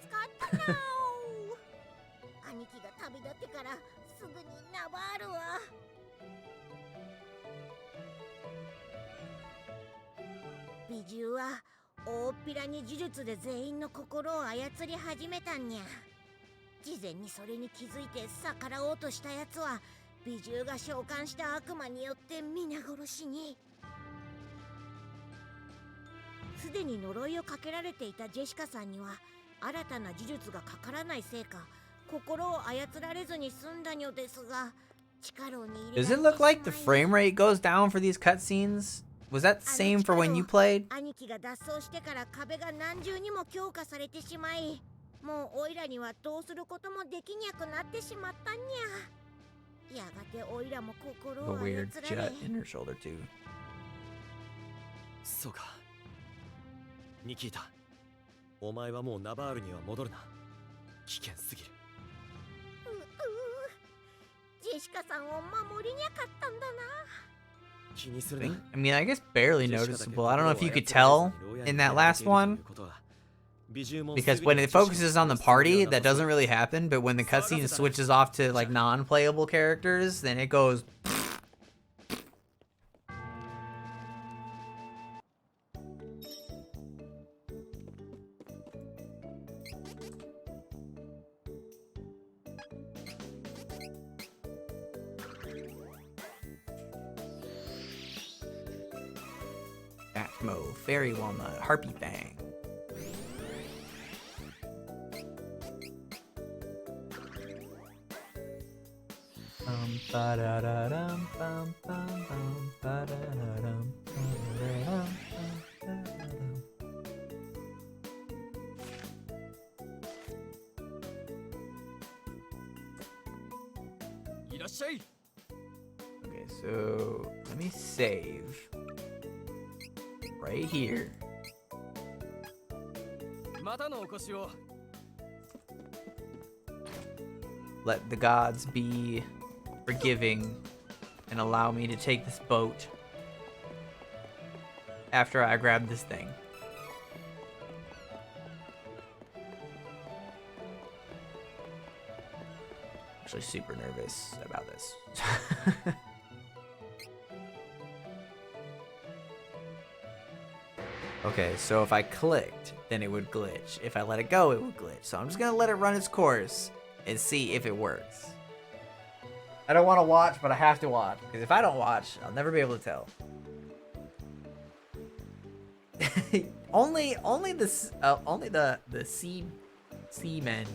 かったな兄貴が旅立ってからすぐにナバールは美獣は大っぴらに呪術で全員の心を操り始めたんにゃ事前にそれに気づいて逆らおうとしたやつは美獣が召喚した悪魔によって皆殺しにすでに呪いをかけられていたジェシカさんには新たな呪術がかからないせいか心を操られずに済んだのですが力を握り Does it look like the frame rate goes down for these cutscenes? Was that the same for when you played? 兄貴が脱走してから壁が何重にも強化されてしまいもうオイラにはどうすることもできにゃくなってしまったんにゃやがてオイラも心 A を操 weird られ jet in her shoulder too. そうかニキータお前はもうナバールには戻るな危険すぎるジェシカさんを守りにゃかったんだな 気にするな I mean, I guess barely noticeable. I don't know if you could tell in that last one. Because when it focuses on the party, that doesn't really happen. But when the cutscene switches off to like non-playable characters, then it goes. Atmo, Fairy Walnut, Harpy Fang. Ba-da-da-dum, bum, bum, bum, ba-da-da-dum, ba-da-da-dum, ba-da-da-dum. Okay, so let me save right here. またのお越しを Let the gods be forgiving and allow me to take this boat after I grab this thing. Actually super nervous about this. Okay, so if I clicked, then it would glitch. If I let it go, it would glitch. So I'm just gonna let it run its course and see if it works. I don't want to watch, but I have to watch. Because if I don't watch, I'll never be able to tell. only the seamen.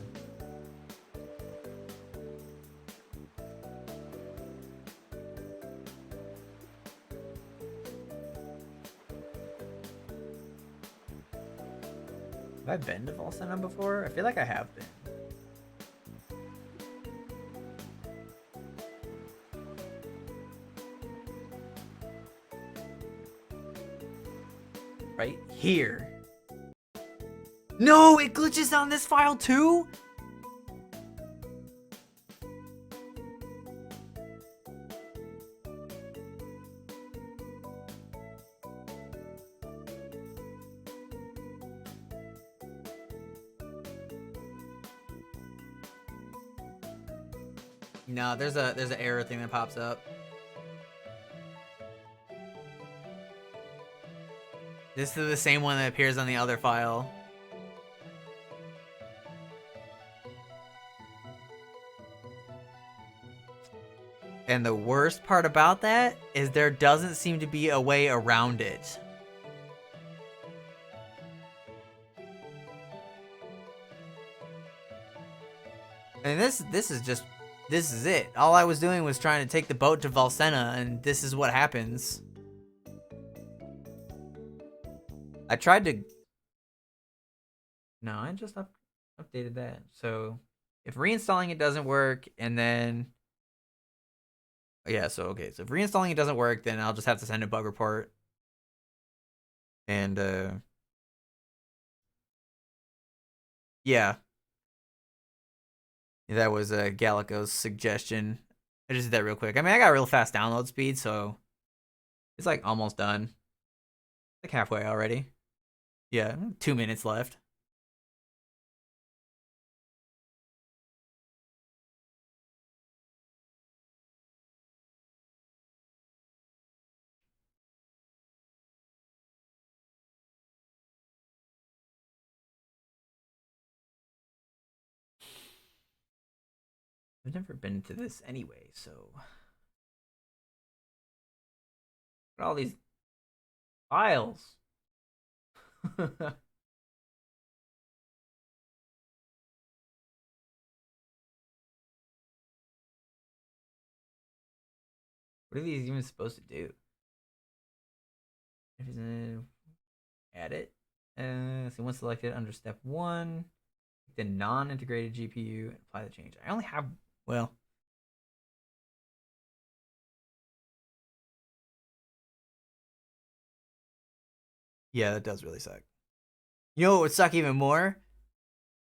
Have I been to Volsena before? I feel like I have been. Right here. No, it glitches on this file too? No, there's an error thing that pops up. This is the same one that appears on the other file. And the worst part about that is there doesn't seem to be a way around it. And this is it. All I was doing was trying to take the boat to Volsena, and this is what happens. I tried to... No, I just updated that. So, if reinstalling it doesn't work, and then... Yeah, so, okay. So, if reinstalling it doesn't work, then I'll just have to send a bug report. And, yeah. That was Gallico's suggestion. I just did that real quick. I mean, I got real fast download speed, so... It's, like, almost done. Like, halfway already. Yeah, 2 minutes left. I've never been to this anyway, so... Look at all these files. What are these even supposed to do? Add it. So once selected under step 1, the non-integrated GPU and apply the change. I only have, well... Yeah, that does really suck. You know what would suck even more?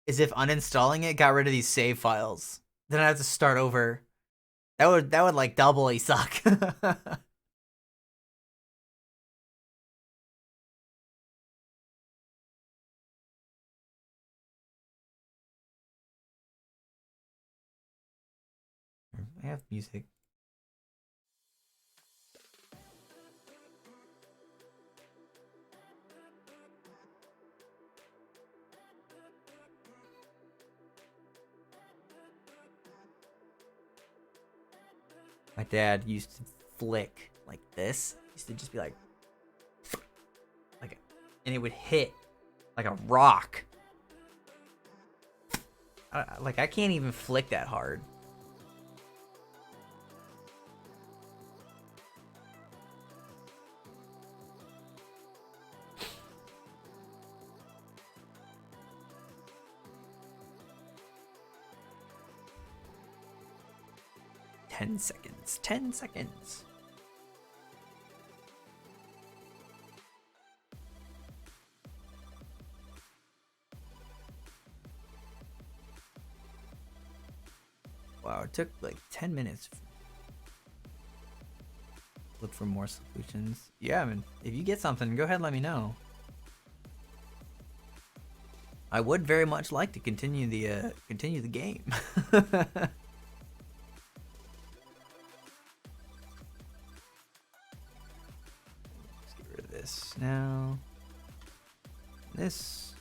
Is if uninstalling it got rid of these save files. Then I'd have to start over. That would like doubly suck. I have music. My dad used to flick like this. He used to just be like, and it would hit like a rock. I can't even flick that hard. Ten seconds. 10 seconds. Wow, it took like 10 minutes. Look for more solutions. Yeah, I mean, if you get something, go ahead and let me know. I would very much like to continue the game. This now. This.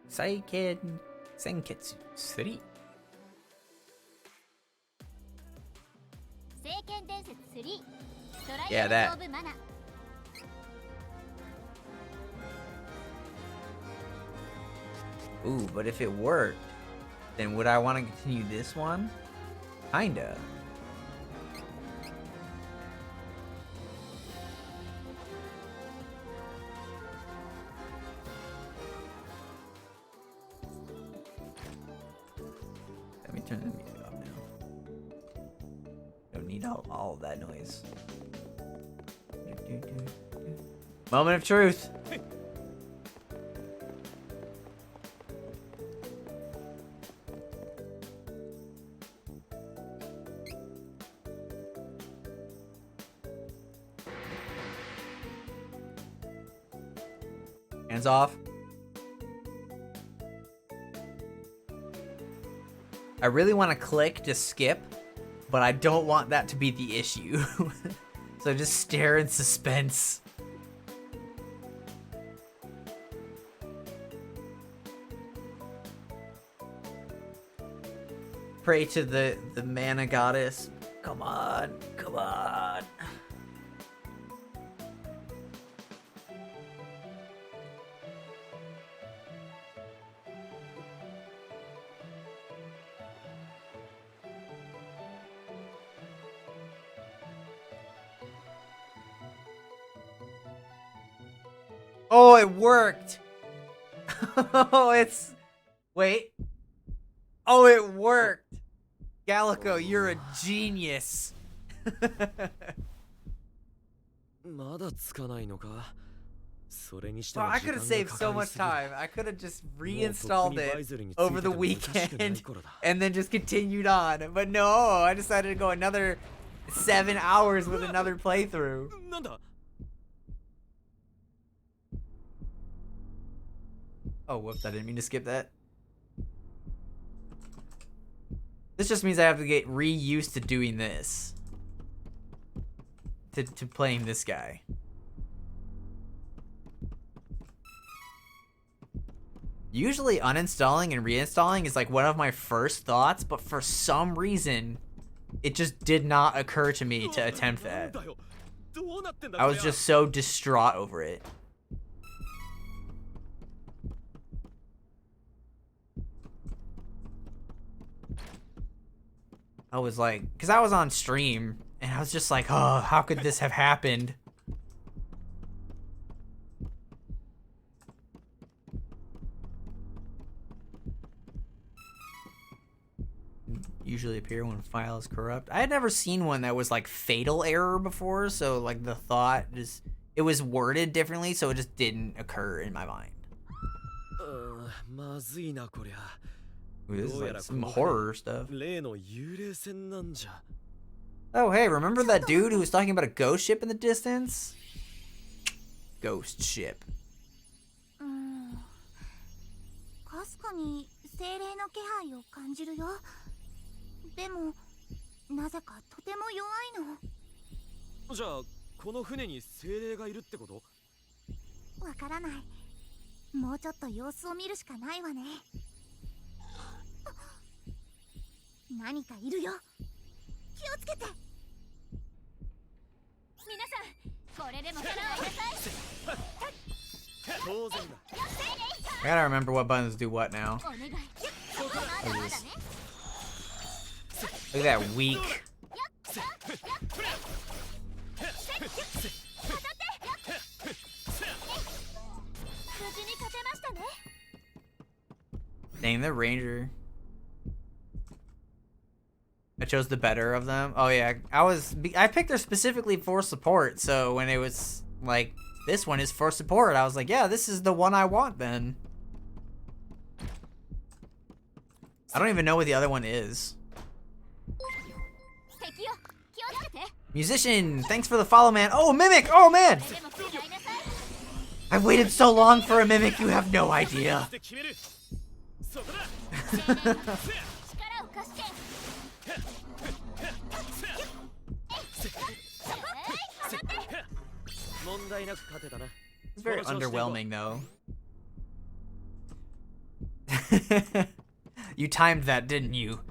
Seiken Senketsu 3. 聖剣伝説3 Yeah, that. オブマナ Ooh, but if it worked, then would I want to continue this one? Kinda. Let me turn the music off now. Don't need all of that noise. Moment of truth. Hands off. I really want to click to skip, but I don't want that to be the issue. So just stare in suspense. Pray to the mana goddess. Come on, come on. Oh, it worked. Oh, it's... Wait. Oh, it worked. Gallico, you're a genius. まだつかないのか。それにして Well, も I 時 could 間 have が saved か so かり much すぎる。 time. I could have just もうとっく reinstalled にバ it イゼルについて over て the も難しくない weekend 頃だ。 and then just continued on. But no, I decided to go another 7 hours with another playthrough. なんだ。 Oh, whoops, I didn't mean to skip that. This just means I have to get reused to doing this. To playing this guy. Usually uninstalling and reinstalling is like one of my first thoughts, but for some reason, it just did not occur to me to attempt that. I was just so distraught over it. I was like, because I was on stream, and I was just like, oh, how could this have happened? Usually appear when file is corrupt. I had never seen one that was like fatal error before, so like the thought just, it was worded differently, so it just didn't occur in my mind. まずいなこりゃ。 Ooh, this is like some horror stuff. 例の幽霊船なんじゃ。 Oh, hey, remember that dude who was talking about a ghost ship in the distance? Ghost ship. かすかに精霊の気配を感じるよ。でもなぜかとても弱いの。じゃあこの船に精霊がいるってこと？わからない。もうちょっと様子を見るしかないわね。何かいるよ。気をつけて。皆さん、これでもからおなさい。当然だ。 I gotta remember what buttons do what now. お願い。まだまだね。 Look at that weak. 無事に勝てましたね。 Dang, the ranger. I chose the better of them. Oh yeah, I picked her specifically for support. So when it was like this one is for support, I was like, yeah, this is the one I want then. I don't even know what the other one is. Musician, thanks for the follow, man. Oh, mimic. Oh man, I've waited so long for a mimic. You have no idea. It's very underwhelming though. You timed that, didn't you?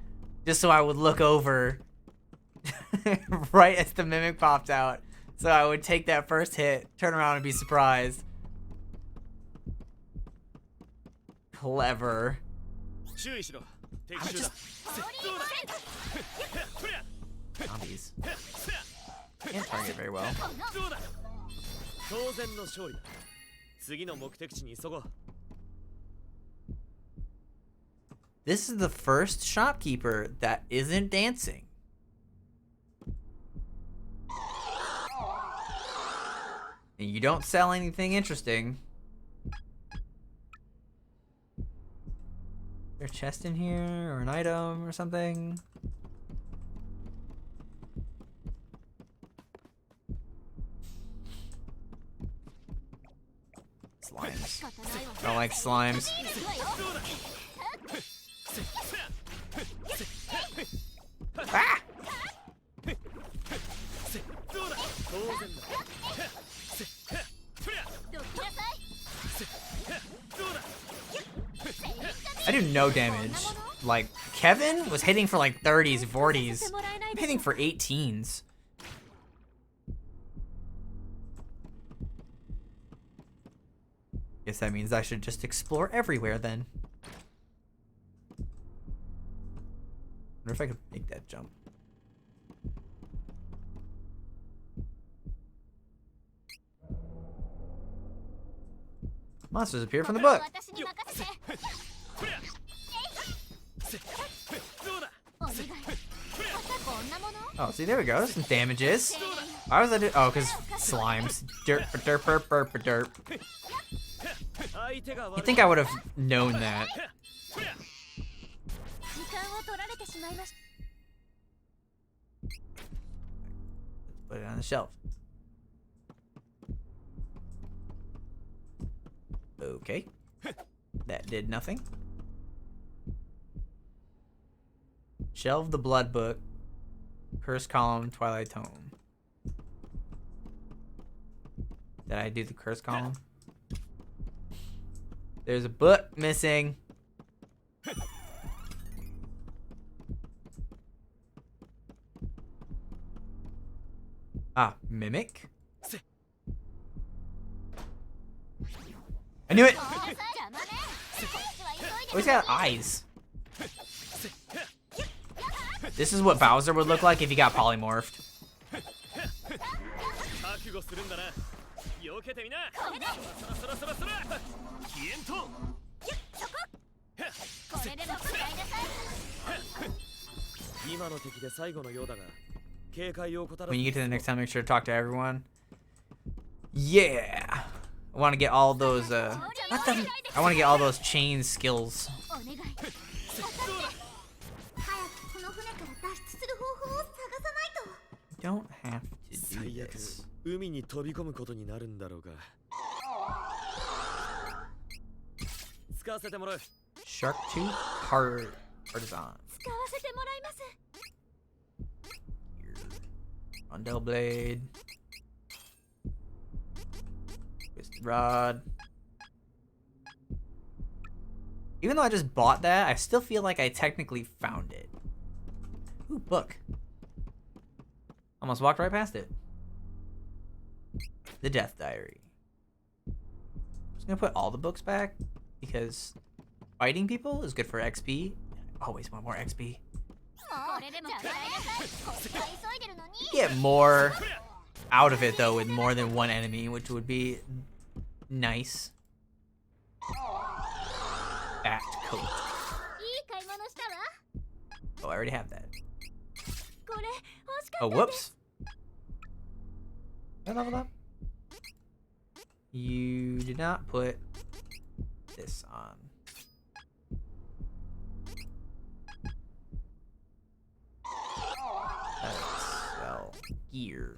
Just so I would look over right as the mimic popped out. So I would take that first hit, turn around and be surprised. Clever. I'm just... Zombies. Can't target very well. This is the first shopkeeper that isn't dancing. And you don't sell anything interesting. Is there a chest in here or an item or something? Slimes. I don't like slimes. Ah! I do no damage. Like, Kevin was hitting for like 30s, 40s. I'm hitting for 18s. Guess that means I should just explore everywhere then. Wonder if I could make that jump. Monsters appear from the book. Oh, see, there we go. There's some damages. Why was I do? Oh, because slimes. Derp, derp, derp, derp, derp. You'd think I would have known that. Put it on the shelf. Okay. That did nothing. Shelve the blood book. Curse column, Twilight Tome. Did I do the curse column? There's a book missing. Ah, mimic. I knew it! Oh, he's got eyes. This is what Bowser would look like if he got polymorphed. When you get to the next time, make sure to talk to everyone. Yeah! I want to get all those, I want to get all those chain skills. You don't have to do this. Shark tooth partisan. Rondell blade. Twisted rod. Even though I just bought that, I still feel like I technically found it. Ooh, book. Almost walked right past it. The Death Diary. I'm just gonna put all the books back because fighting people is good for XP. I always want more XP. You get more out of it though with more than one enemy, which would be nice. Bat coat. Oh, I already have that. Oh, whoops. Did I level up? You did not put this on. Let's sell gear.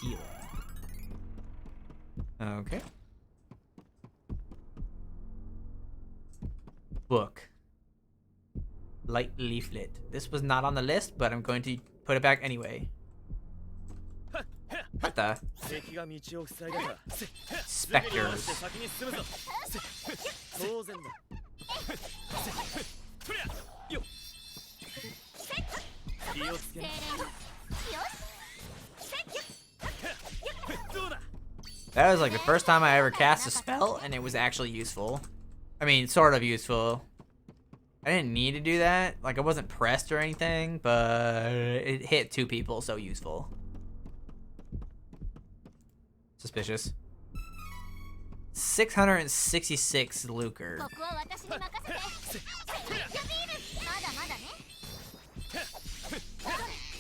Heal. Okay. Book. Light leaflet. This was not on the list, but I'm going to put it back anyway. the 敵が道を塞いだから specters? 先に進むぞ当然だとりゃよっ気をつけなどうだ That was like the first time I ever cast a spell, and it was actually useful. I mean, sort of useful. I didn't need to do that. Like, I wasn't pressed or anything, but it hit 2 people, so useful. Suspicious. 666 lucre. ここは私に任せてセリアビールまだまだね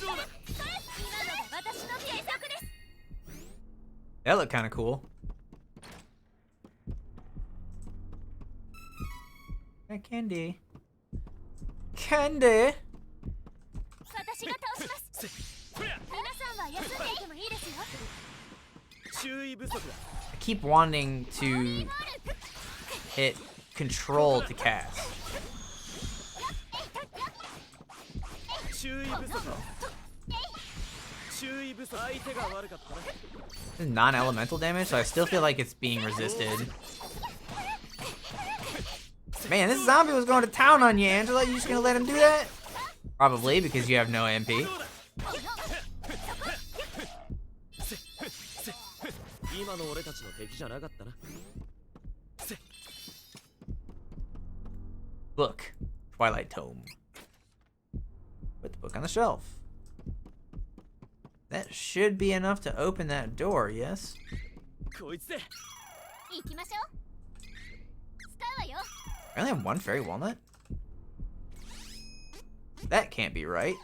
どうだ今のが私の計画です That looked kind of cool. Hey, Candy. Candy! 私が倒します皆さんは休んでいてもいいですよ注意不足だ I keep wanting to hit control to cast. 注意不足だ注意不足相手が悪かったな This is non-elemental damage, so I still feel like it's being resisted. Man, this zombie was going to town on you, Angela. You just gonna let him do that? Probably, because you have no MP. 今の俺たちの敵じゃなかったな Book. Twilight Tome. Put the book on the shelf. That should be enough to open that door, yes? こいつで行きましょう使うわよ I only have 1 fairy walnut? That can't be right.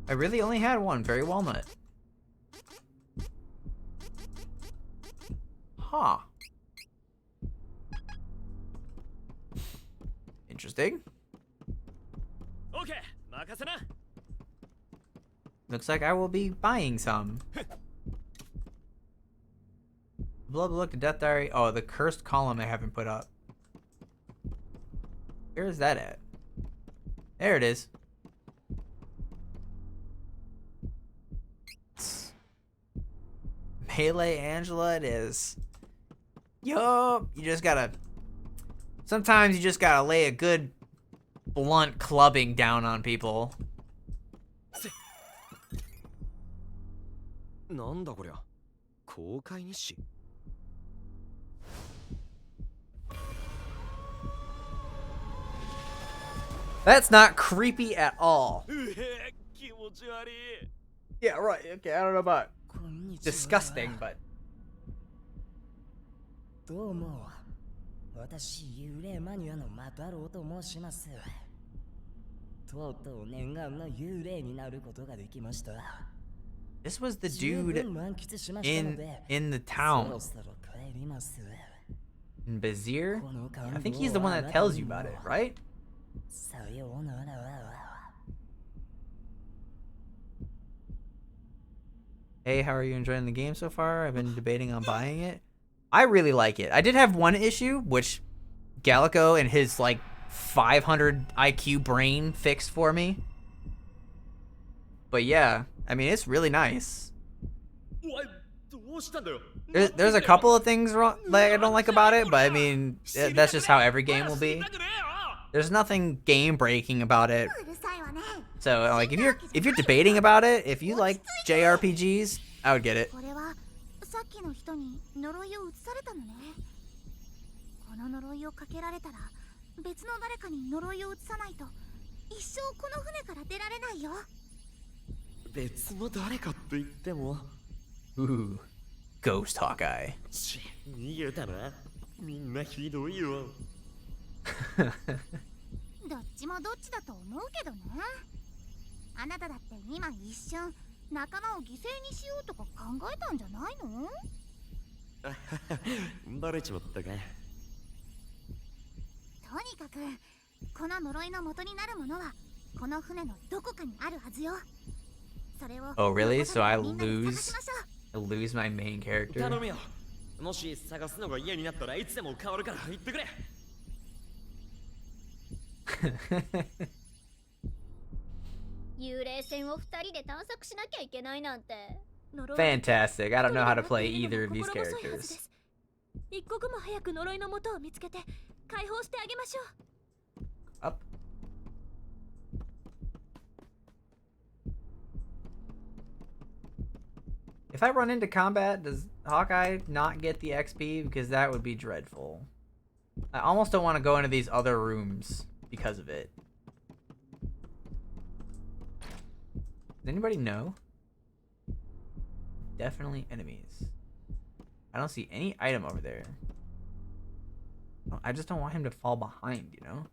I really only had 1 fairy walnut. Huh. Interesting. OK 任せな Looks like I will be buying some. Blood Look, the Death Diary. Oh, the cursed column I haven't put up. Where is that at? There it is. Melee Angela it is. Yup. You just gotta... Sometimes you just gotta lay a good blunt clubbing down on people. なんだこりゃ公開日誌 That's not creepy at all. 気持ち悪い Yeah, right. Okay, I don't know about disgusting, but どうも私幽霊マニアのマタロウと申しますとうとう念願の幽霊になることができました this was the dude 十分満喫しましたので in the そ town ろそろ帰ります in Bazir. この感 I think 動 he's the one は that tells you about it, right? さようなら Hey, how are you enjoying the game so far? I've been debating on buying it. I really like it. I did have one issue, which Gallico and his like 500 IQ brain fixed for me. But yeah, I mean, it's really nice. おいどうしたんだよ There's a couple of things wrong that I don't like about it, but I mean, that's just how every game will be. There's nothing game breaking about it. うるさいわね So like if you're debating about it, if you like JRPGs, I would get it. これはさっきの人に呪いを移されたのねこの呪いをかけられたら別の誰かに呪いを移さないと一生この船から出られないよ別の誰かと言っても Ooh, Ghost Hawkeye. ち逃げたなみんなひどいよどっちもどっちだと思うけどねあなただって今一瞬仲間を犠牲にしようとか考えたんじゃないのバレちまったかとにかくこの呪いの元になるものはこの船のどこかにあるはずよそれを Oh really? So I みんなで探 lose しましょう I lose my main character. 頼むよもし探すのが嫌になったらいつでも変わるから言ってくれ幽霊船を2人で探索しなきゃいけないなんて。 Fantastic. I don't know how to play either of these characters. 一刻も早く呪いの元を見つけて解放してあげましょう。 Up. If I run into combat, does Hawkeye not get the XP? Because that would be dreadful. I almost don't want to go into these other rooms because of it. Does anybody know? Definitely enemies. I don't see any item over there. I just don't want him to fall behind, you know?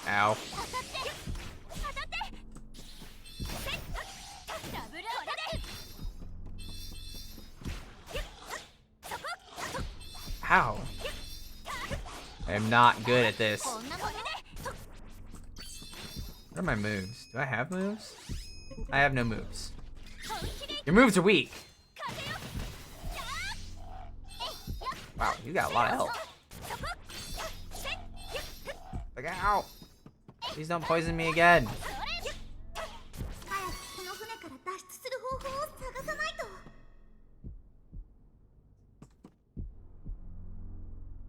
Ow. How? I am not good at this. What are my moves? Do I have moves? I have no moves. Your moves are weak. Wow, you got a lot of health. Look out! Please don't poison me again.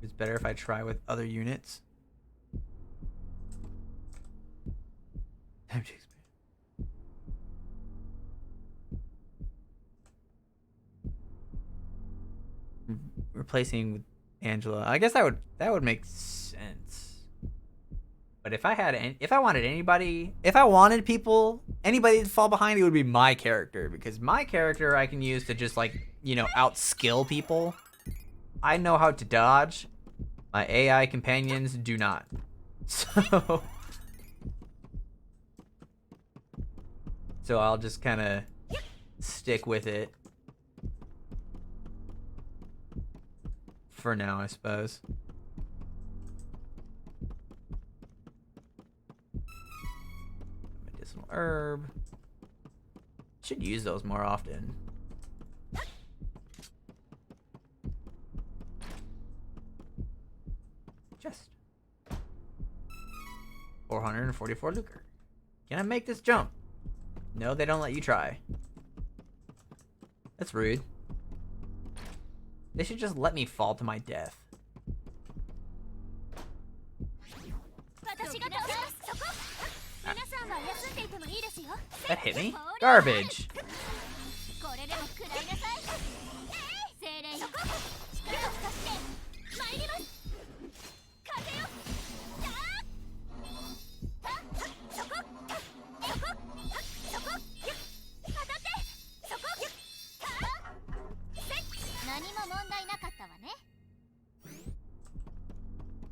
It's better if I try with other units. Replacing with Angela. I guess that would make sense. But if I wanted anybody to fall behind, it would be my character, because my character I can use to just, like, you know, outskill people. I know how to dodge. My AI companions do not. So I'll just kind of stick with it for now, I suppose. Medicinal herb. Should use those more often. Just 444 lucre. Can I make this jump? No, they don't let you try. That's rude. They should just let me fall to my death. That hit me? Garbage.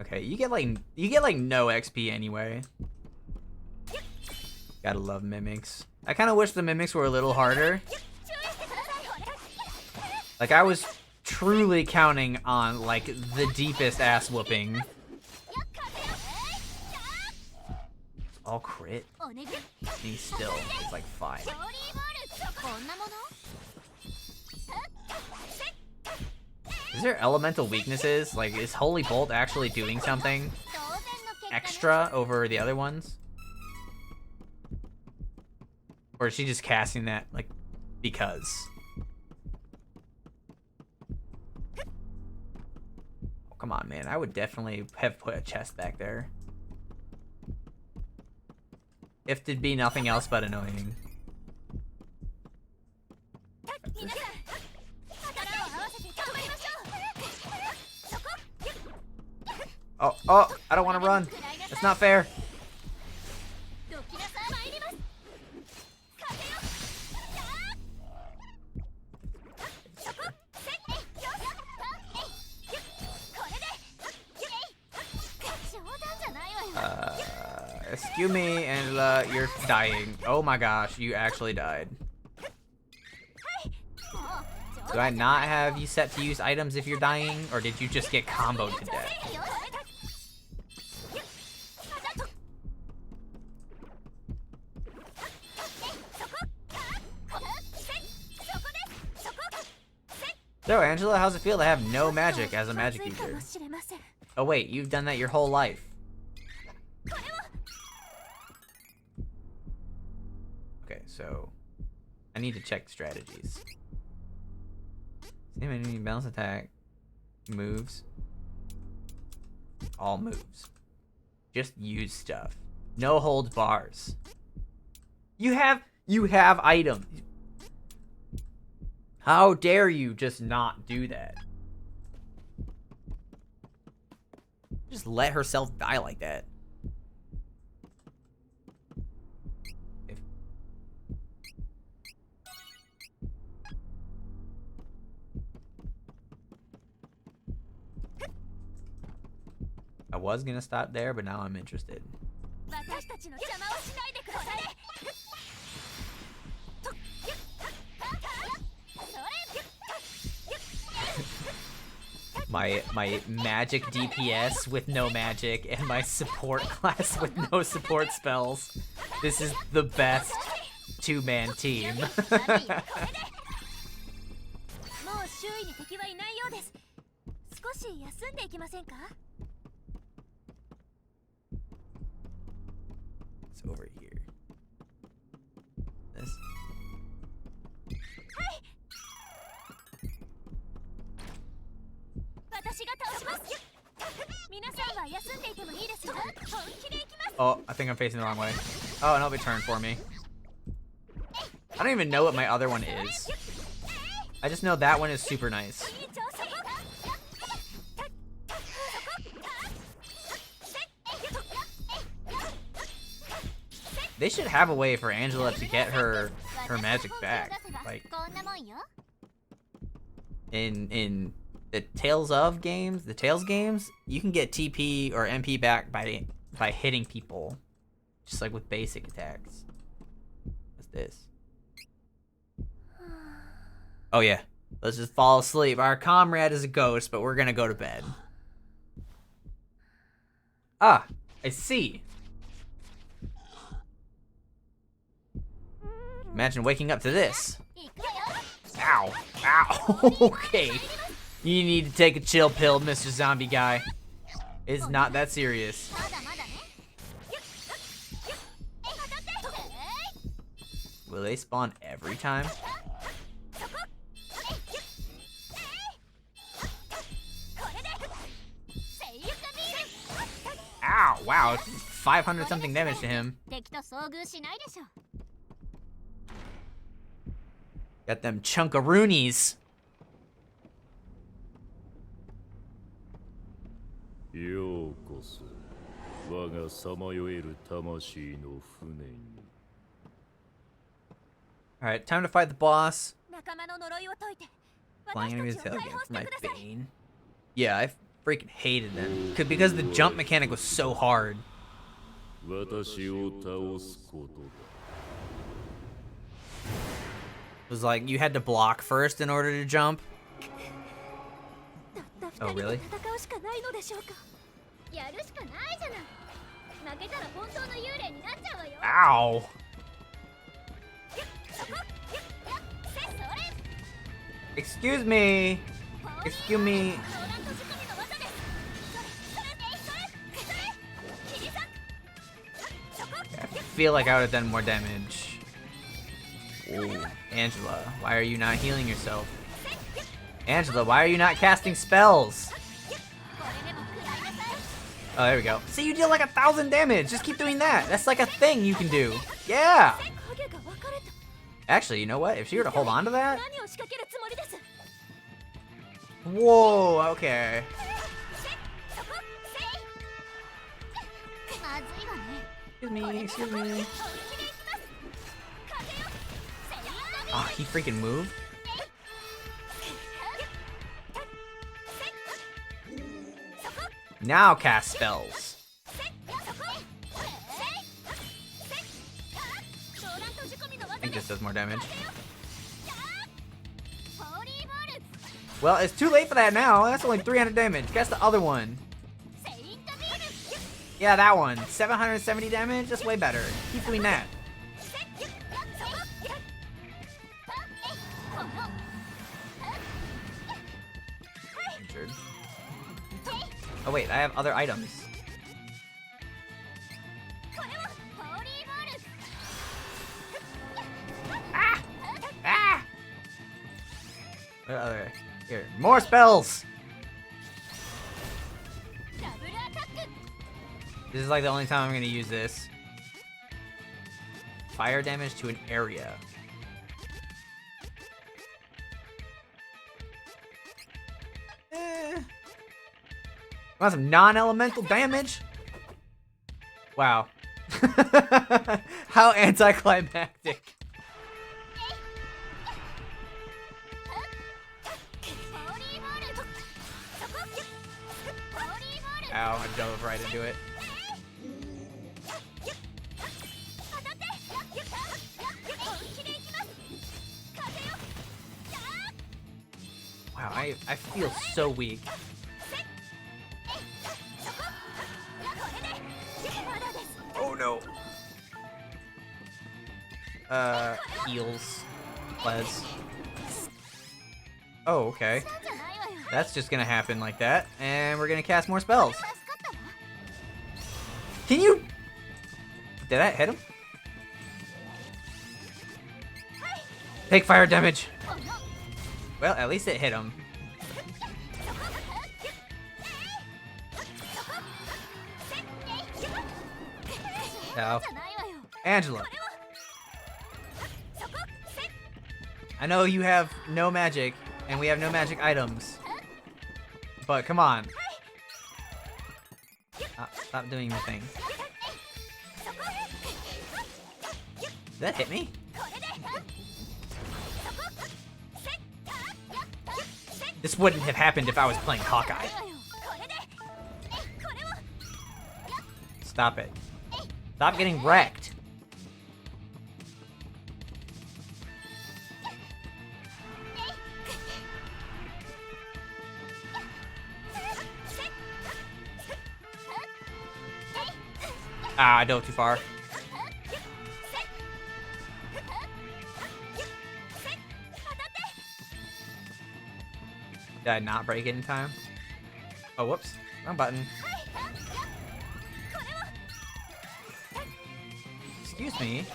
Okay, you get like no XP anyway. Gotta love mimics. I kind of wish the mimics were a little harder. Like, I was truly counting on, like, the deepest ass whooping. All crit. He's still, it's like 5. Is there elemental weaknesses? Like, is Holy Bolt actually doing something extra over the other ones? Or is she just casting that, like, because? Oh, come on, man. I would definitely have put a chest back there. If there'd be nothing else but annoying. Oh, I don't want to run. That's not fair. Excuse me, Angela, you're dying. Oh my gosh, you actually died. Do I not have you set to use items if you're dying, or did you just get comboed to death? So, Angela, how's it feel to have no magic as a magic user? Oh wait, you've done that your whole life. Okay, so I need to check strategies. Same enemy, balance attack, moves, all moves. Just use stuff. No holds bars. You have items. How dare you just not do that? Just let herself die like that. I was gonna stop there, but now I'm interested. My magic DPS with no magic and my support class with no support spells. This is the best two-man team. It's over here. This. Oh, I think I'm facing the wrong way. Oh, no, it turned for me. I don't even know what my other one is. I just know that one is super nice. They should have a way for Angela to get her magic back. Like in the Tales games, you can get TP or MP back by hitting people, just like with basic attacks. What's this? Oh yeah, let's just fall asleep. Our comrade is a ghost, but we're gonna go to bed. Ah, I see. Imagine waking up to this. Ow, ow. Okay. You need to take a chill pill, Mr. Zombie Guy. It's not that serious. Will they spawn every time? Ow, wow, 500 something damage to him. Got them chunkaroonies. ようこそ我がさまよえる魂の船に Alright, time to fight the boss. Flying enemies tail game for my bane. Yeah, I freaking hated them. Because the jump mechanic was so hard. 私を倒すことだ It was like you had to block first in order to jump. Oh, really? Ow! Excuse me! Excuse me! I feel like I would have done more damage. Ooh, Angela, why are you not healing yourself? Angela, why are you not casting spells? Oh, there we go. See, you did like 1,000 damage. Just keep doing that. That's like a thing you can do. Yeah! Actually, you know what? If she were to hold on to that... Whoa, okay. Excuse me, excuse me. Oh, he freaking moved? Now cast spells. I think this does more damage. Well, it's too late for that now. That's only 300 damage. Guess the other one. Yeah, that one. 770 damage? That's way better. Keep doing that. Oh wait, I have other items. Ah! Ah! What other? Here, more spells! This is like the only time I'm gonna use this. Fire damage to an area. Want some non-elemental damage? Wow. How anticlimactic. Ow, I dove right into it. Wow, I feel so weak. Oh no. Heals. Les. Oh, okay. That's just gonna happen like that. And we're gonna cast more spells. Can you... Did that hit him? Take fire damage. Well, at least it hit him. No. Angela. I know you have no magic, and we have no magic items. But come on. Stop doing the thing. Did that hit me? This wouldn't have happened if I was playing Hawkeye. Stop it. Stop getting wrecked. Ah, I dove too far. Did I not break it in time? Oh, whoops. Wrong button. Excuse me.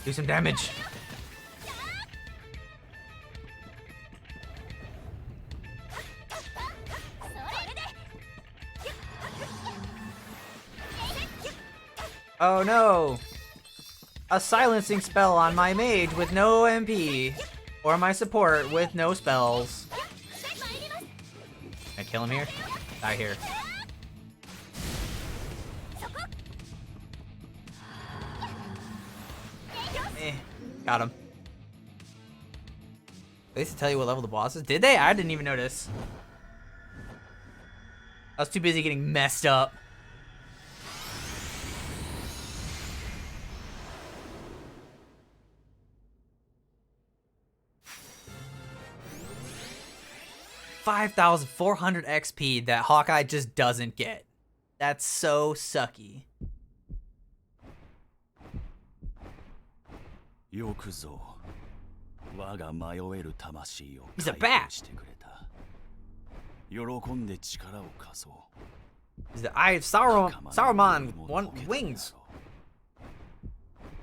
Do some damage. Oh no! A silencing spell on my mage with no MP. Or my support with no spells. Can I kill him here? Die here. Got him. They used to tell you what level the boss is? Did they? I didn't even notice. I was too busy getting messed up. $5,400 XP that Hawkeye just doesn't get. That's so sucky. He's a bat. He's the Eye of Saruman with wings.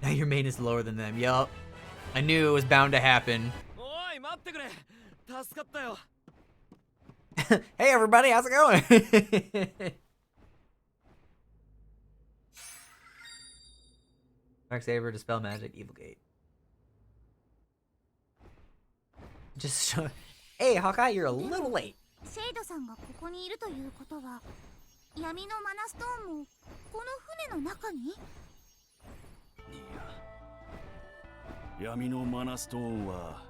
Now your main is lower than them. Yup. I knew it was bound to happen. Hey everybody, how's it going? Dark Saber, Dispel Magic, Evil Gate. Just show... Hey Hawkeye, you're a little late. シェイドさんがここにいるということは、闇のマナストーンもこの船の中に？闇のマナストーンは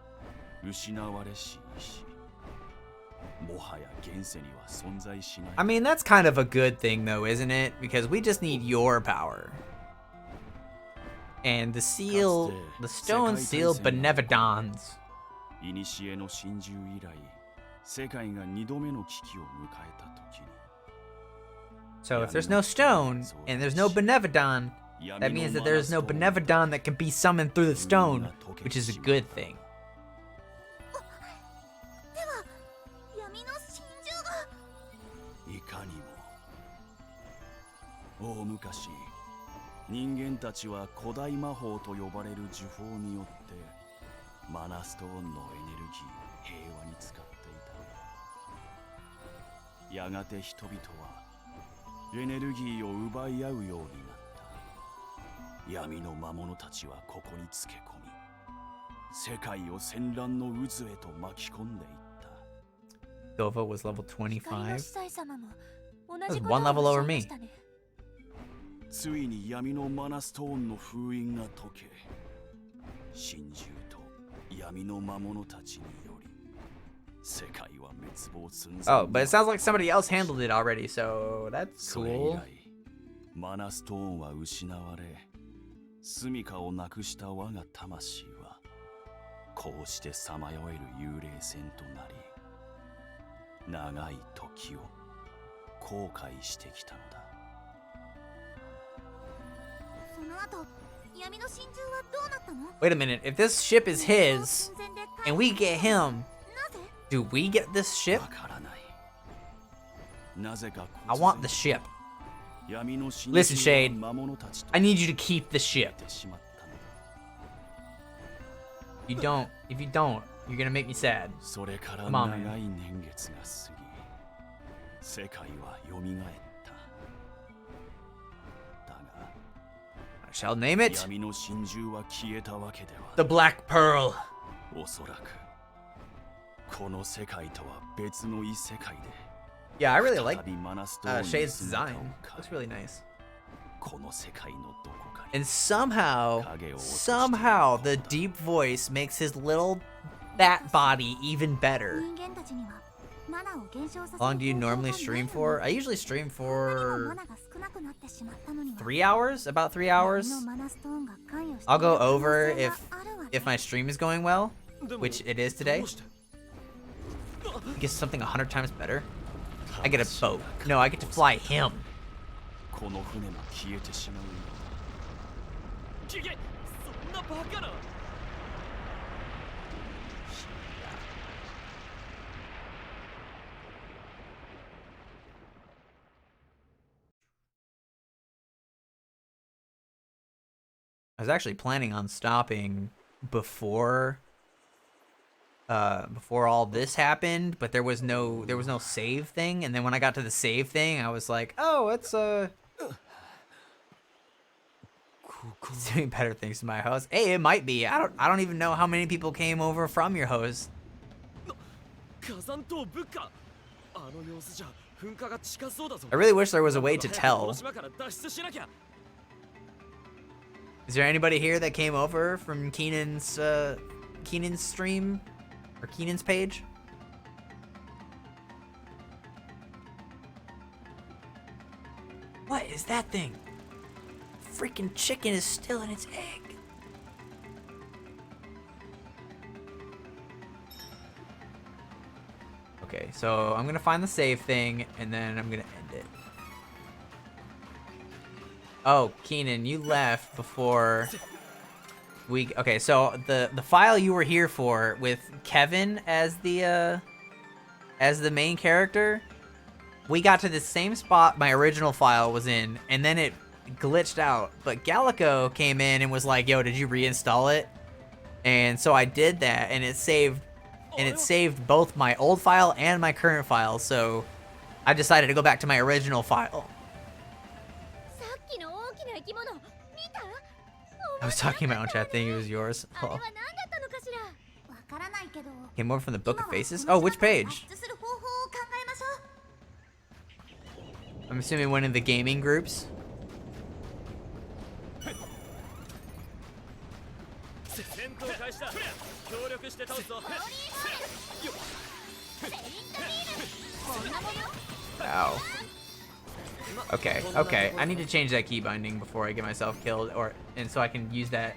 失われし石。I mean, that's kind of a good thing though, isn't it? Because we just need your power. And the seal, the stone seal Benevodons. So if there's no stone and there's no Benevodon, that means that there's no Benevodon that can be summoned through the stone, which is a good thing. 大昔、人間たちは古代魔法と呼ばれる呪法によってマナストーンのエネルギーを平和に使っていた。やがて人々はエネルギーを奪い合うようになった。闇の魔物たちはここにつけ込み、世界を戦乱の渦へと巻き込んでいった。 Dova was level 25. 光の司祭様も同 That じ was ことを one level おっし over ゃいま me. したね。ついに闇のマナストーンの封印が解け、神獣と闇の魔物たちにより世界は滅亡寸前。 Oh, but it sounds like somebody else handled it already, so that's それ以 cool. 来、マナストーンは失われ、住処をなくした我が魂はこうしてさまよえる幽霊船となり、長い時を後悔してきたのだ。その後闇の真珠はどうなったの？ Wait a minute, if this ship is his, and we get him, do we get this ship? わからない。なぜか I want the ship. 闇の真 Listen, 珠 Shade. は魔物たちと I need you to keep the ship. てしまったのだ。 You don't. If you don't, you're gonna make me sad. それから Come 長 on, い man. 年月が過ぎ、世界は蘇った。だが I shall name it 闇の真珠は消えたわけでは the Black Pearl. おそらくこの世界とは別の異世界で Yeah, I really like 再びマナストーンに Shade's 姿を design. 変え Looks really nice. この世界のどこかに And somehow, the deep voice makes his little bat body even better. 人間たちにはマナを減少させる How long do you 方法が normally ない stream の for? に I usually stream マ for ナが少なくなってしまったのには 3 hours? About 3 hours? 闇のマナストーンが関与して I'll いる go 可能 over 性 if があるわね。 if my stream is going well, which it is today. どうして Get something 100 times better. I get a boat. No, I get to fly him. この船も消えてしまうよ。聞け、そんなバカな。 I was actually planning on stopping before all this happened, but there was no save thing, and then when I got to the save thing, I was like, oh, it's doing better things to my host. Hey, it might be. I don't even know how many people came over from your host. 火山島ブッカ。あの様子じゃ噴火が近そうだぞ。 I really wish there was a way to tell. 島から脱出しなきゃ。 Is there anybody here that came over from Keenan's stream or Keenan's page? What is that thing? Freaking chicken is still in its egg. Okay, so I'm gonna find the save thing and then I'm gonna end it. Oh, Keenan, you left before we... Okay, so the file you were here for with Kevin as the main character, we got to the same spot my original file was in, and then it glitched out. But Gallico came in and was like, yo, did you reinstall it? And so I did that, and it saved both my old file and my current file, so I decided to go back to my original file. I was talking about on chat, thinking it was yours. Oh. Came over from the Book of Faces? Oh, which page? I'm assuming one of the gaming groups. Ow. Okay, okay. I need to change that key binding before I get myself killed, and so I can use that.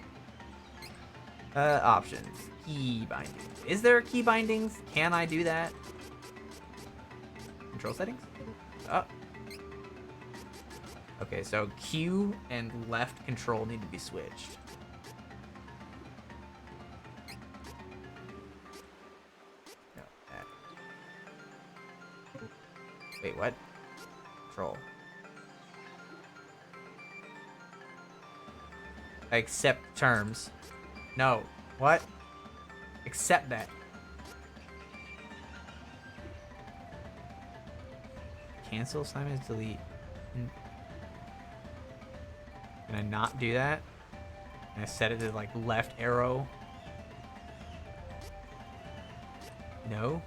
Options. Key bindings. Is there key bindings? Can I do that? Control settings? Oh. Okay, so Q and left control need to be switched. No, that. Wait, what? Control. I accept terms. No. What? Accept that. Cancel assignments, delete. Can I not do that? Can I set it to like left arrow? No.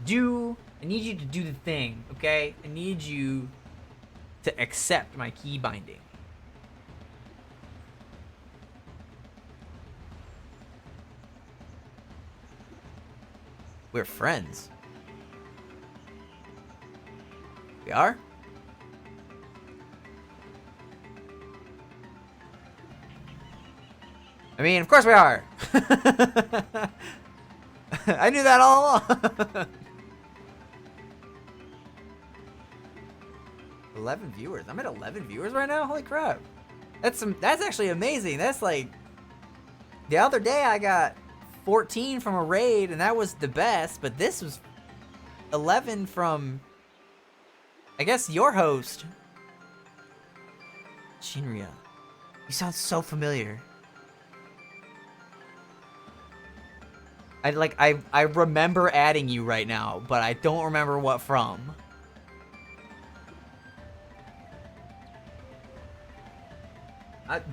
I need you to do the thing, okay? I need you to accept my key binding. We're friends. We are? I mean, of course we are. I knew that all along. 11 viewers. I'm at 11 viewers right now. Holy crap. That's actually amazing. That's like the other day I got 14 from a raid and that was the best, but this was 11 from I guess your host. Shinria. You sound so familiar. I remember adding you right now, but I don't remember what from.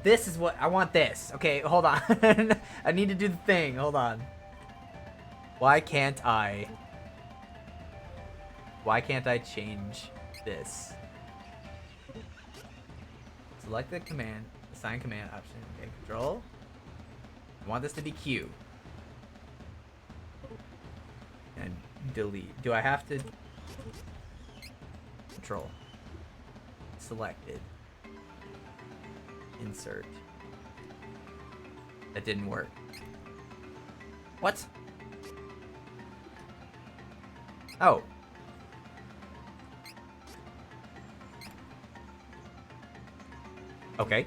This is what I want. This. Okay, hold on. I need to do the thing. Hold on. Why can't I change this? Select the command, assign command option. Okay, control. I want this to be Q. And delete. Do I have to? Control. Selected. Insert. That didn't work. What? Oh. Okay.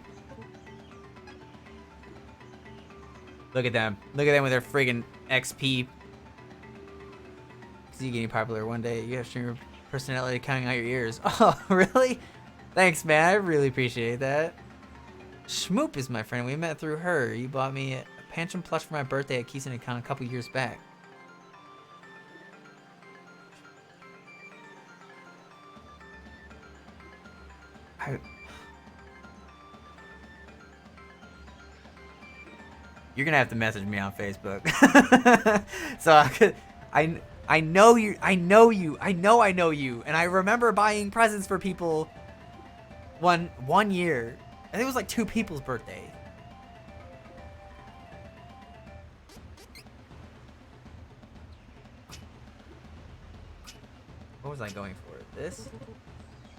Look at them. Look at them with their friggin' XP. See you getting popular one day. You have streamer personality counting out your ears. Oh, really? Thanks, man. I really appreciate that. Schmoop is my friend. We met through her. You bought me a Pantrum plush for my birthday at Keystone Account a couple years back. You're gonna have to message me on Facebook. So I know you. I know you. I know you. And I remember buying presents for people one year. I think it was like 2 people's birthday. What was I going for? This?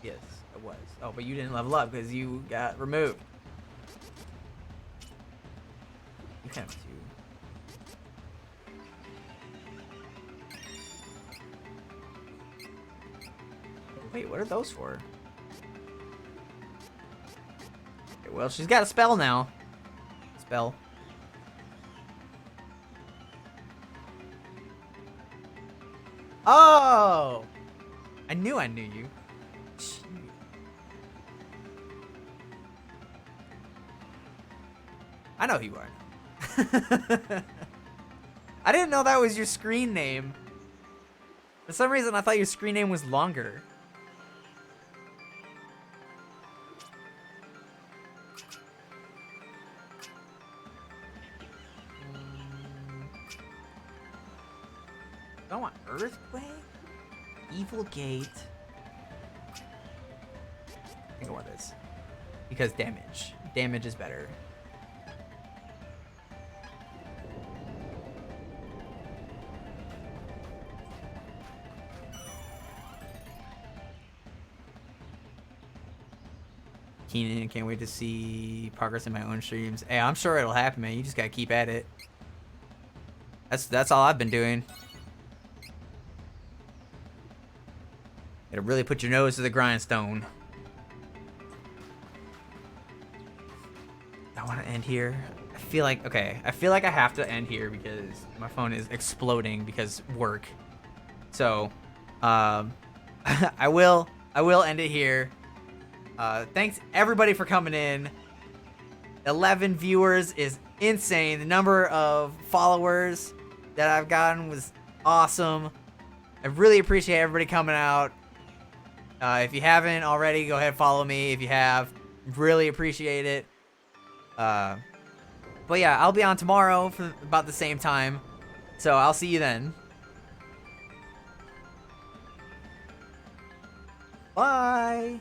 Yes, it was. Oh, but you didn't level up because you got removed. You have to. Wait, what are those for? Okay, well, she's got a spell now. Spell. Oh! I knew you. I know who you are. I didn't know that was your screen name. For some reason, I thought your screen name was longer. I want Earthquake? Evil Gate. I think I want this. Because damage. Damage is better. Keenan, can't wait to see progress in my own streams. Hey, I'm sure it'll happen, man. You just gotta keep at it. That's all I've been doing. Gotta really put your nose to the grindstone. I want to end here. I feel like I have to end here because my phone is exploding because work. So, I will end it here. Thanks everybody for coming in. 11 viewers is insane. The number of followers that I've gotten was awesome. I really appreciate everybody coming out. If you haven't already, go ahead and follow me. If you have, really appreciate it. But yeah, I'll be on tomorrow for about the same time. So I'll see you then. Bye.